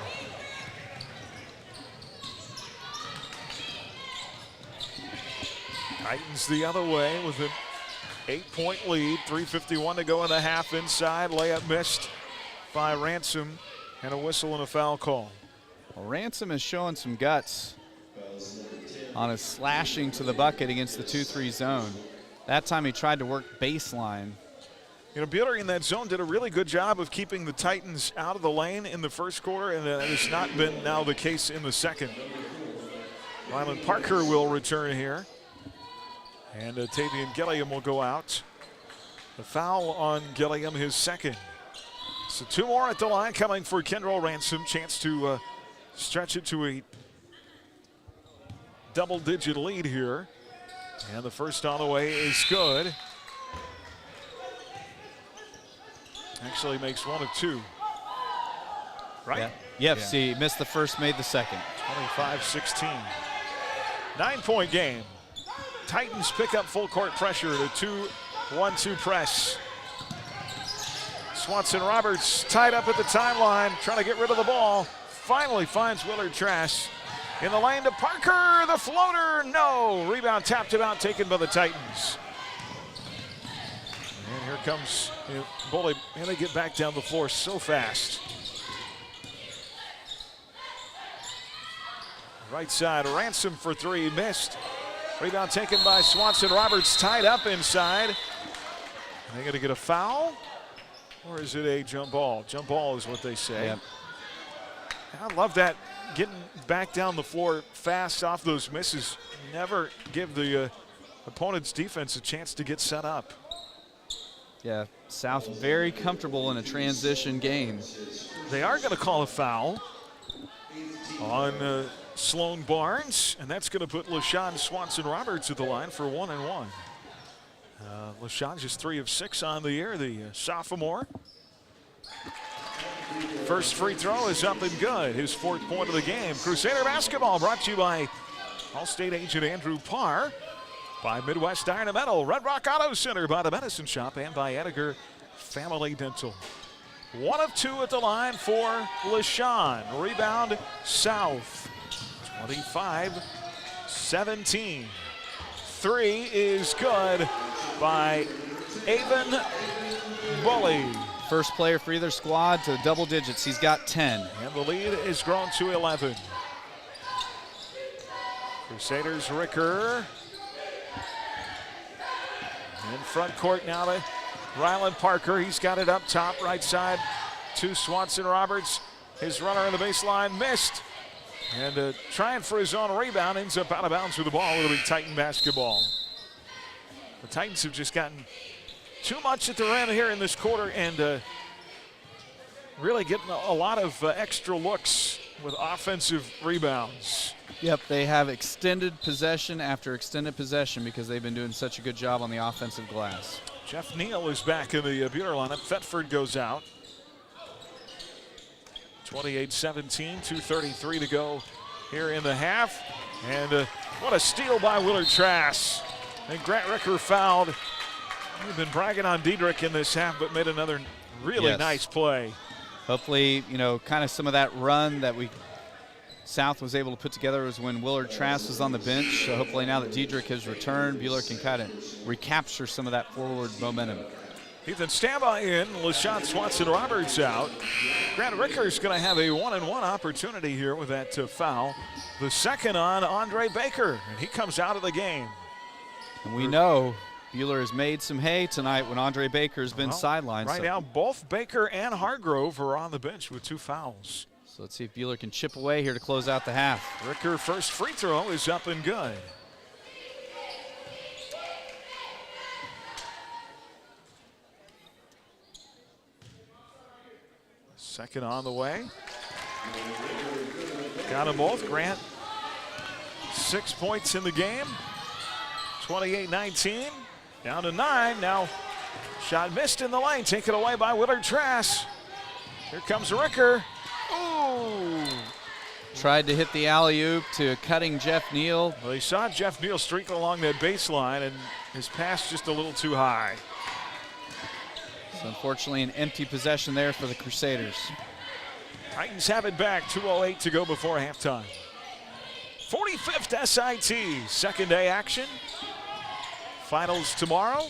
Titans the other way with an 8-point lead. 3:51 to go in the half. Inside, layup missed by Ransom, and a whistle and a foul call. Well, Ransom is showing some guts. on his slashing to the bucket against the 2-3 zone. That time he tried to work baseline. You know, Buhler in that zone did a really good job of keeping the Titans out of the lane in the first quarter, and that has not been now the case in the second. Ryland Parker will return here, and Tavian Gilliam will go out. The foul on Gilliam, his second. So 2 more at the line coming for Kendall Ransom. Chance to stretch it to a double-digit lead here. And the first on the way is good. Actually makes 1 of 2. Right? Yeah. Yep, yeah. See, missed the first, made the second. 25-16. 9-point game. Titans pick up full court pressure at a 2-1-2 press. Swanson Roberts tied up at the timeline, trying to get rid of the ball. Finally finds Willard Trask. In the lane to Parker, the floater, no. Rebound tapped him out, taken by the Titans. And here comes Buhler, and they get back down the floor so fast. Right side, Ransom for 3, missed. Rebound taken by Swanson Roberts, tied up inside. Are they going to get a foul? Or is it a jump ball? Jump ball is what they say. Yep. I love that, getting back down the floor fast off those misses. Never give the opponent's defense a chance to get set up. Yeah, South very comfortable in a transition game. They are going to call a foul on Sloan Barnes, and that's going to put LaShawn Swanson Roberts at the line for 1-1. LaShawn just 3 of 6 on the year, the sophomore. First free throw is up and good. His 4th point of the game. Crusader basketball brought to you by All-State agent Andrew Parr, by Midwest Iron and Metal, Red Rock Auto Center, by the Medicine Shop, and by Edgar Family Dental. 1 of 2 at the line for LaShawn. Rebound South. 25-17. 3 is good by Avon Buhler. First player for either squad to double digits. He's got 10. And the lead is grown to 11. Crusaders Ricker. In front court now to Ryland Parker. He's got it up top, right side to Swanson Roberts. His runner on the baseline missed. And trying for his own rebound, ends up out of bounds with the ball. It'll be Titan basketball. The Titans have just gotten too much at the rim here in this quarter, and really getting a lot of extra looks with offensive rebounds. Yep, they have extended possession after extended possession because they've been doing such a good job on the offensive glass. Jeff Neal is back in the Buhler lineup. Thetford goes out. 28-17, 2:33 to go here in the half. And what a steal by Willard Trask. And Grant Ricker fouled. We've been bragging on Diedrich in this half, but made another really nice play. Hopefully, you know, kind of some of that run that South was able to put together was when Willard Trask was on the bench. So hopefully now that Diedrich has returned, Buhler can kind of recapture some of that forward momentum. Ethan Stamba in, LaShawn Swanson Roberts out. Grant Ricker is going to have a 1-on-1 opportunity here with that foul. The second on Andre Baker, and he comes out of the game. And we know Buhler has made some hay tonight when Andre Baker has been sidelined. Right now, both Baker and Hargrove are on the bench with 2 fouls. So let's see if Buhler can chip away here to close out the half. Ricker, first free throw is up and good. Second on the way. Got them both. Grant, 6 points in the game. 28-19. Down to 9. Now, shot missed in the lane. Taken away by Willard Trask. Here comes Ricker. Ooh. Tried to hit the alley-oop to cutting Jeff Neal. Well, he saw Jeff Neal streak along that baseline, and his pass just a little too high. So unfortunately, an empty possession there for the Crusaders. Titans have it back. 2:08 to go before halftime. 45th SIT, second day action. Finals tomorrow.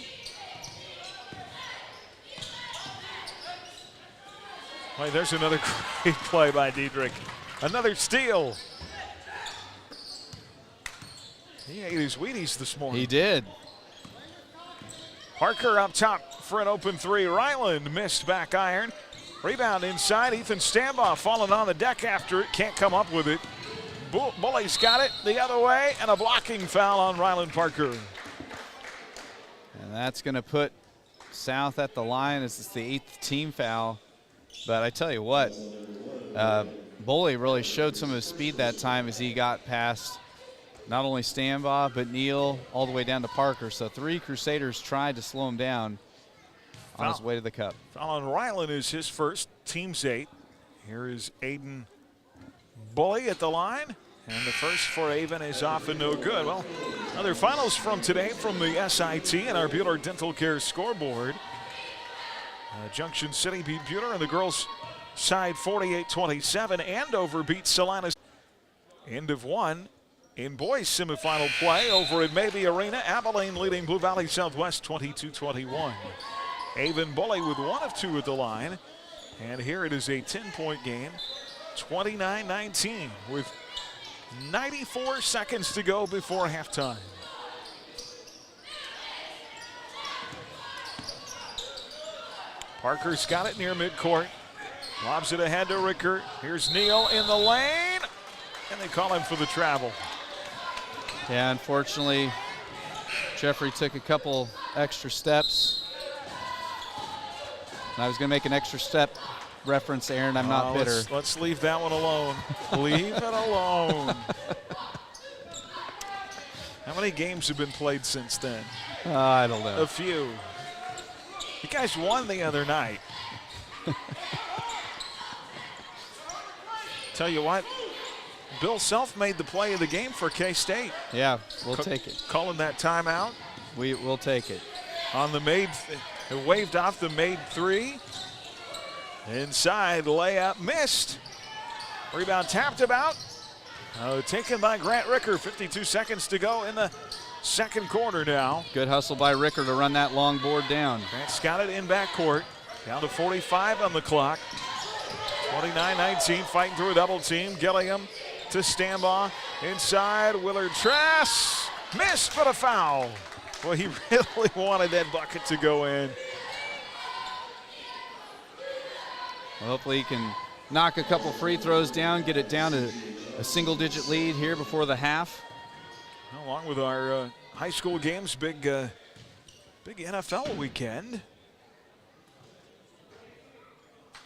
Wait, there's another great play by Diedrich. Another steal. He ate his Wheaties this morning. He did. Parker up top for an open three. Ryland missed back iron. Rebound inside. Ethan Stambaugh falling on the deck after it. Can't come up with it. Bully's got it the other way, and a blocking foul on Ryland Parker. And that's going to put South at the line as it's the 8th team foul. But I tell you what, Bully really showed some of his speed that time as he got past not only Stambaugh, but Neal all the way down to Parker. So 3 Crusaders tried to slow him down on his way to the cup. Foul on Ryland is his first, team's 8. Here is Aiden Bully at the line. And the first for Avon is off and no good. Well, other finals from today from the SIT and our Buhler Dental Care scoreboard. Junction City beat Buhler on the girls' side 48-27. Andover beat Salina. End of 1 in boys semifinal play over at Mabee Arena. Abilene leading Blue Valley Southwest 22-21. Avon Bully with 1 of 2 at the line. And here it is a 10-point game, 29-19 with 94 seconds to go before halftime. Parker's got it near midcourt. Lobs it ahead to Ricker. Here's Neal in the lane. And they call him for the travel. Yeah, unfortunately, Jeffrey took a couple extra steps. And I was going to make an extra step reference, Aaron. I'm not bitter. Let's leave that one alone. Leave it alone. How many games have been played since then? I don't know. A few. You guys won the other night. Tell you what, Bill Self made the play of the game for K-State. Yeah, we'll take it. Calling that timeout. We'll take it. On the made, waved off the made 3. Inside layup missed. Rebound tapped about. Taken by Grant Ricker. 52 seconds to go in the second quarter now. Good hustle by Ricker to run that long board down. Grant's got it in backcourt. Down to 45 on the clock. 29-19, fighting through a double team. Gilliam to Stambaugh. Inside, Willard Trask. Missed, but a foul. Well, he really wanted that bucket to go in. Well, hopefully he can knock a couple free throws down, get it down to a single-digit lead here before the half. Along with our high school games, big NFL weekend.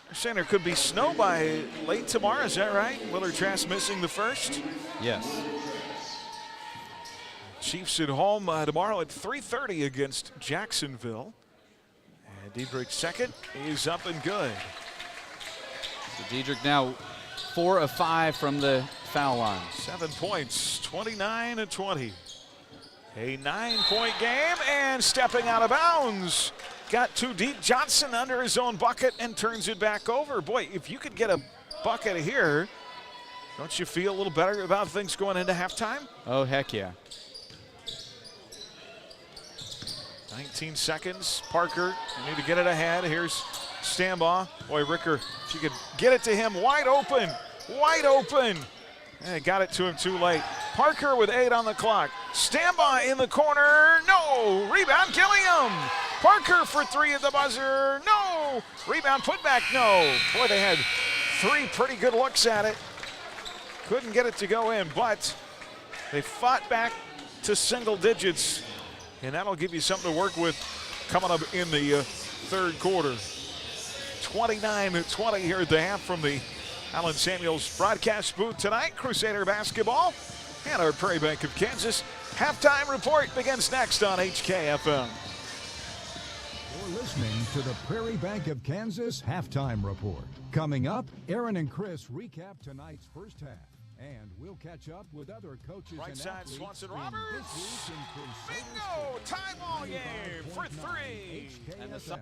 They're saying there could be snow by late tomorrow, is that right? Willard Trask missing the first? Yes. Chiefs at home tomorrow at 3:30 against Jacksonville. And Diedrich's second is up and good. So Diedrich now 4 of 5 from the foul line. 7 points, 29-20. A 9-point game, and stepping out of bounds. Got too deep. Johnson under his own bucket and turns it back over. Boy, if you could get a bucket here, don't you feel a little better about things going into halftime? Oh, heck yeah. 19 seconds. Parker, you need to get it ahead. Here's Stambaugh. Boy, Ricker, if you could get it to him, wide open. Wide open. And got it to him too late. Parker with 8 on the clock. Stambaugh in the corner. No. Rebound, Gilliam. Parker for 3 at the buzzer. No. Rebound, put back. No. Boy, they had 3 pretty good looks at it. Couldn't get it to go in, but they fought back to single digits. And that'll give you something to work with coming up in the third quarter. 29-20 here at the half from the Allen Samuels broadcast booth tonight. Crusader basketball and our Prairie Bank of Kansas halftime report begins next on HKFM. You're listening to the Prairie Bank of Kansas halftime report. Coming up, Aaron and Chris recap tonight's first half. And we'll catch up with other coaches right and side, athletes Swanson in Roberts. this week's Bingo! Tie ball game for 3. And the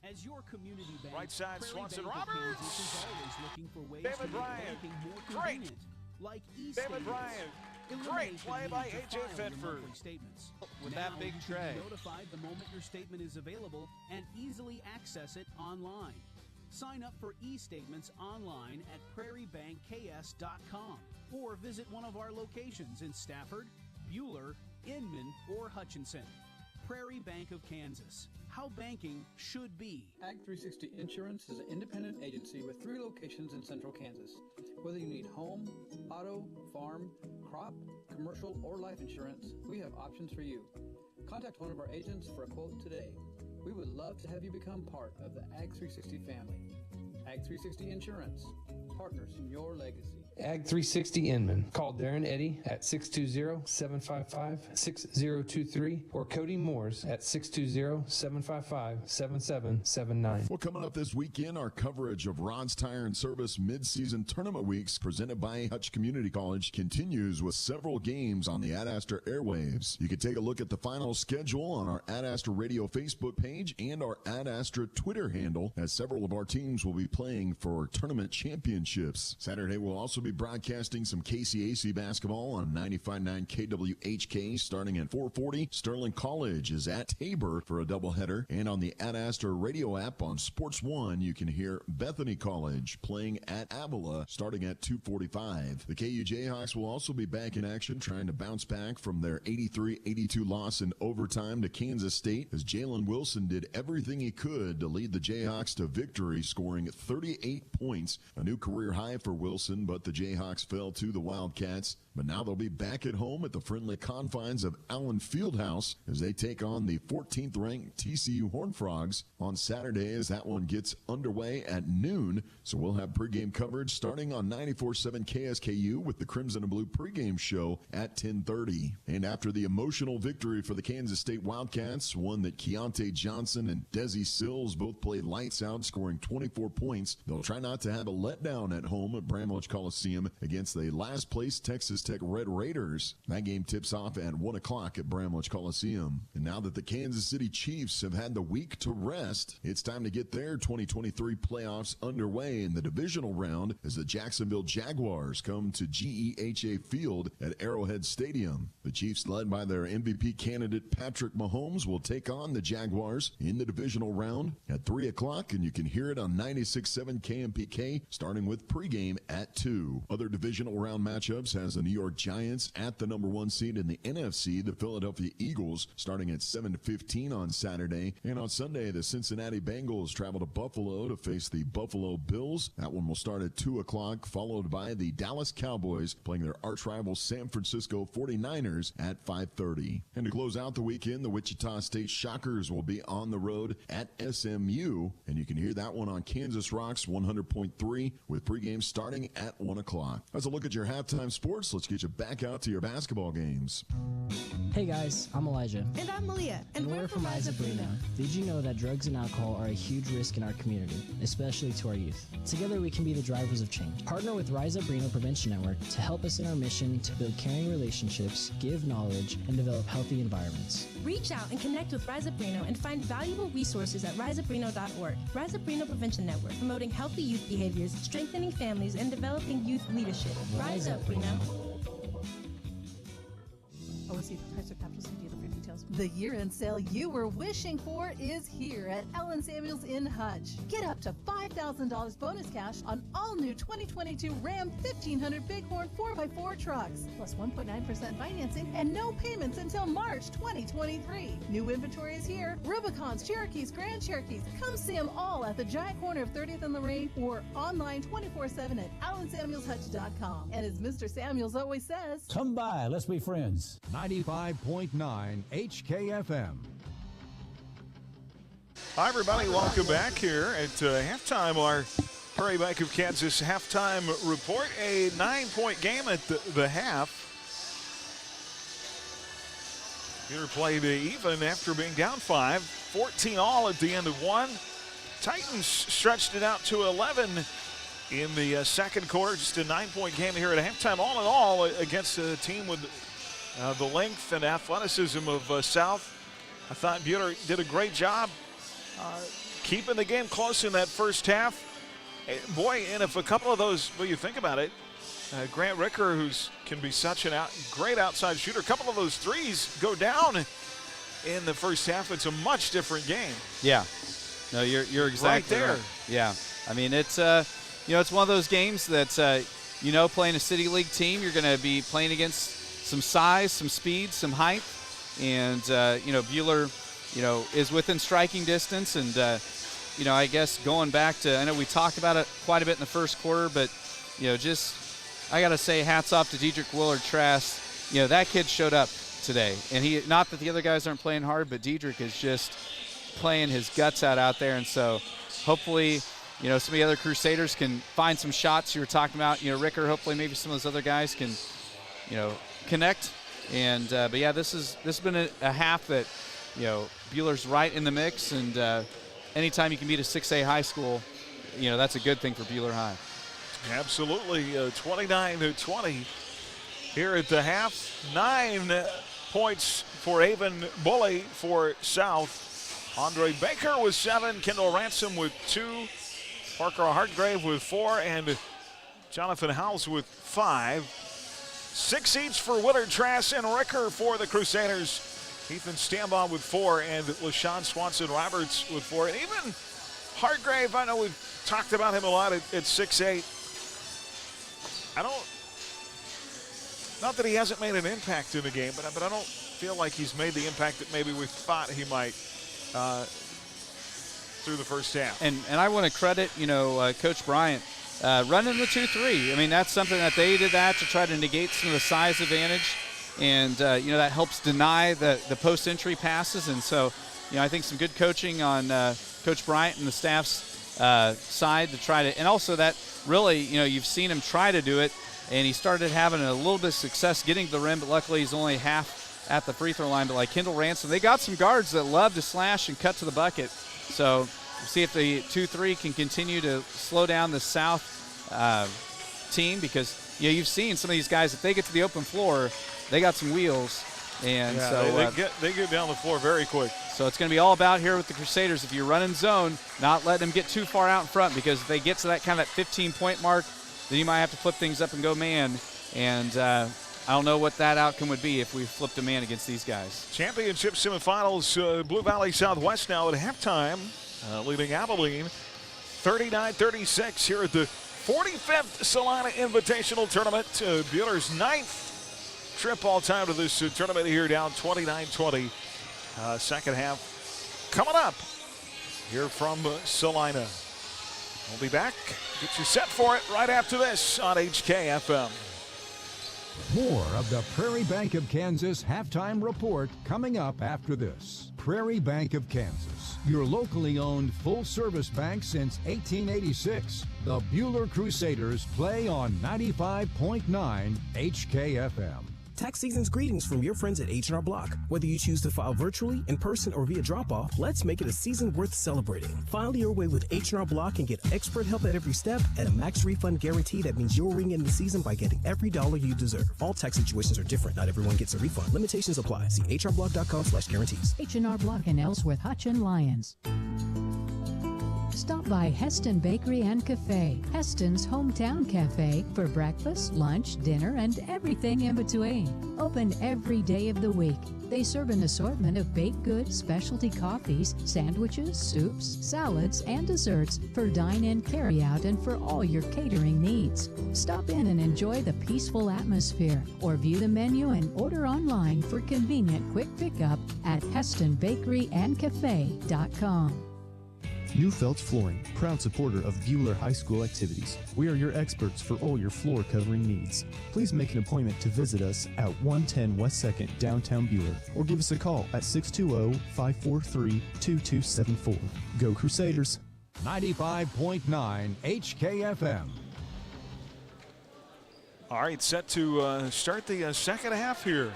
As your community bank, right side, Prairie Swanson Bank of Roberts. Kansas is always looking for ways David to make Bryant. banking more Great. convenient, like David e-statements. Bryant. Great Eliminate play the by need to A.J. file your Fenford. monthly statements. With Now that big you tray. can be notified the moment your statement is available and easily access it online. Sign up for e-statements online at prairiebankks.com or visit one of our locations in Stafford, Buhler, Inman, or Hutchinson. Prairie Bank of Kansas. How banking should be. Ag 360 Insurance is an independent agency with 3 locations in central Kansas. Whether you need home, auto, farm, crop, commercial, or life insurance, we have options for you. Contact one of our agents for a quote today. We would love to have you become part of the Ag 360 family. Ag 360 Insurance, partners in your legacy. Ag 360 Inman. Call Darren Eddy at 620-755-6023 or Cody Moores at 620-755-7779. Well, coming up this weekend, our coverage of Rod's Tire and Service mid-season tournament weeks presented by Hutch Community College continues with several games on the Ad Astra airwaves. You can take a look at the final schedule on our Ad Astra Radio Facebook page and our Ad Astra Twitter handle, as several of our teams will be playing for tournament championships. Saturday will also be broadcasting some KCAC basketball on 95.9 KWHK starting at 4:40. Sterling College is at Tabor for a doubleheader, and on the Ad Astra radio app on Sports One, you can hear Bethany College playing at Avila starting at 2:45. The KU Jayhawks will also be back in action, trying to bounce back from their 83-82 loss in overtime to Kansas State, as Jalen Wilson did everything he could to lead the Jayhawks to victory, scoring 38 points, a new career high for Wilson, but the Jayhawks fell to the Wildcats. But now they'll be back at home at the friendly confines of Allen Fieldhouse as they take on the 14th-ranked TCU Horned Frogs on Saturday, as that one gets underway at noon. So we'll have pregame coverage starting on 94.7 KSKU with the Crimson and Blue pregame show at 10:30. And after the emotional victory for the Kansas State Wildcats, one that Keontae Johnson and Desi Sills both played lights out, scoring 24 points, they'll try not to have a letdown at home at Bramlage Coliseum against the last-place Texas Tech Red Raiders. That game tips off at 1 o'clock at Bramlage Coliseum. And now that the Kansas City Chiefs have had the week to rest, it's time to get their 2023 playoffs underway in the divisional round as the Jacksonville Jaguars come to GEHA Field at Arrowhead Stadium. The Chiefs, led by their MVP candidate Patrick Mahomes, will take on the Jaguars in the divisional round at 3 o'clock, and you can hear it on 96.7 KMPK starting with pregame at 2. Other divisional round matchups has the New York Giants at the number 1 seed in the NFC, the Philadelphia Eagles, starting at 7:15 on Saturday. And on Sunday, the Cincinnati Bengals travel to Buffalo to face the Buffalo Bills. That one will start at 2 o'clock, followed by the Dallas Cowboys playing their arch rival San Francisco 49ers at 5:30. And to close out the weekend, the Wichita State Shockers will be on the road at SMU, and you can hear that one on Kansas Rocks 100.3 with pregame starting at 1 o'clock. As a look at your halftime sports, let's get you back out to your basketball games. Hey guys, I'm Elijah. And I'm Malia. And we're from Rise Up Reno. Did you know that drugs and alcohol are a huge risk in our community, especially to our youth? Together we can be the drivers of change. Partner with Rise Up Reno Prevention Network to help us in our mission to build caring relationships, give knowledge, and develop healthy environments. Reach out and connect with Rise Up Reno and find valuable resources at riseupreno.org. Rise Up Reno Prevention Network, promoting healthy youth behaviors, strengthening families, and developing youth leadership. Rise Up Reno. OSC Professor Capital dealer for details. The year-end sale you were wishing for is here at Ellen Samuels in Hutch. Get up to $5,000 bonus cash on all new 2022 Ram 1500 Bighorn 4x4 trucks, plus 1.9% financing and no payments until March 2023. New inventory is here. Rubicons, Cherokees, Grand Cherokees. Come see them all at the giant corner of 30th and Lorraine or online 24/7 at allensamuelshutch.com. And as Mr. Samuels always says, come by, let's be friends. 95.9 HKFM. Hi, everybody. Welcome back here at halftime. Our Prairie Bank of Kansas halftime report. A 9-point game at the half. Buhler played even after being down 5. 14 all at the end of 1. Titans stretched it out to 11 in the second quarter. Just a 9-point game here at halftime. All in all, against a team with the length and athleticism of South. I thought Buhler did a great job keeping the game close in that first half. Boy, and if a couple of those, well, you think about it, Grant Ricker, who can be such a great outside shooter, a couple of those threes go down in the first half, it's a much different game. Yeah. No, you're exactly right there. Right. Yeah. I mean, it's it's one of those games that's playing a City League team, you're going to be playing against some size, some speed, some height, and Buhler, is within striking distance. And I guess going back to, I know we talked about it quite a bit in the first quarter, but I got to say hats off to Dedrick Willard-Trask. That kid showed up today, and not that the other guys aren't playing hard, but Dedrick is just playing his guts out there. And so hopefully, some of the other Crusaders can find some shots you were talking about. Ricker, hopefully maybe some of those other guys can, connect. And but yeah, this has been a half that, Buhler's right in the mix, and anytime you can beat a 6A high school, that's a good thing for Buhler High. Absolutely, 29-20 here at the half. 9 points for Avon Bully for South. Andre Baker with 7, Kendall Ransom with 2, Parker Hartgrave with 4, and Jonathan Howells with 5. 6 each for Willard-Trask and Ricker for the Crusaders. Ethan Stambaugh with 4, and LaShawn Swanson-Roberts with 4. And even Hartgrave, I know we've talked about him a lot at 6'8". Not that he hasn't made an impact in the game, but I don't feel like he's made the impact that maybe we thought he might through the first half. And I want to credit, Coach Bryant running the 2-3. I mean, that's something that they did that to try to negate some of the size advantage, and that helps deny the post entry passes. And so, I think some good coaching on Coach Bryant and the staff's side to try to, and also that really, you've seen him try to do it, and he started having a little bit of success getting to the rim, but luckily he's only half at the free throw line. But like Kendall Ransom, they got some guards that love to slash and cut to the bucket. So we'll see if the 2-3 can continue to slow down the South team, because you've seen some of these guys, if they get to the open floor, they got some wheels. And so they get down the floor very quick. So it's going to be all about here with the Crusaders. If you're running zone, not letting them get too far out in front, because if they get to that kind of that 15-point mark, then you might have to flip things up and go man. And I don't know what that outcome would be if we flipped a man against these guys. Championship semifinals, Blue Valley Southwest now at halftime, leading Abilene 39-36 here at the 45th Salina Invitational Tournament. Buhler's 9th trip all time to this tournament here, down 29-20. Second half coming up here from Salina. We'll be back. Get you set for it right after this on HKFM. More of the Prairie Bank of Kansas halftime report coming up after this. Prairie Bank of Kansas, your locally owned full-service bank since 1886. The Buhler Crusaders play on 95.9 HKFM. Tax season's greetings from your friends at H&R Block. Whether you choose to file virtually, in person, or via drop-off, let's make it a season worth celebrating. File your way with H&R Block and get expert help at every step and a max refund guarantee that means you'll ring in the season by getting every dollar you deserve. All tax situations are different. Not everyone gets a refund. Limitations apply. See hrblock.com/guarantees. H&R Block in Ellsworth, Hutch, and Lyons. Stop by Heston Bakery and Cafe, Heston's hometown cafe, for breakfast, lunch, dinner, and everything in between. Open every day of the week. They serve an assortment of baked goods, specialty coffees, sandwiches, soups, salads, and desserts for dine-in, carry-out, and for all your catering needs. Stop in and enjoy the peaceful atmosphere, or view the menu and order online for convenient quick pickup at HestonBakeryandCafe.com. New Feltz Flooring, proud supporter of Buhler High School activities. We are your experts for all your floor covering needs. Please make an appointment to visit us at 110 West 2nd, downtown Buhler, or give us a call at 620-543-2274. Go Crusaders! 95.9 HKFM. All right, set to start the second half here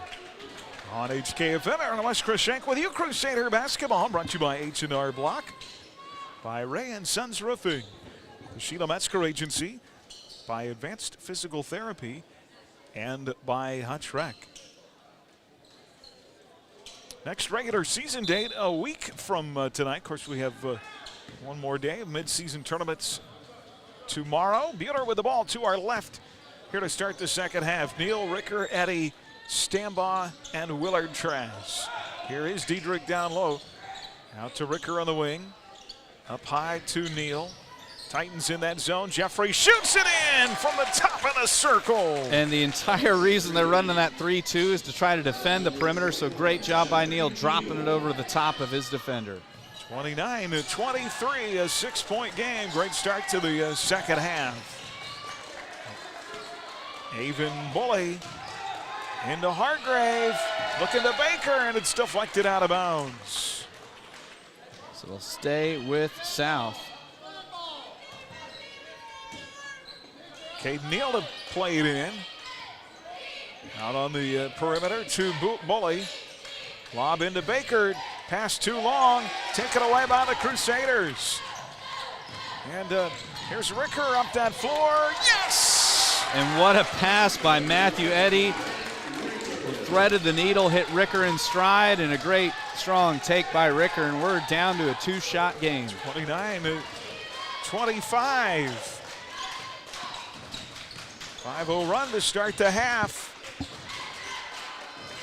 on HKFM. Aaron West, Chris Shank with you. Crusader basketball brought to you by H&R Block, by Ray & Sons Roofing, the Sheila Metzger Agency, by Advanced Physical Therapy, and by Hutch Rec. Next regular season date a week from tonight. Of course, we have one more day of mid-season tournaments tomorrow. Buhler with the ball to our left here to start the second half. Neal, Ricker, Eddie, Stambaugh, and Willard-Trask. Here is Dedrick down low. Out to Ricker on the wing. Up high to Neal. Titans in that zone. Jeffrey shoots it in from the top of the circle. And the entire reason they're running that 3-2 is to try to defend the perimeter, so great job by Neal dropping it over the top of his defender. 29-23, a 6-point game. Great start to the second half. Avon Bully into Hargrave, looking to Baker, and it's deflected out of bounds. So they'll stay with South. Cade Neal to play it in. Out on the perimeter to Bully. Lob into Baker. Pass too long. Taken away by the Crusaders. And here's Ricker up that floor. Yes! And what a pass by Matthew Eddy. Threaded the needle, hit Ricker in stride, and a great strong take by Ricker. And we're down to a 2-shot game. 29-25. 5-0 run to start the half.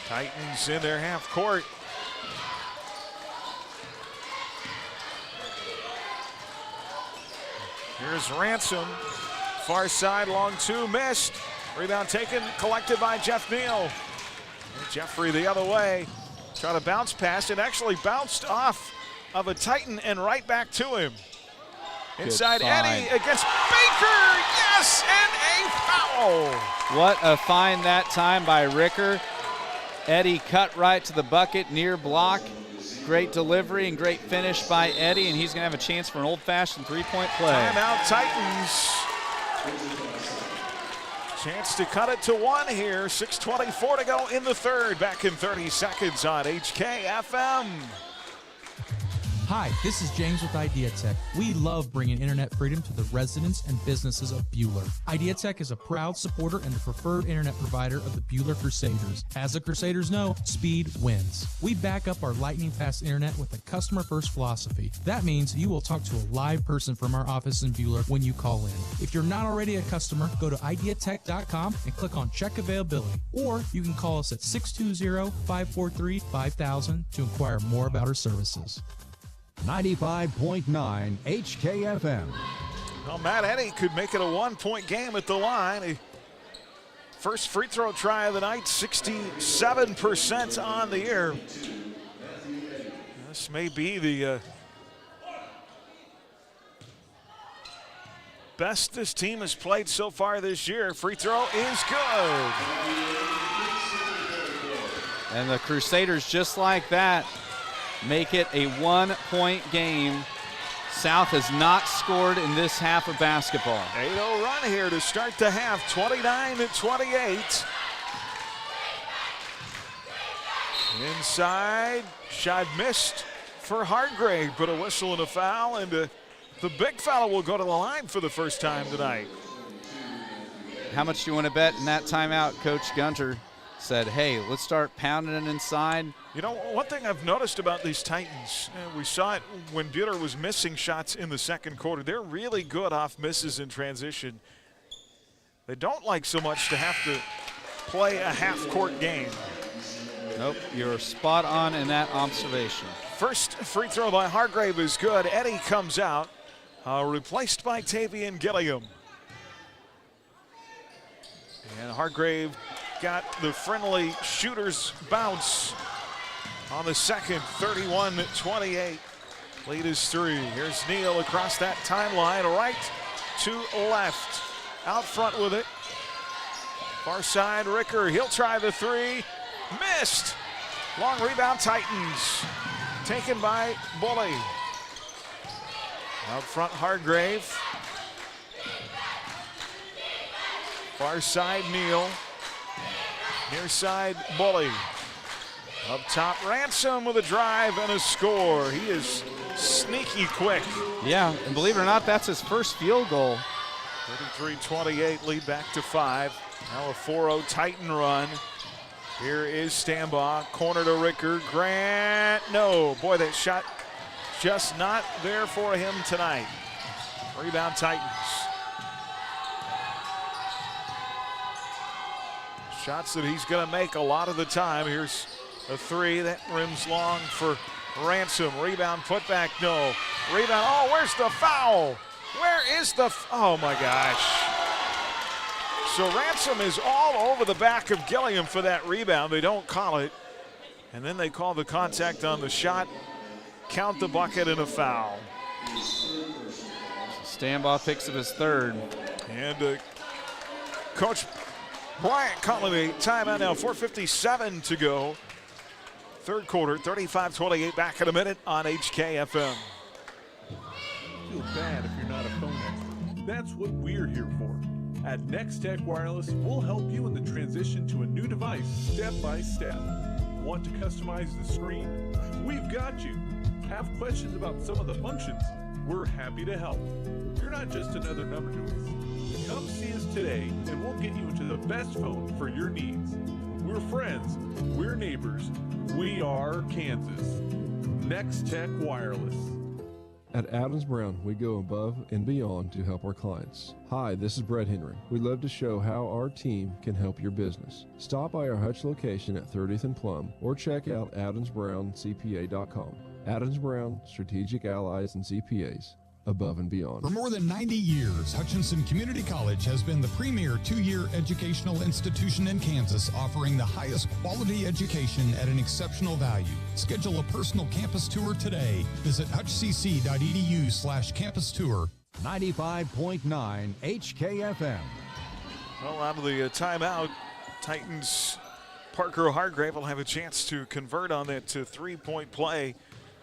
Titans in their half court. Here's Ransom. Far side, long two, missed. Rebound taken, collected by Jeff Neal. And Jeffrey the other way. Try to bounce past it, actually bounced off of a Titan and right back to him. Inside Eddy against Baker, yes, and a foul. What a find that time by Ricker. Eddy cut right to the bucket, near block. Great delivery and great finish by Eddy, and he's gonna have a chance for an old-fashioned three-point play. Timeout Titans. Chance to cut it to one here. 6:24 to go in the third. Back in 30 seconds on HKFM. Hi, this is James with IdeaTech. We love bringing internet freedom to the residents and businesses of Buhler. IdeaTech is a proud supporter and the preferred internet provider of the Buhler Crusaders. As the Crusaders know, speed wins. We back up our lightning-fast internet with a customer-first philosophy. That means you will talk to a live person from our office in Buhler when you call in. If you're not already a customer, go to ideatech.com and click on Check Availability. Or you can call us at 620-543-5000 to inquire more about our services. 95.9 HKFM. Well, Matt Eddy could make it a 1-point game at the line. First free throw try of the night, 67% on the year. This may be the best this team has played so far this year. Free throw is good. And the Crusaders, just like that, make it a 1-point game. South has not scored in this half of basketball. 8-0 run here to start the half, 29-28. Inside, shot missed for Hargrave, but a whistle and a foul, and the big fella will go to the line for the first time tonight. How much do you want to bet in that timeout? Coach Gunter said, hey, let's start pounding it inside. You know, one thing I've noticed about these Titans, we saw it when Buhler was missing shots in the second quarter. They're really good off misses in transition. They don't like so much to have to play a half-court game. Nope, you're spot on in that observation. First free throw by Hargrave is good. Eddy comes out, replaced by Tavian Gilliam. And Hargrave got the friendly shooter's bounce on the second, 31-28. Lead is 3. Here's Neal across that timeline, right to left. Out front with it. Far side, Ricker, he'll try the three. Missed. Long rebound, Titans. Taken by Bully. Out front, Hargrave. Far side, Neal. Near side, Bully. Up top, Ransom with a drive and a score. He is sneaky quick. Yeah, and believe it or not, that's his first field goal. 33-28, lead back to 5. Now a 4-0 Titan run. Here is Stambaugh, corner to Ricker. Grant, no. Boy, that shot just not there for him tonight. Rebound Titans. Shots that he's going to make a lot of the time. Here's a three that rims long for Ransom. Rebound, put back, no. Rebound, oh, where's the foul? Where is the, oh my gosh. So Ransom is all over the back of Gilliam for that rebound. They don't call it. And then they call the contact on the shot, count the bucket, and a foul. Stambaugh picks up his third. And Coach Bryant calling a timeout now, 4:57 to go. Third quarter, 35-28, back in a minute on HKFM. Feel bad if you're not a phone expert. That's what we're here for. At Next Tech Wireless, we'll help you in the transition to a new device step by step. Want to customize the screen? We've got you. Have questions about some of the functions? We're happy to help. You're not just another number to us. Come see us today and we'll get you into the best phone for your needs. We're friends. We're neighbors. We are Kansas. Next Tech Wireless. At Adams Brown, we go above and beyond to help our clients. Hi, this is Brett Henry. We'd love to show how our team can help your business. Stop by our Hutch location at 30th and Plum or check out adamsbrowncpa.com. Adams Brown, Strategic Allies and CPAs. Above and beyond. For more than 90 years, Hutchinson Community College has been the premier two-year educational institution in Kansas, offering the highest quality education at an exceptional value. Schedule a personal campus tour today. Visit hutchcc.edu/campus tour. 95.9 HKFM. Well, out of the timeout, Titans' Parker Hargrave will have a chance to convert on that three-point play.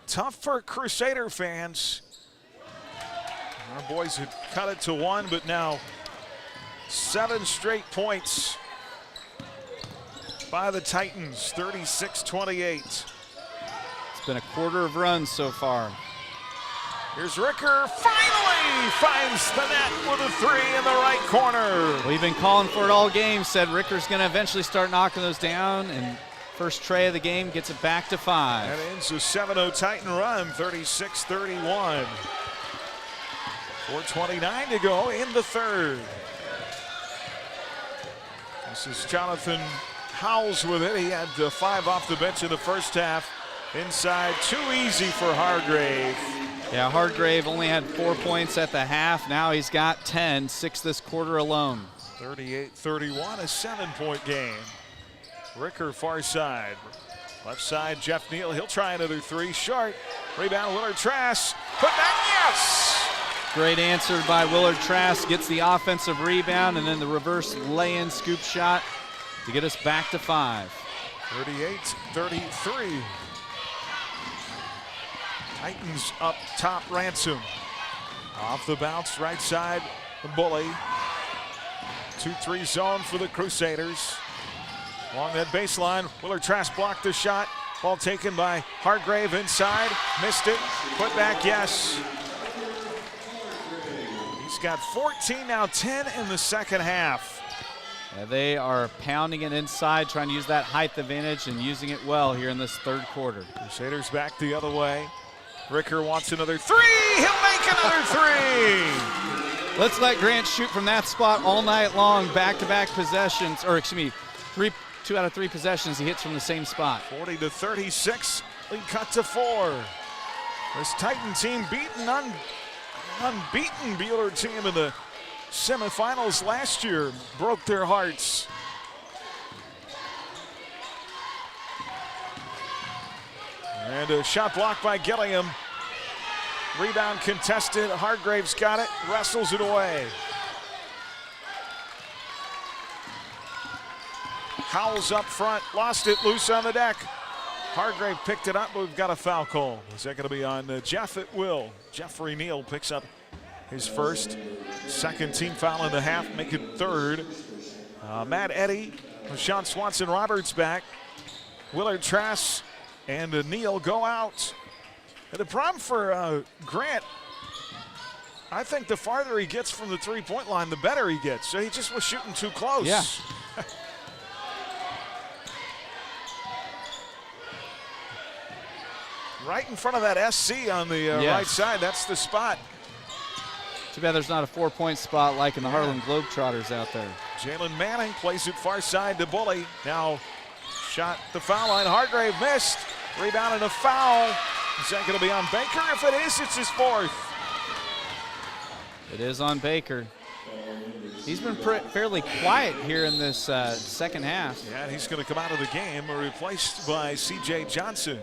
Tough for Crusader fans. Our boys had cut it to one, but now 7 straight points by the Titans, 36-28. It's been a quarter of runs so far. Here's Ricker, finally finds the net with a three in the right corner. We've been calling for it all game, said Ricker's going to eventually start knocking those down, and first tray of the game gets it back to 5. That ends a 7-0 Titan run, 36-31. 4:29 to go in the third. This is Jonathan Howells with it. He had 5 off the bench in the first half. Inside, too easy for Hargrave. Yeah, Hargrave only had 4 points at the half. Now he's got 10, 6 this quarter alone. 38-31, a 7-point game. Ricker far side. Left side, Jeff Neal. He'll try another three. Short. Rebound, Willard Trask. Put back, yes! Great answer by Willard Trask. Gets the offensive rebound and then the reverse lay-in scoop shot to get us back to 5. 38-33. Titans up top, Ransom. Off the bounce, right side, the Bully. 2-3 zone for the Crusaders. Along that baseline, Willard Trask blocked the shot. Ball taken by Hargrave inside. Missed it. Put back, yes. He's got 14, now 10 in the second half. Yeah, they are pounding it inside, trying to use that height advantage and using it well here in this third quarter. Crusaders back the other way. Ricker wants another three. He'll make another three. Let's let Grant shoot from that spot all night long. Back-to-back possessions, or excuse me, 2 out of 3 possessions he hits from the same spot. 40-36, lead cut to 4. This Titan team beaten unbeaten Buhler team in the semifinals last year, broke their hearts. And a shot blocked by Gilliam. Rebound contested. Hargrave's got it, wrestles it away. Howells up front, lost it, loose on the deck. Hargrave picked it up, but we've got a foul call. Is that going to be on Jeff? It will. Jeffrey Neal picks up his first, second team foul in the half, make it third. Matt Eddy, Sean Swanson Roberts back. Willard Trask and Neal go out. And the problem for Grant, I think the farther he gets from the three-point line, the better he gets. So he just was shooting too close. Yeah. Right in front of that SC on the right side. That's the spot. Too bad there's not a 4-point spot like in the Harlem Globetrotters out there. Jalen Manning plays it far side to Bully. Now shot the foul line. Hargrave missed. Rebound and a foul. Is that going to be on Baker? If it is, it's his 4th. It is on Baker. He's been fairly quiet here in this second half. Yeah, and he's going to come out of the game, replaced by C.J. Johnson.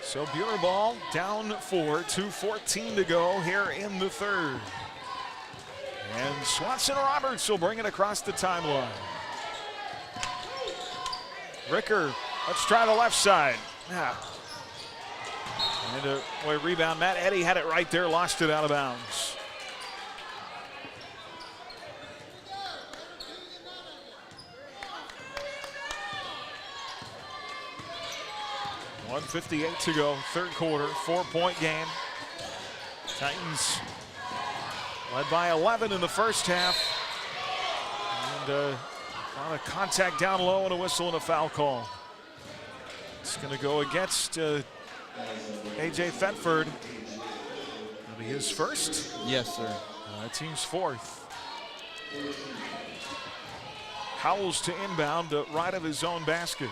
So Buhler ball down 4, 2:14 to go here in the third. And Swanson Roberts will bring it across the timeline. Ricker, let's try the left side. Yeah. And a rebound. Matt Eddy had it right there, lost it out of bounds. .158 to go, third quarter, 4-point game. Titans led by 11 in the first half. And a lot of contact down low and a whistle and a foul call. It's going to go against A.J. Thetford. That'll be his first. Yes, sir. Team's fourth. Howells to inbound right of his own basket.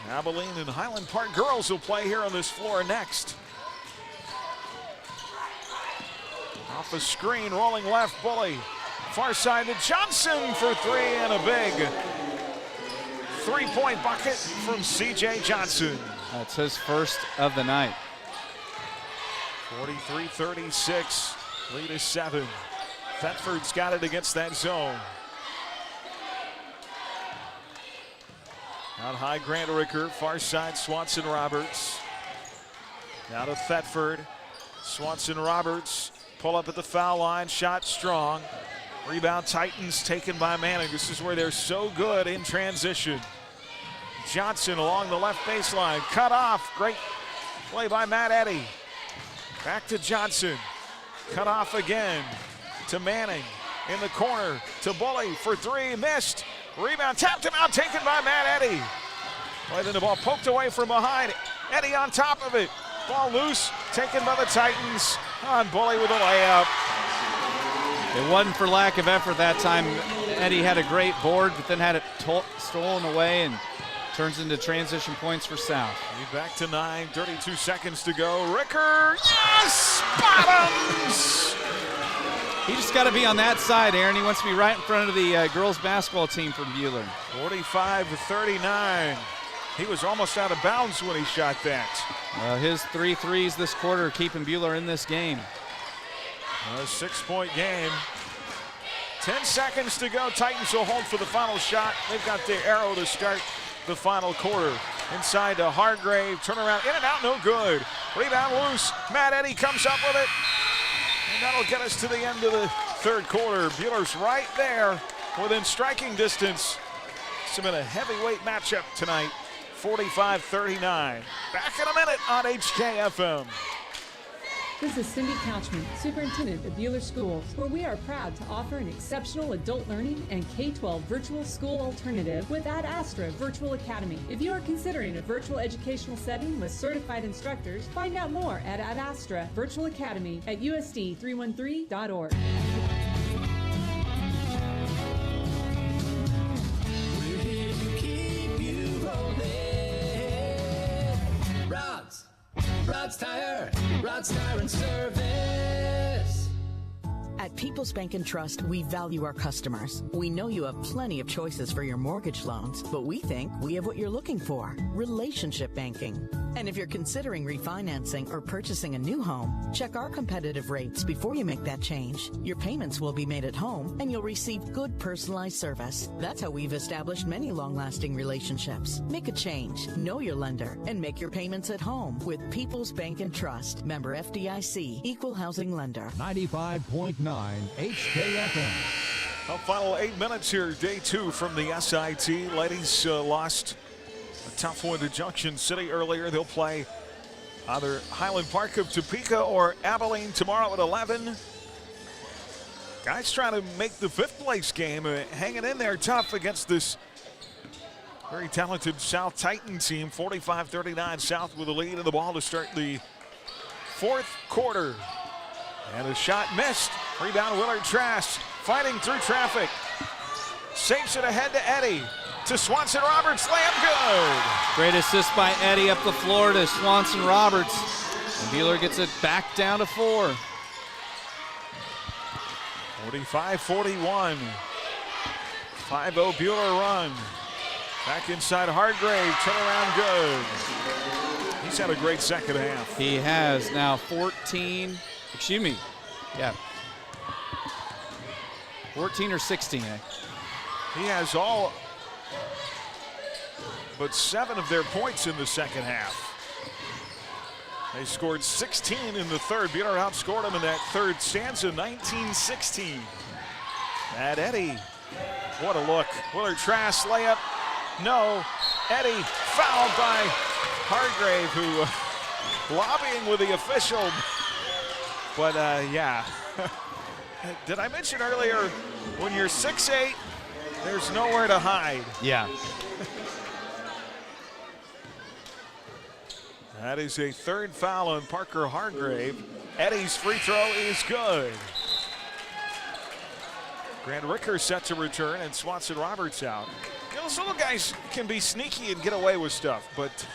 Abilene and Highland Park girls will play here on this floor next. Off a screen, rolling left, Bully. Far side to Johnson for three, and a big three-point bucket from C.J. Johnson. That's his first of the night. 43-36, lead is 7. Thetford's got it against that zone. Out high, Grant Ricker, far side, Swanson Roberts. Now to Thetford. Swanson Roberts, pull up at the foul line, shot strong. Rebound Titans taken by Manning. This is where they're so good in transition. Johnson along the left baseline, cut off. Great play by Matt Eddy. Back to Johnson, cut off again to Manning. In the corner to Bully for three, missed. Rebound tapped him out, taken by Matt Eddy. Play then the ball poked away from behind. Eddy on top of it. Ball loose, taken by the Titans. On Bully with a layup. It wasn't for lack of effort that time. Eddy had a great board, but then had it stolen away and turns into transition points for South. Back to 9, 32 seconds to go. Ricker, yes! Bottoms! He just got to be on that side, Aaron. He wants to be right in front of the girls basketball team from Buhler. 45-39. He was almost out of bounds when he shot that. His 3 threes this quarter are keeping Buhler in this game. A 6-point game. 10 seconds to go. Titans will hold for the final shot. They've got the arrow to start the final quarter. Inside to Hargrave. Turnaround, in and out, no good. Rebound loose. Matt Eddy comes up with it. And that'll get us to the end of the third quarter. Buhler's right there within striking distance. It's been a heavyweight matchup tonight. 45-39. Back in a minute on HKFM. This is Cindy Couchman, Superintendent of Buhler Schools, where we are proud to offer an exceptional adult learning and K-12 virtual school alternative with Ad Astra Virtual Academy. If you are considering a virtual educational setting with certified instructors, find out more at Ad Astra Virtual Academy at usd313.org. We're here to keep you rolling. Rod's Tire and Service. At People's Bank and Trust, we value our customers. We know you have plenty of choices for your mortgage loans, but we think we have what you're looking for: relationship banking. And if you're considering refinancing or purchasing a new home, check our competitive rates before you make that change. Your payments will be made at home, and you'll receive good personalized service. That's how we've established many long-lasting relationships. Make a change, know your lender, and make your payments at home with People's Bank and Trust. Member FDIC, Equal Housing Lender. 95.9 HKFM. Well, final 8 minutes here, day 2 from the SIT. Ladies lost a tough one to Junction City earlier. They'll play either Highland Park of Topeka or Abilene tomorrow at 11. Guys trying to make the 5th place game, hanging in there tough against this very talented South Titan team. 45-39, South with the lead in the ball to start the 4th quarter. And a shot missed. Rebound Willard Trask, fighting through traffic. Saves it ahead to Eddie. To Swanson Roberts, layup good. Great assist by Eddie up the floor to Swanson Roberts. And Buhler gets it back down to 4. 45-41. 5-0 Buhler run. Back inside Hargrave, turnaround good. He's had a great second half. He has now 14 or 16. He has all but 7 of their points in the second half. They scored 16 in the third. Buhler outscored them in that third stanza, 19-16. At Eddie, what a look. Willard Trask layup, no. Eddie fouled by Hargrave, who lobbying with the official. But yeah, did I mention earlier, when you're 6'8", there's nowhere to hide. Yeah. That is a third foul on Parker Hargrave. Eddie's free throw is good. Grant Ricker set to return and Swanson Roberts out. You know, those little guys can be sneaky and get away with stuff, but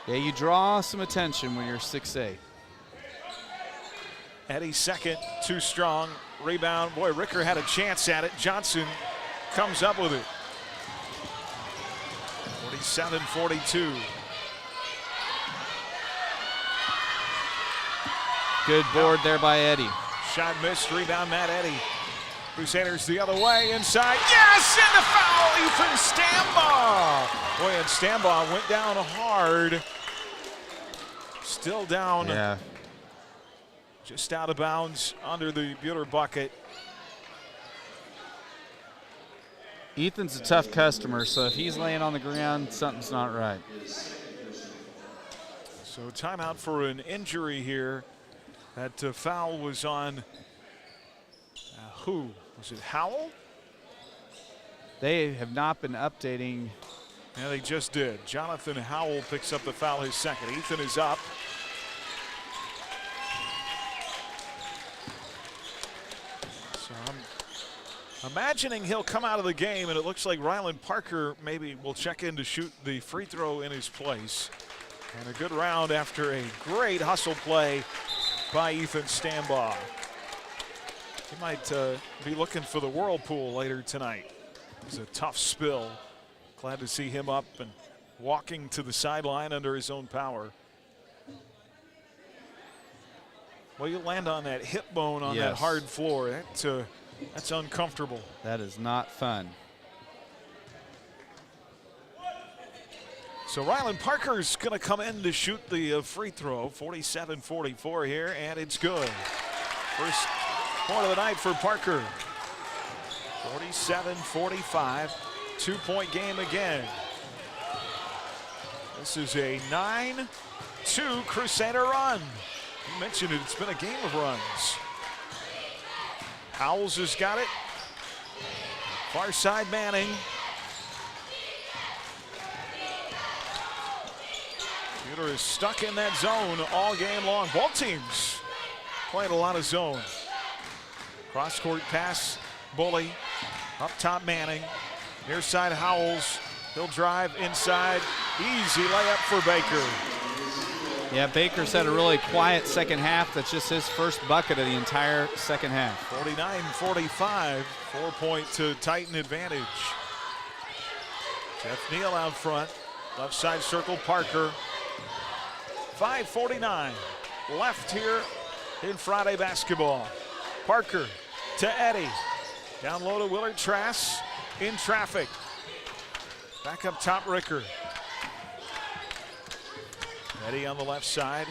yeah, you draw some attention when you're 6'8". Eddie's second, too strong. Rebound, boy, Ricker had a chance at it. Johnson comes up with it. 47-42. Good board there by Eddie. Shot missed, rebound Matt Eddie. Crusaders the other way, inside, yes, and the foul, Ethan Stambaugh. Boy, and Stambaugh went down hard. Still down. Yeah. Just out of bounds under the Buhler bucket. Ethan's a tough customer, so if he's laying on the ground, something's not right. So timeout for an injury here. That foul was on, who? Was it Howell? They have not been updating. Yeah, they just did. Jonathan Howell picks up the foul, his second. Ethan is up. So I'm imagining he'll come out of the game, and it looks like Ryland Parker maybe will check in to shoot the free throw in his place. And a good round after a great hustle play by Ethan Stambaugh. He might be looking for the whirlpool later tonight. It was a tough spill. Glad to see him up and walking to the sideline under his own power. Well, you land on that hip bone on that hard floor. That's uncomfortable. That is not fun. So Ryland Parker's going to come in to shoot the free throw. 47-44 here, and it's good. First point of the night for Parker. 47-45, 2-point game again. This is a 9-2 Crusader run. You mentioned it, it's been a game of runs. Howells has got it. Far side Manning. Buhler is stuck in that zone all game long. Both teams playing a lot of zone. Cross-court pass, Bully. Up top Manning. Near side Howells. He'll drive inside. Easy layup for Baker. Yeah, Baker's had a really quiet second half. That's just his first bucket of the entire second half. 49-45, 4-point to Titan advantage. Jeff Neal out front. Left side circle, Parker. 5:49 left here in Friday basketball. Parker to Eddie. Down low to Willard Trask in traffic. Back up top, Ricker. Eddie on the left side.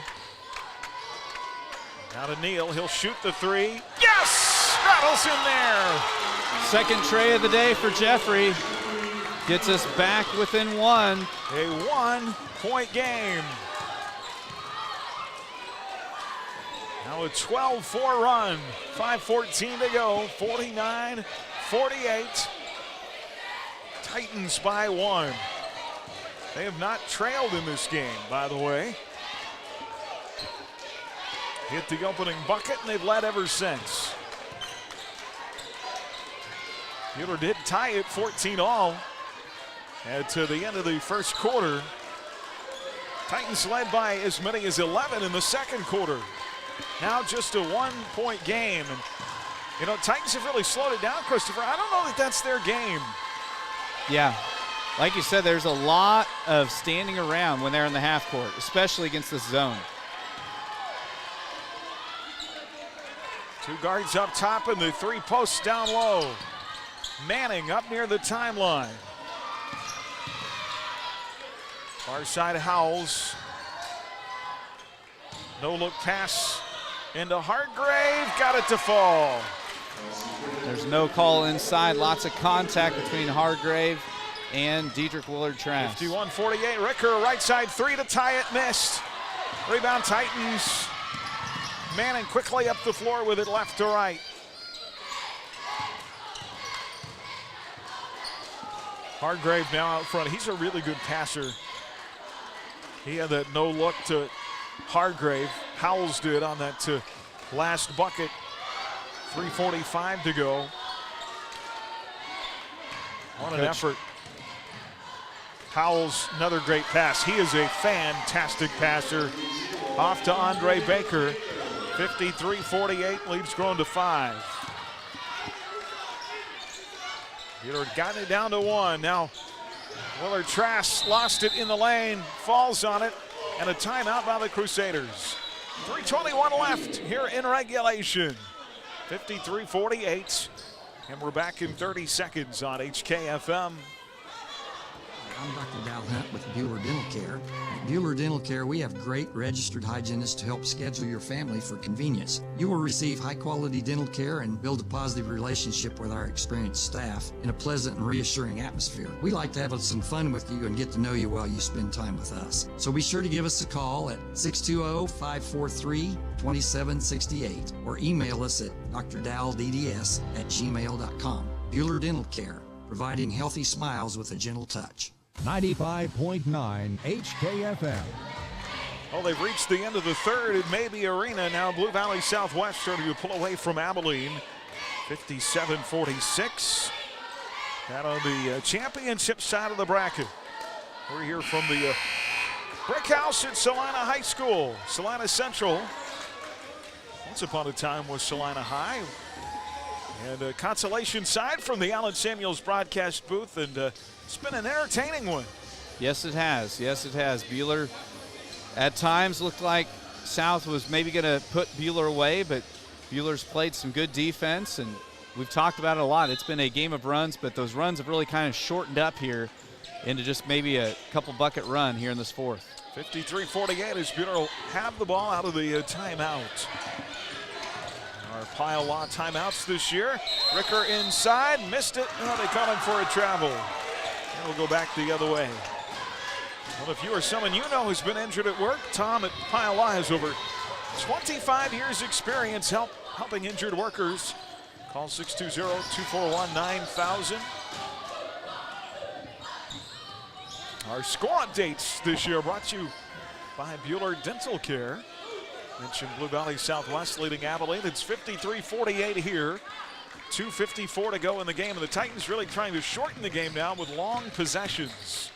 Now to Neal. He'll shoot the three. Yes! Rattles in there. Second tray of the day for Jeffrey. Gets us back within one. A 1-point game. Now a 12-4 run. 5:14 to go. 49-48. Titans by 1. They have not trailed in this game, by the way. Hit the opening bucket, and they've led ever since. Buhler did tie it 14-all. And to the end of the first quarter, Titans led by as many as 11 in the second quarter. Now just a 1-point game. And, you know, Titans have really slowed it down, Christopher. I don't know that that's their game. Yeah. Like you said, there's a lot of standing around when they're in the half court, especially against this zone. Two guards up top and the three posts down low. Manning up near the timeline. Far side Howells. No look pass into Hargrave. Got it to fall. There's no call inside. Lots of contact between Hargrave and Dedrick Willard-Trask. 51-48. Ricker, right side three to tie it. Missed. Rebound Titans. Manning quickly up the floor with it left to right. Hargrave now out front. He's a really good passer. He had that no look to Hargrave. Howells did on that last bucket. 3:45 to go. What an effort. Howells, another great pass. He is a fantastic passer. Off to Andre Baker. 53-48, lead's grown to 5. Buhler got it down to 1. Now Willard-Trask lost it in the lane, falls on it, and a timeout by the Crusaders. 3:21 left here in regulation. 53-48, and we're back in 30 seconds on HKFM. I'm Dr. Dal Hunt with Buhler Dental Care. At Buhler Dental Care, we have great registered hygienists to help schedule your family for convenience. You will receive high-quality dental care and build a positive relationship with our experienced staff in a pleasant and reassuring atmosphere. We like to have some fun with you and get to know you while you spend time with us. So be sure to give us a call at 620-543-2768 or email us at drdalDDS@gmail.com. Buhler Dental Care, providing healthy smiles with a gentle touch. 95.9 HKFM. Well, they've reached the end of the third at Mabee Arena. Now Blue Valley Southwest starting to pull away from Abilene. 57-46. That on the championship side of the bracket. We're here from the Brick House at Salina High School. Salina Central, once upon a time, was Salina High. And a consolation side from the Allen Samuels broadcast booth, and it's been an entertaining one. Yes, it has. Yes, it has. Buhler at times looked like South was maybe going to put Buhler away, but Buhler's played some good defense, and we've talked about it a lot. It's been a game of runs, but those runs have really kind of shortened up here into just maybe a couple bucket run here in this fourth. 53-48 as Buhler will have the ball out of the timeout. Our pile lot timeouts this year. Ricker inside, missed it. Oh, they caught him for a travel. And we'll go back the other way. Well, if you or someone you know who's been injured at work, Tom at Pile Law has over 25 years experience helping injured workers. Call 620-241-9000. Our score updates this year brought to you by Buhler Dental Care. Mentioned Blue Valley Southwest leading Abilene. It's 53-48 here. 2:54 to go in the game, and the Titans really trying to shorten the game now with long possessions.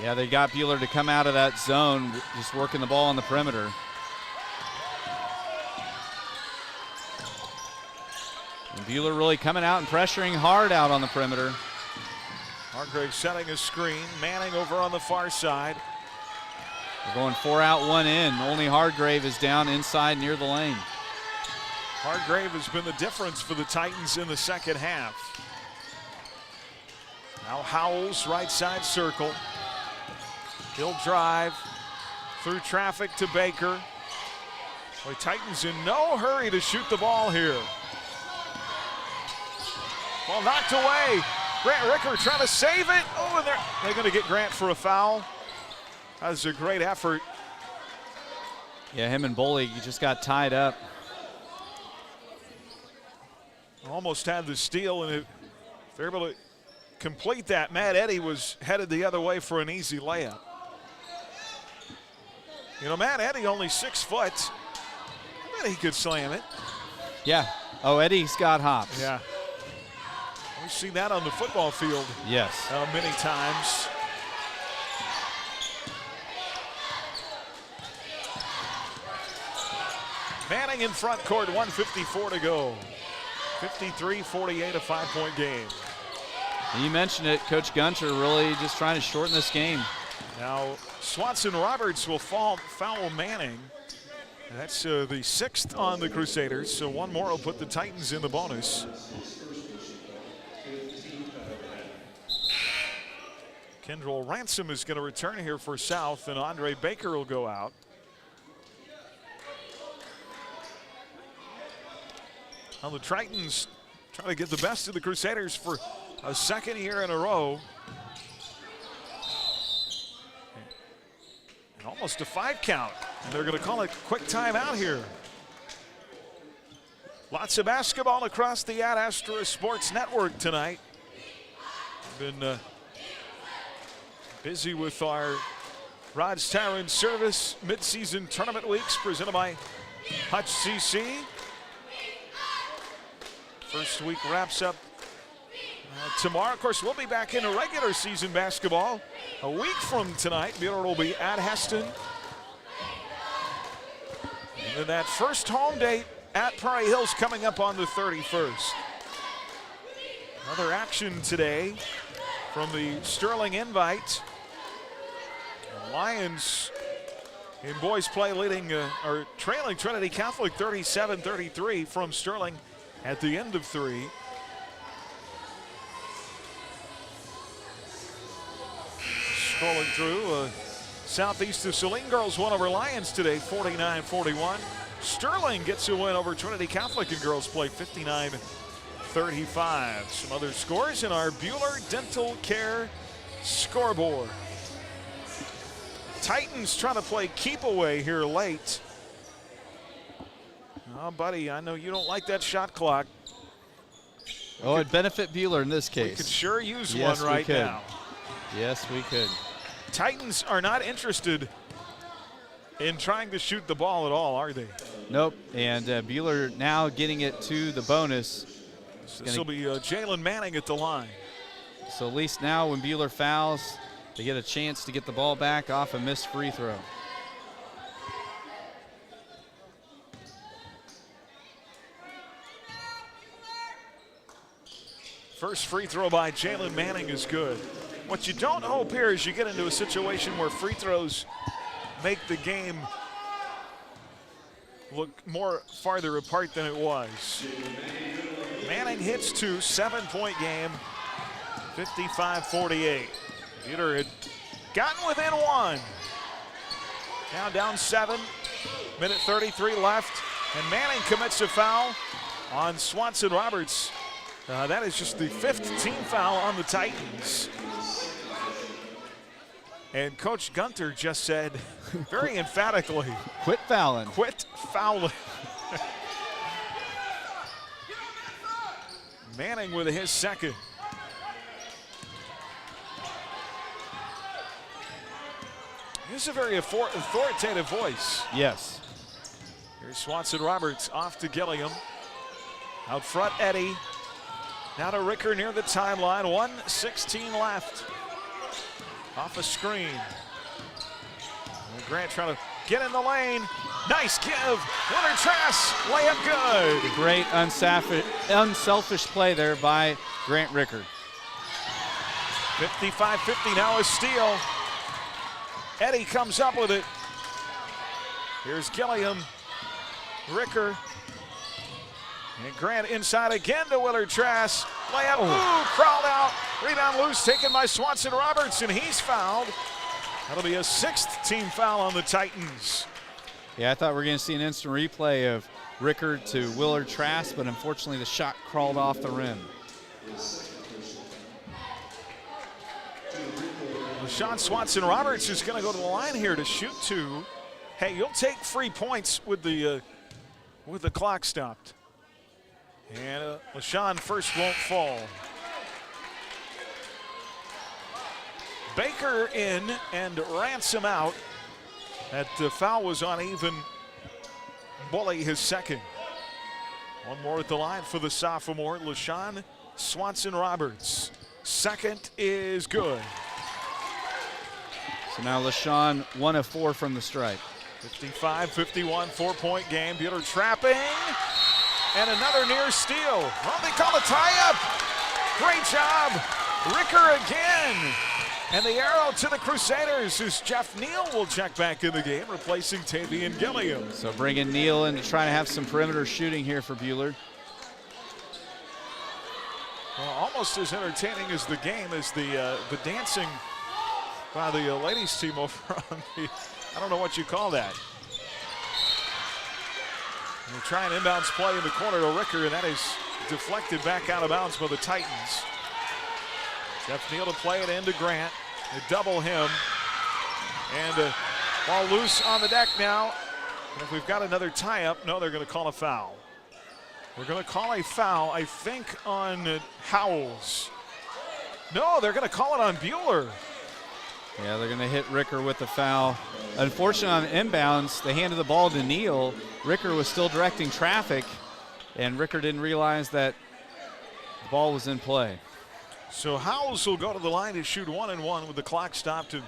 Yeah, they got Buhler to come out of that zone, just working the ball on the perimeter. And Buhler really coming out and pressuring hard out on the perimeter. Hargrave setting a screen. Manning over on the far side. They're going 4 out, 1 in. Only Hargrave is down inside near the lane. Hargrave has been the difference for the Titans in the second half. Now Howells, right side circle. He'll drive through traffic to Baker. Boy, Titans in no hurry to shoot the ball here. Ball knocked away. Grant Ricker trying to save it. Oh, and they're going to get Grant for a foul. That was a great effort. Yeah, him and Boley just got tied up. Almost had the steal, and if they're able to complete that, Matt Eddy was headed the other way for an easy layup. You know, Matt Eddy only 6 foot. I bet he could slam it. Yeah. Oh, Eddie's got hops. Yeah. We've seen that on the football field. Yes. Many times. Manning in front court, 1:54 to go. 53-48, a 5-point game. And you mentioned it, Coach Gunter really just trying to shorten this game. Now, Swanson Roberts will foul Manning. That's the 6th on the Crusaders, so one more will put the Titans in the bonus. Kendrell Ransom is going to return here for South, and Andre Baker will go out. Now the Tritons trying to get the best of the Crusaders for a second year in a row. And almost a 5 count. And they're going to call it quick timeout here. Lots of basketball across the Ad Astra Sports Network tonight. Been busy with our Rod's Tire and Service midseason tournament weeks presented by Hutch CC. First week wraps up tomorrow. Of course, we'll be back into regular season basketball a week from tonight. Buhler will be at Heston. And then that first home date at Prairie Hills coming up on the 31st. Another action today from the Sterling Invite. The Lions in boys play leading or trailing Trinity Catholic 37-33 from Sterling at the end of 3. Scrolling through, southeast of Saline girls won over Lions today, 49-41. Sterling gets a win over Trinity Catholic in girls play, 59-35. Some other scores in our Buhler Dental Care scoreboard. Titans trying to play keep away here late. Oh, buddy, I know you don't like that shot clock. Oh, it'd benefit Buhler in this case. We could sure use one right now. Yes, we could. Titans are not interested in trying to shoot the ball at all, are they? Nope, and Buhler now getting it to the bonus. So this will be Jalen Manning at the line. So at least now when Buhler fouls, they get a chance to get the ball back off a missed free throw. First free throw by Jalen Manning is good. What you don't hope here is you get into a situation where free throws make the game look more farther apart than it was. Manning hits 2, 7-point game, 55-48. Buhler had gotten within 1. Now down 7, minute 33 left, and Manning commits a foul on Swanson Roberts. That is just the 5th team foul on the Titans. And Coach Gunter just said very emphatically, quit fouling. Quit fouling. Manning with his 2nd. He's a very authoritative voice. Yes. Here's Swanson Roberts off to Gilliam. Out front, Eddie. Now to Ricker near the timeline. 1:16 left. Off a screen. And Grant trying to get in the lane. Nice give. Winner Trask. Layup good. Great unselfish play there by Grant Rickard. 55-50 now a steal. Eddie comes up with it. Here's Gilliam. Ricker. And Grant inside again to Willard Trask. Layup, crawled out. Rebound loose, taken by Swanson Roberts, and he's fouled. That'll be a 6th team foul on the Titans. Yeah, I thought we were going to see an instant replay of Rickard to Willard Trask, but unfortunately the shot crawled off the rim. LaShawn Swanson Roberts is going to go to the line here to shoot 2. Hey, you'll take free points with the clock stopped. And LaShawn first won't fall. Baker in and Ransom out. That foul was on even Bully, his 2nd. One more at the line for the sophomore. LaShawn Swanson Roberts. Second is good. So now LaShawn 1 of 4 from the stripe. 55-51, 4-point game. Buhler trapping. And another near steal. Well, they call a tie-up. Great job. Ricker again. And the arrow to the Crusaders as Jeff Neal will check back in the game, replacing Tavian Gilliam. So bringing Neal in to try to have some perimeter shooting here for Buhler. Well, almost as entertaining as the game is the dancing by the ladies team over on the, I don't know what you call that. They try an inbounds play in the corner to Ricker, and that is deflected back out of bounds by the Titans. Jeff Neal to play it into Grant. They double him. And ball loose on the deck now. And if we've got another tie-up, no, they're going to call a foul. They're going to call a foul, I think, on Howells. No, they're going to call it on Buhler. Yeah, they're going to hit Ricker with the foul. Unfortunately, on inbounds, they handed the ball to Neal. Ricker was still directing traffic, and Ricker didn't realize that the ball was in play. So Howells will go to the line to shoot 1-1 with the clock stopped at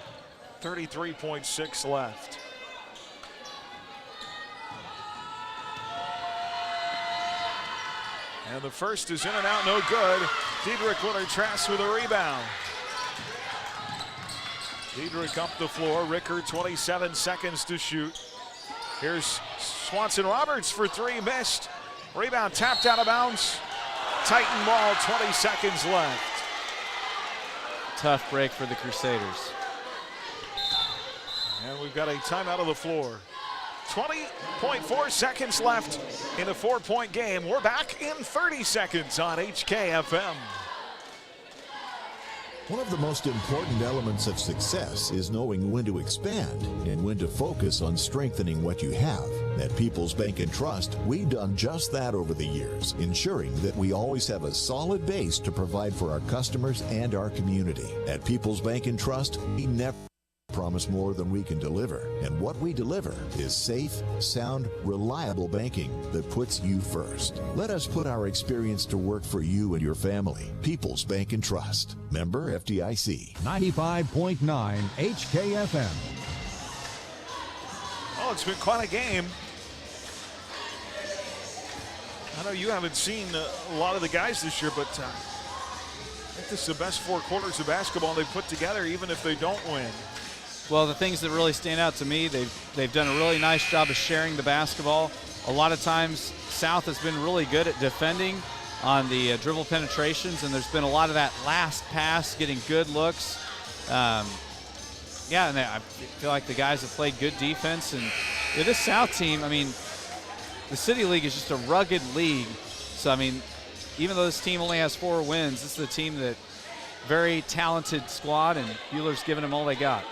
33.6 left. And the first is in and out, no good. Diedrich Willer-Trask with a rebound. Diedrich up the floor. Ricker, 27 seconds to shoot. Here's Swanson Roberts for three, missed. Rebound tapped out of bounds. Titan ball, 20 seconds left. Tough break for the Crusaders. And we've got a timeout of the floor. 20.4 seconds left in a 4-point game. We're back in 30 seconds on HKFM. One of the most important elements of success is knowing when to expand and when to focus on strengthening what you have. At People's Bank and Trust, we've done just that over the years, ensuring that we always have a solid base to provide for our customers and our community. At People's Bank and Trust, we never promise more than we can deliver. And what we deliver is safe, sound, reliable banking that puts you first. Let us put our experience to work for you and your family. People's Bank and Trust. Member FDIC. 95.9 HKFM. Oh, it's been quite a game. I know you haven't seen a lot of the guys this year, but I think this is the best 4 quarters of basketball they've put together, even if they don't win. Well, the things that really stand out to me, they've done a really nice job of sharing the basketball. A lot of times, South has been really good at defending on the dribble penetrations, and there's been a lot of that last pass, getting good looks. Yeah, and I feel like the guys have played good defense. And this South team, I mean, the City League is just a rugged league. So, I mean, even though this team only has 4 wins, this is a team that very talented squad, and Buhler's giving them all they got.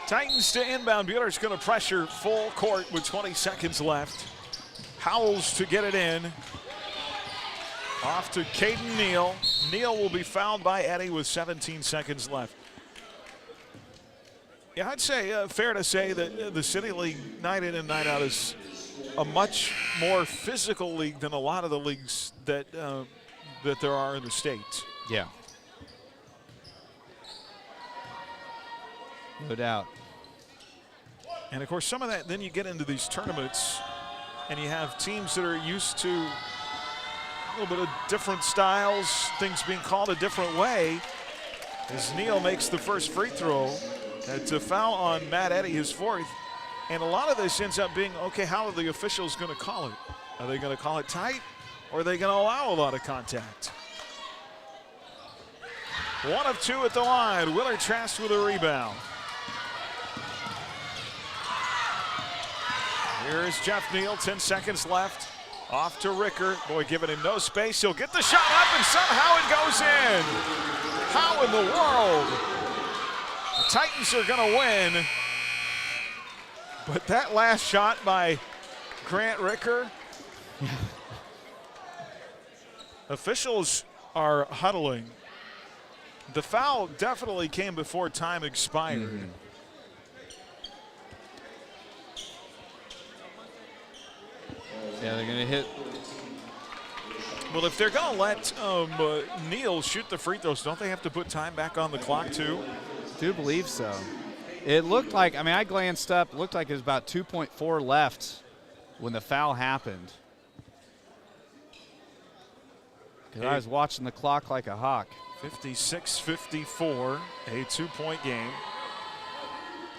Titans to inbound. Buhler's going to pressure full court with 20 seconds left. Howells to get it in. Off to Caden Neal. Neal will be fouled by Eddie with 17 seconds left. Yeah, I'd say fair to say that the City League night in and night out is a much more physical league than a lot of the leagues that that there are in the States. Yeah. No doubt. And of course, some of that, then you get into these tournaments and you have teams that are used to a little bit of different styles, things being called a different way. As Neal makes the first free throw, it's a foul on Matt Eddy, his 4th. And a lot of this ends up being, okay, how are the officials going to call it? Are they going to call it tight, or are they going to allow a lot of contact? 1 of 2 at the line. Willer-Trask with a rebound. Here's Jeff Neal, 10 seconds left. Off to Ricker. Boy, giving him no space. He'll get the shot up, and somehow it goes in. How in the world? The Titans are going to win. But that last shot by Grant Ricker. Officials are huddling. The foul definitely came before time expired. Mm-hmm. Yeah, they're going to hit. Well, if they're going to let Neal shoot the free throws, don't they have to put time back on the clock too? I do believe so. It looked like, I glanced up, it looked like it was about 2.4 left when the foul happened. Because I was watching the clock like a hawk. 56-54, a 2-point game.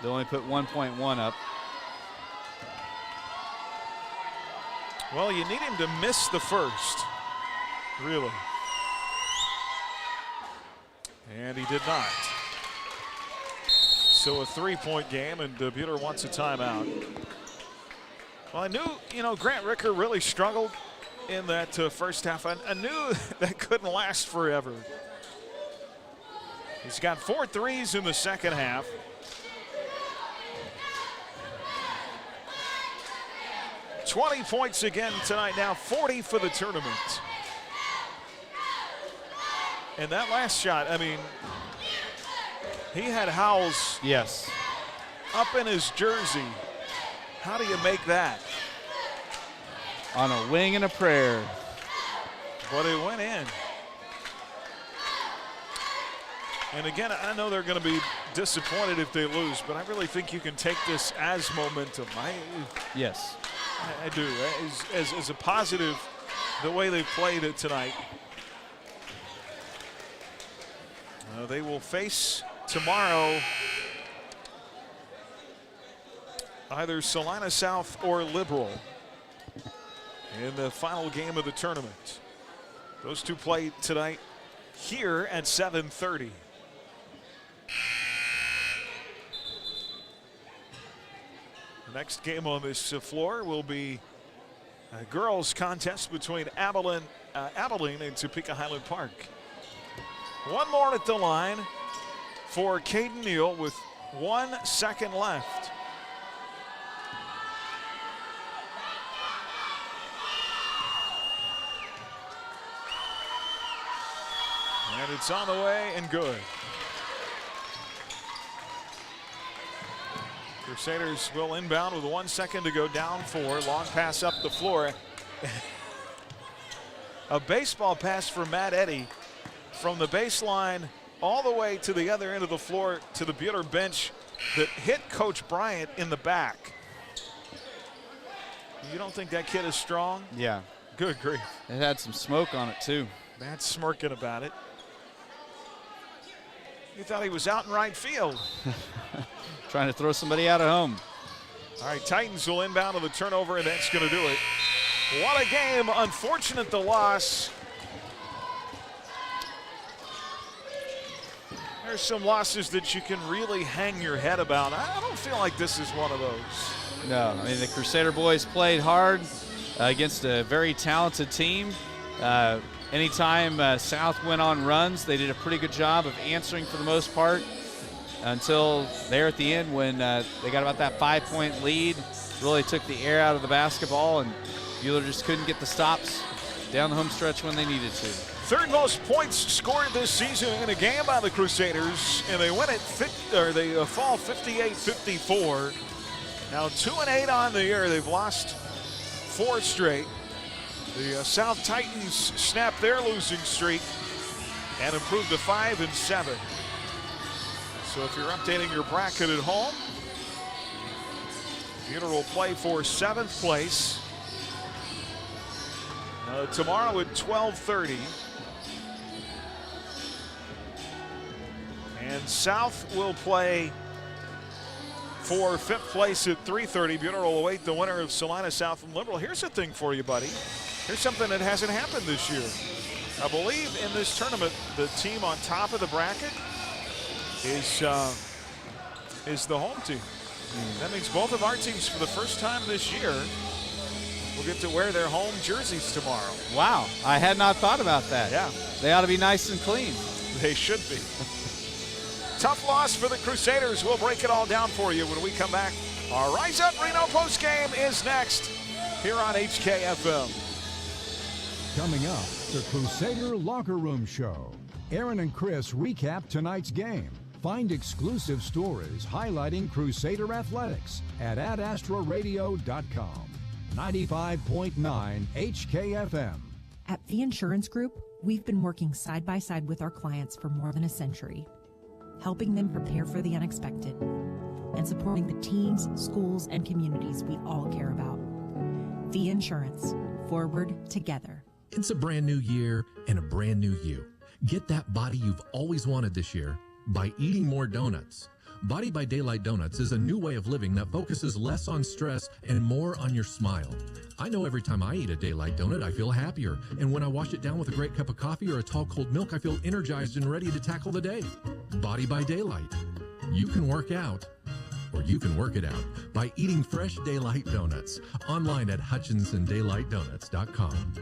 They only put 1.1 up. Well, you need him to miss the first, really. And he did not. So a 3-point game, and Buhler wants a timeout. Well, I knew, Grant Ricker really struggled in that first half. I knew that couldn't last forever. He's got 4 threes in the second half. $20 points again tonight now, 40 for the tournament. And that last shot, he had Howells up in his jersey. How do you make that? On a wing and a prayer. But it went in. And again, I know they're going to be disappointed if they lose, but I really think you can take this as momentum. Yes. I do. As a positive, the way they played it tonight. They will face tomorrow either Salina South or Liberal in the final game of the tournament. Those two play tonight here at 7:30. The next game on this floor will be a girls contest between Abilene and Topeka Highland Park. One more at the line for Caden Neal with 1 second left. And it's on the way and good. Crusaders will inbound with 1 second to go, down 4. Long pass up the floor. A baseball pass for Matt Eddy from the baseline all the way to the other end of the floor to the Buhler bench that hit Coach Bryant in the back. You don't think that kid is strong? Yeah. Good grief. It had some smoke on it too. Matt's smirking about it. You thought he was out in right field. Trying to throw somebody out at home. All right, Titans will inbound on the turnover, and that's going to do it. What a game. Unfortunate the loss. There's some losses that you can really hang your head about. I don't feel like this is one of those. No, the Crusader boys played hard against a very talented team. Anytime South went on runs, they did a pretty good job of answering for the most part until there at the end when they got about that 5-point lead. Really took the air out of the basketball, and Buhler just couldn't get the stops down the home stretch when they needed to. Third most points scored this season in a game by the Crusaders, and they win it. They fall 58-54. Now 2-8 on the year. They've lost 4 straight. The South Titans snapped their losing streak and improved to 5-7. So if you're updating your bracket at home, Buhler will play for 7th place tomorrow at 12:30. And South will play for 5th place at 3:30. Buhler will await the winner of Salina South and Liberal. Here's the thing for you, buddy. Here's something that hasn't happened this year. I believe in this tournament, the team on top of the bracket is the home team. That means both of our teams, for the first time this year, will get to wear their home jerseys tomorrow. Wow, I had not thought about that. Yeah. They ought to be nice and clean. They should be. Tough loss for the Crusaders. We'll break it all down for you when we come back. Our Rise Up Reno postgame is next here on HKFM. Coming up, the Crusader Locker Room Show. Aaron and Chris recap tonight's game. Find exclusive stories highlighting Crusader athletics at adastraradio.com. 95.9 HKFM. At The Insurance Group, we've been working side by side with our clients for more than a century, helping them prepare for the unexpected and supporting the teams, schools, and communities we all care about. The Insurance, forward together. It's a brand new year and a brand new you. Get that body you've always wanted this year by eating more donuts. Body by Daylight Donuts is a new way of living that focuses less on stress and more on your smile. I know every time I eat a Daylight donut, I feel happier. And when I wash it down with a great cup of coffee or a tall cold milk, I feel energized and ready to tackle the day. Body by Daylight. You can work out, or you can work it out by eating fresh Daylight donuts. Online at HutchinsonDaylightDonuts.com.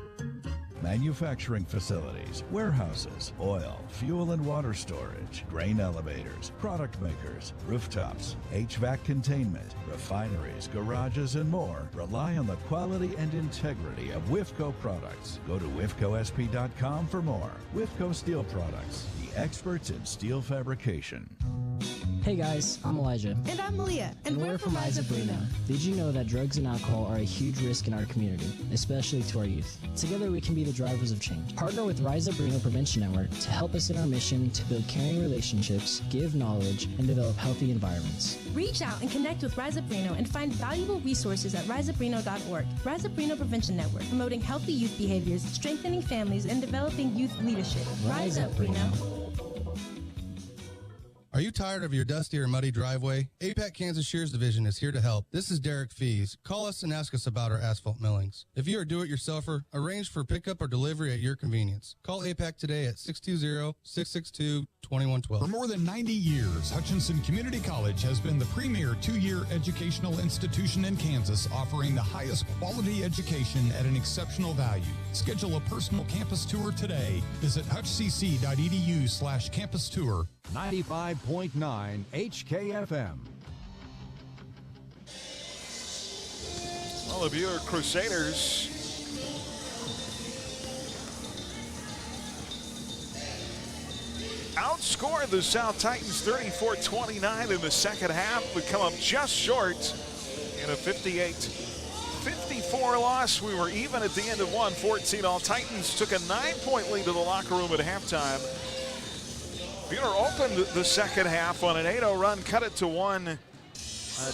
Manufacturing facilities, warehouses, oil, fuel and water storage, grain elevators, product makers, rooftops, HVAC containment, refineries, garages, and more rely on the quality and integrity of WIFCO products. Go to WIFCOSP.com for more. WIFCO Steel Products, the experts in steel fabrication. Hey guys, I'm Elijah. And I'm Malia. And we're from Rise of Reno. Did you know that drugs and alcohol are a huge risk in our community, especially to our youth? Together we can be the drivers of change. Partner with Rise Up Reno Prevention Network to help us in our mission to build caring relationships, give knowledge, and develop healthy environments. Reach out and connect with Rise Up Reno and find valuable resources at riseupreno.org. Rise Up Reno Prevention Network, promoting healthy youth behaviors, strengthening families, and developing youth leadership. Rise Up Reno. Are you tired of your dusty or muddy driveway? APAC Kansas Shears Division is here to help. This is Derek Fees. Call us and ask us about our asphalt millings. If you are a do-it-yourselfer, arrange for pickup or delivery at your convenience. Call APAC today at 620-662-2112. For more than 90 years, Hutchinson Community College has been the premier two-year educational institution in Kansas, offering the highest quality education at an exceptional value. Schedule a personal campus tour today. Visit hutchcc.edu/campus tour. 95.9 HKFM. Well, the Buhler Crusaders outscored the South Titans 34-29 in the second half, but come up just short in a 58-54 loss. We were even at the end of 1-14. All Titans took a 9-point lead to the locker room at halftime. Buhler opened the second half on an 8-0 run, cut it to 1.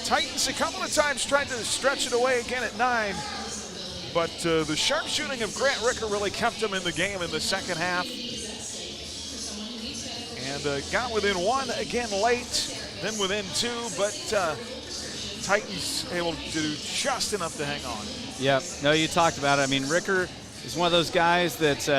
Titans a couple of times tried to stretch it away again at 9, but the sharpshooting of Grant Ricker really kept them in the game in the second half. And got within 1 again late, then within 2, but Titans able to do just enough to hang on. Yep. No, you talked about it. I mean, Ricker is one of those guys that,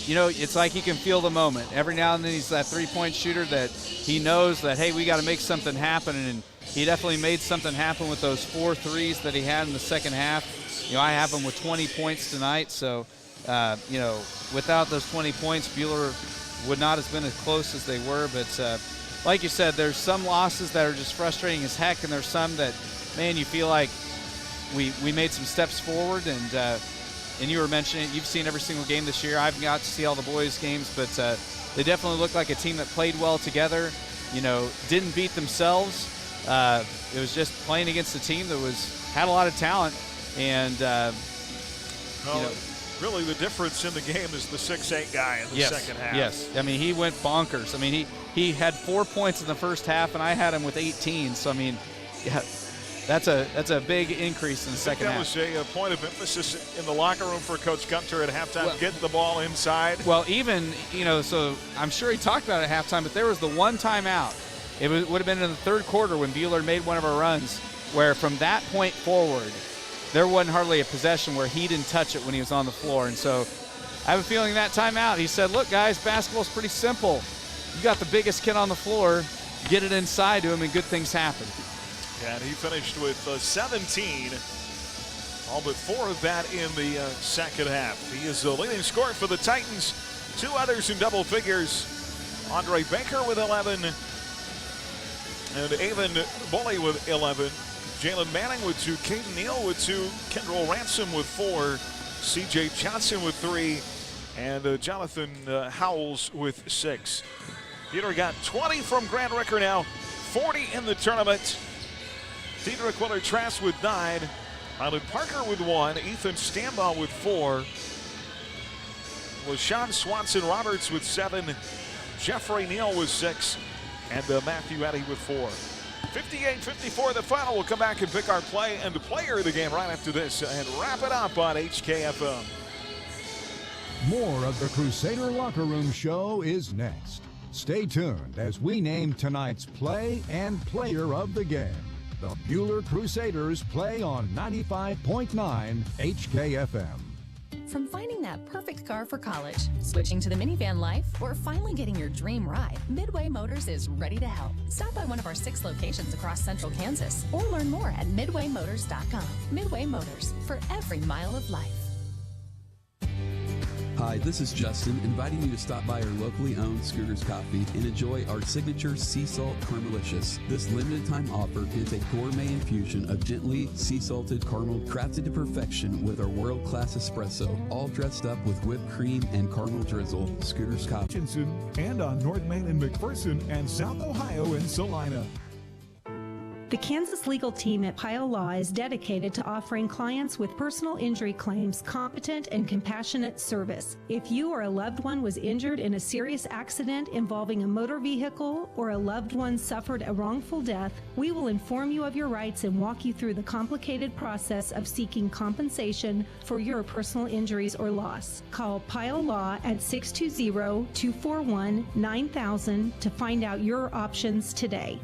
you know, it's like he can feel the moment. Every now and then he's that three-point shooter that he knows that, hey, we got to make something happen. And he definitely made something happen with those 4 threes that he had in the second half. You know, I have him with 20 points tonight. So, you know, without those 20 points, Buhler would not have been as close as they were. But like you said, there's some losses that are just frustrating as heck, and there's some that, man, you feel like we made some steps forward. And you were mentioning, you've seen every single game this year. I've got to see all the boys' games, but they definitely look like a team that played well together. You know, didn't beat themselves. It was just playing against a team that had a lot of talent. And, well, you know, really the difference in the game is the 6'8" guy in the second half. Yes, I mean, he went bonkers. I mean, he had 4 points in the first half, and I had him with 18. So, I mean, yeah. That's a big increase in the second half. That was a point of emphasis in the locker room for Coach Gunter at halftime, getting the ball inside. Well, even, you know, so I'm sure he talked about it at halftime, but there was the one timeout. It would have been in the third quarter when Buhler made one of our runs, where from that point forward, there wasn't hardly a possession where he didn't touch it when he was on the floor. And so I have a feeling that timeout, he said, look, guys, basketball's pretty simple. You got the biggest kid on the floor, get it inside to him, and good things happen. And he finished with 17, all but 4 of that in the second half. He is the leading scorer for the Titans. 2 others in double figures. Andre Baker with 11, and Avon Bully with 11. Jalen Manning with 2, Caden Neal with 2, Kendall Ransom with 4, C.J. Johnson with 3, and Jonathan Howells with 6. Buhler got 20 from Grant Ricker now, 40 in the tournament. Diedrich Willer-Trask with 9, Ryland Parker with 1, Ethan Stambaugh with 4, LaShawn Swanson-Roberts with 7. Jeffrey Neal with 6. And Matthew Eddy with 4. 58-54 the final. We'll come back and pick our play and the player of the game right after this and wrap it up on HKFM. More of the Crusader Locker Room Show is next. Stay tuned as we name tonight's play and player of the game. The Buhler Crusaders play on 95.9 HKFM. From finding that perfect car for college, switching to the minivan life, or finally getting your dream ride, Midway Motors is ready to help. Stop by one of our 6 locations across central Kansas or learn more at midwaymotors.com. Midway Motors, for every mile of life. Hi, this is Justin, inviting you to stop by our locally owned Scooters Coffee and enjoy our signature Sea Salt Caramelicious. This limited time offer is a gourmet infusion of gently sea salted caramel crafted to perfection with our world-class espresso, all dressed up with whipped cream and caramel drizzle. Scooters Coffee. Junction and on North Main in McPherson and South Ohio in Salina. The Kansas legal team at Pyle Law is dedicated to offering clients with personal injury claims competent and compassionate service. If you or a loved one was injured in a serious accident involving a motor vehicle or a loved one suffered a wrongful death, we will inform you of your rights and walk you through the complicated process of seeking compensation for your personal injuries or loss. Call Pyle Law at 620-241-9000 to find out your options today.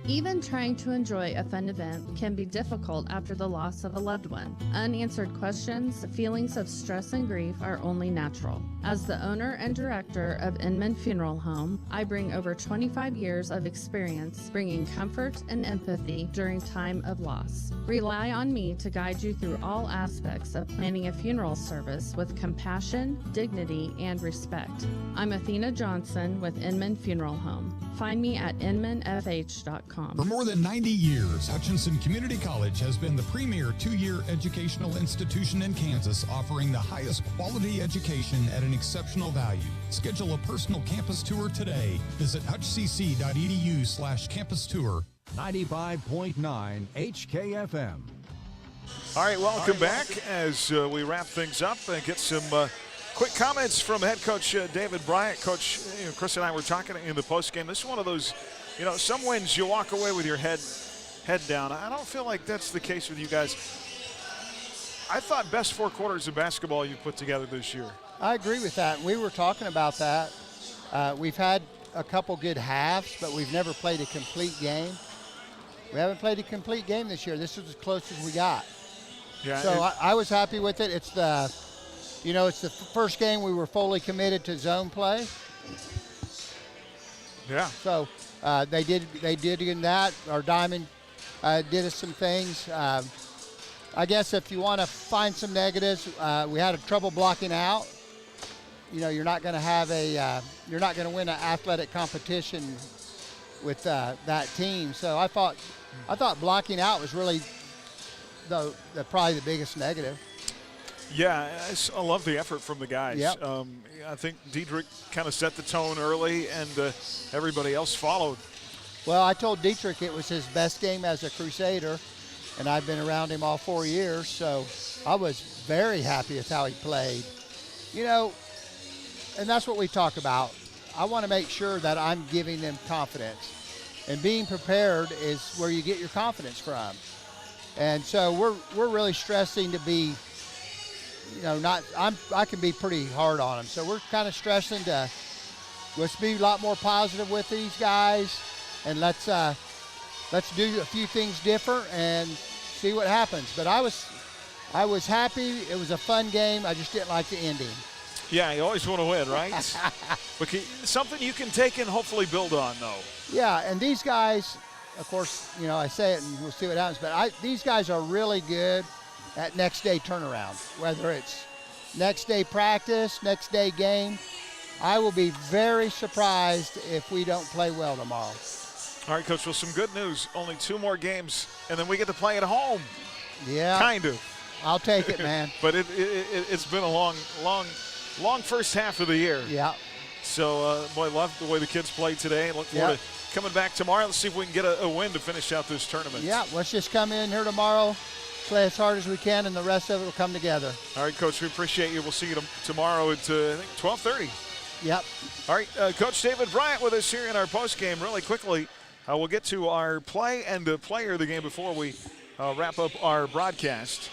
Even trying to enjoy a fun event can be difficult after the loss of a loved one. Unanswered questions, feelings of stress and grief are only natural. As the owner and director of Inman Funeral Home, I bring over 25 years of experience bringing comfort and empathy during time of loss. Rely on me to guide you through all aspects of planning a funeral service with compassion, dignity, and respect. I'm Athena Johnson with Inman Funeral Home. Find me at inmanfh.com. For more than 90 years, Hutchinson Community College has been the premier 2-year educational institution in Kansas, offering the highest quality education at an exceptional value. Schedule a personal campus tour today. Visit hutchcc.edu/campus tour. 95.9 HKFM. All right, welcome back as we wrap things up and get some quick comments from head coach David Bryant. Coach, Chris and I were talking in the postgame. This is one of those, some wins you walk away with your head down. I don't feel like that's the case with you guys. I thought best 4 quarters of basketball you put together this year. I agree with that. We were talking about that. We've had a couple good halves, but we've never played a complete game. We haven't played a complete game this year. This is as close as we got. Yeah. So I was happy with it. It's the first game we were fully committed to zone play. Yeah. So they did in that. Our diamond did us some things. I guess if you want to find some negatives, we had trouble blocking out. You're not going to win an athletic competition with that team. So I thought blocking out was really probably the biggest negative. Yeah, I love the effort from the guys. Yep. I think Diedrich kind of set the tone early, and everybody else followed. Well, I told Dietrich it was his best game as a Crusader, and I've been around him all 4 years, so I was very happy with how he played. And that's what we talk about. I want to make sure that I'm giving them confidence, and being prepared is where you get your confidence from. And so we're really stressing to be, I can be pretty hard on them. So we're kind of stressing let's be a lot more positive with these guys, and let's do a few things different and see what happens. But I was happy. It was a fun game. I just didn't like the ending. Yeah, you always want to win, right? But something you can take and hopefully build on, though. Yeah, and these guys, of course, I say it and we'll see what happens, but these guys are really good at next day turnaround, whether it's next day practice, next day game. I will be very surprised if we don't play well tomorrow. All right, Coach, well, some good news. Only 2 more games, and then we get to play at home. Yeah. Kind of. I'll take it, man. But it's been a long first half of the year. Yeah. So, boy, love the way the kids played today. Look forward to coming back tomorrow. Let's see if we can get a win to finish out this tournament. Yeah, let's just come in here tomorrow, play as hard as we can, and the rest of it will come together. All right, Coach, we appreciate you. We'll see you tomorrow at, I think, 12:30. Yep. All right, Coach David Bryant with us here in our postgame. Really quickly, we'll get to our play and the player of the game before we wrap up our broadcast.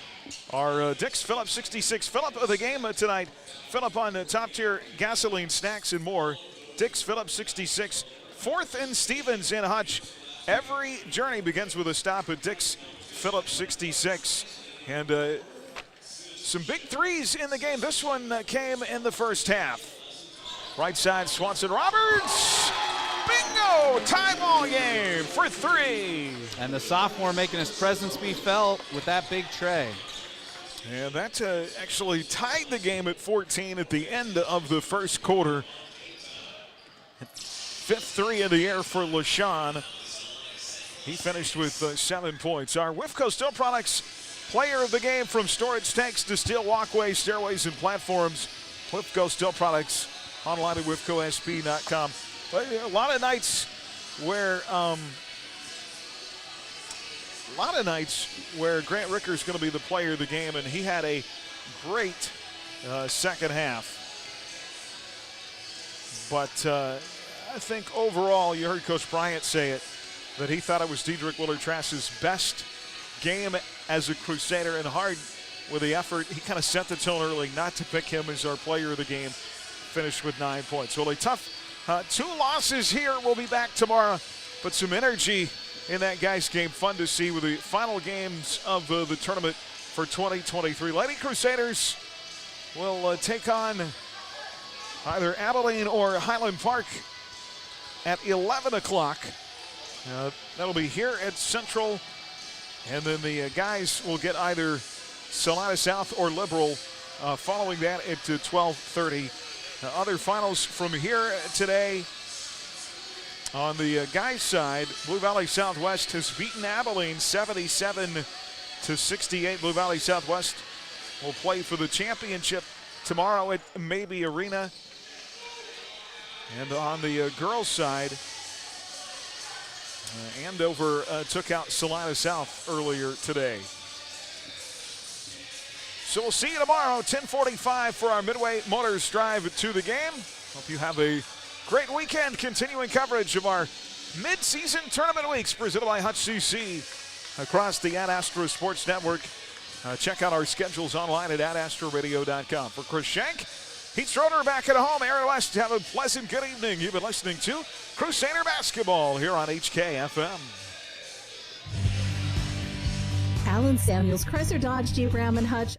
Our Dick's Phillips 66 Phillip of the game tonight. Phillip on top-tier gasoline, snacks, and more. Dick's Phillips 66, 4th and Stevens in Hutch. Every journey begins with a stop at Dick's Phillips 66. And some big threes in the game. This one came in the first half. Right side, Swanson Roberts. Bingo! Tie ball game for 3. And the sophomore making his presence be felt with that big tray. And that actually tied the game at 14 at the end of the first quarter. 5th three in the air for LaShawn. He finished with 7 points. Our WIFCO Steel Products player of the game, from storage tanks to steel walkways, stairways, and platforms. WIFCO Steel Products, online at WIFCOSP.com. A lot of nights where Grant Ricker's going to be the player of the game, and he had a great second half. But I think overall, you heard Coach Bryant say it, that he thought it was Dedrick Willard-Trask's best game as a Crusader, and hard with the effort. He kind of set the tone early not to pick him as our player of the game. Finished with 9 points. Well, a tough 2 losses here. We'll be back tomorrow, but some energy in that guys game. Fun to see with the final games of the tournament for 2023. Lady Crusaders will take on either Abilene or Highland Park at 11 o'clock. That'll be here at Central. And then the guys will get either Salina South or Liberal following that at 12:30. Other finals from here today. On the guys' side, Blue Valley Southwest has beaten Abilene 77-68. Blue Valley Southwest will play for the championship tomorrow at Maybe Arena. And on the girls' side, Andover took out Salina South earlier today. So we'll see you tomorrow, 10:45 for our Midway Motors Drive to the game. Hope you have a great weekend. Continuing coverage of our mid-season tournament weeks presented by Hutch CC across the Astra Sports Network. Check out our schedules online at @astraradio.com. For Chris Shank, Pete Schroeder back at home. Aaron West, have a pleasant good evening. You've been listening to Crusader Basketball here on HKFM. Allen Samuels, Chrysler Dodge Jeep Ram and Hutch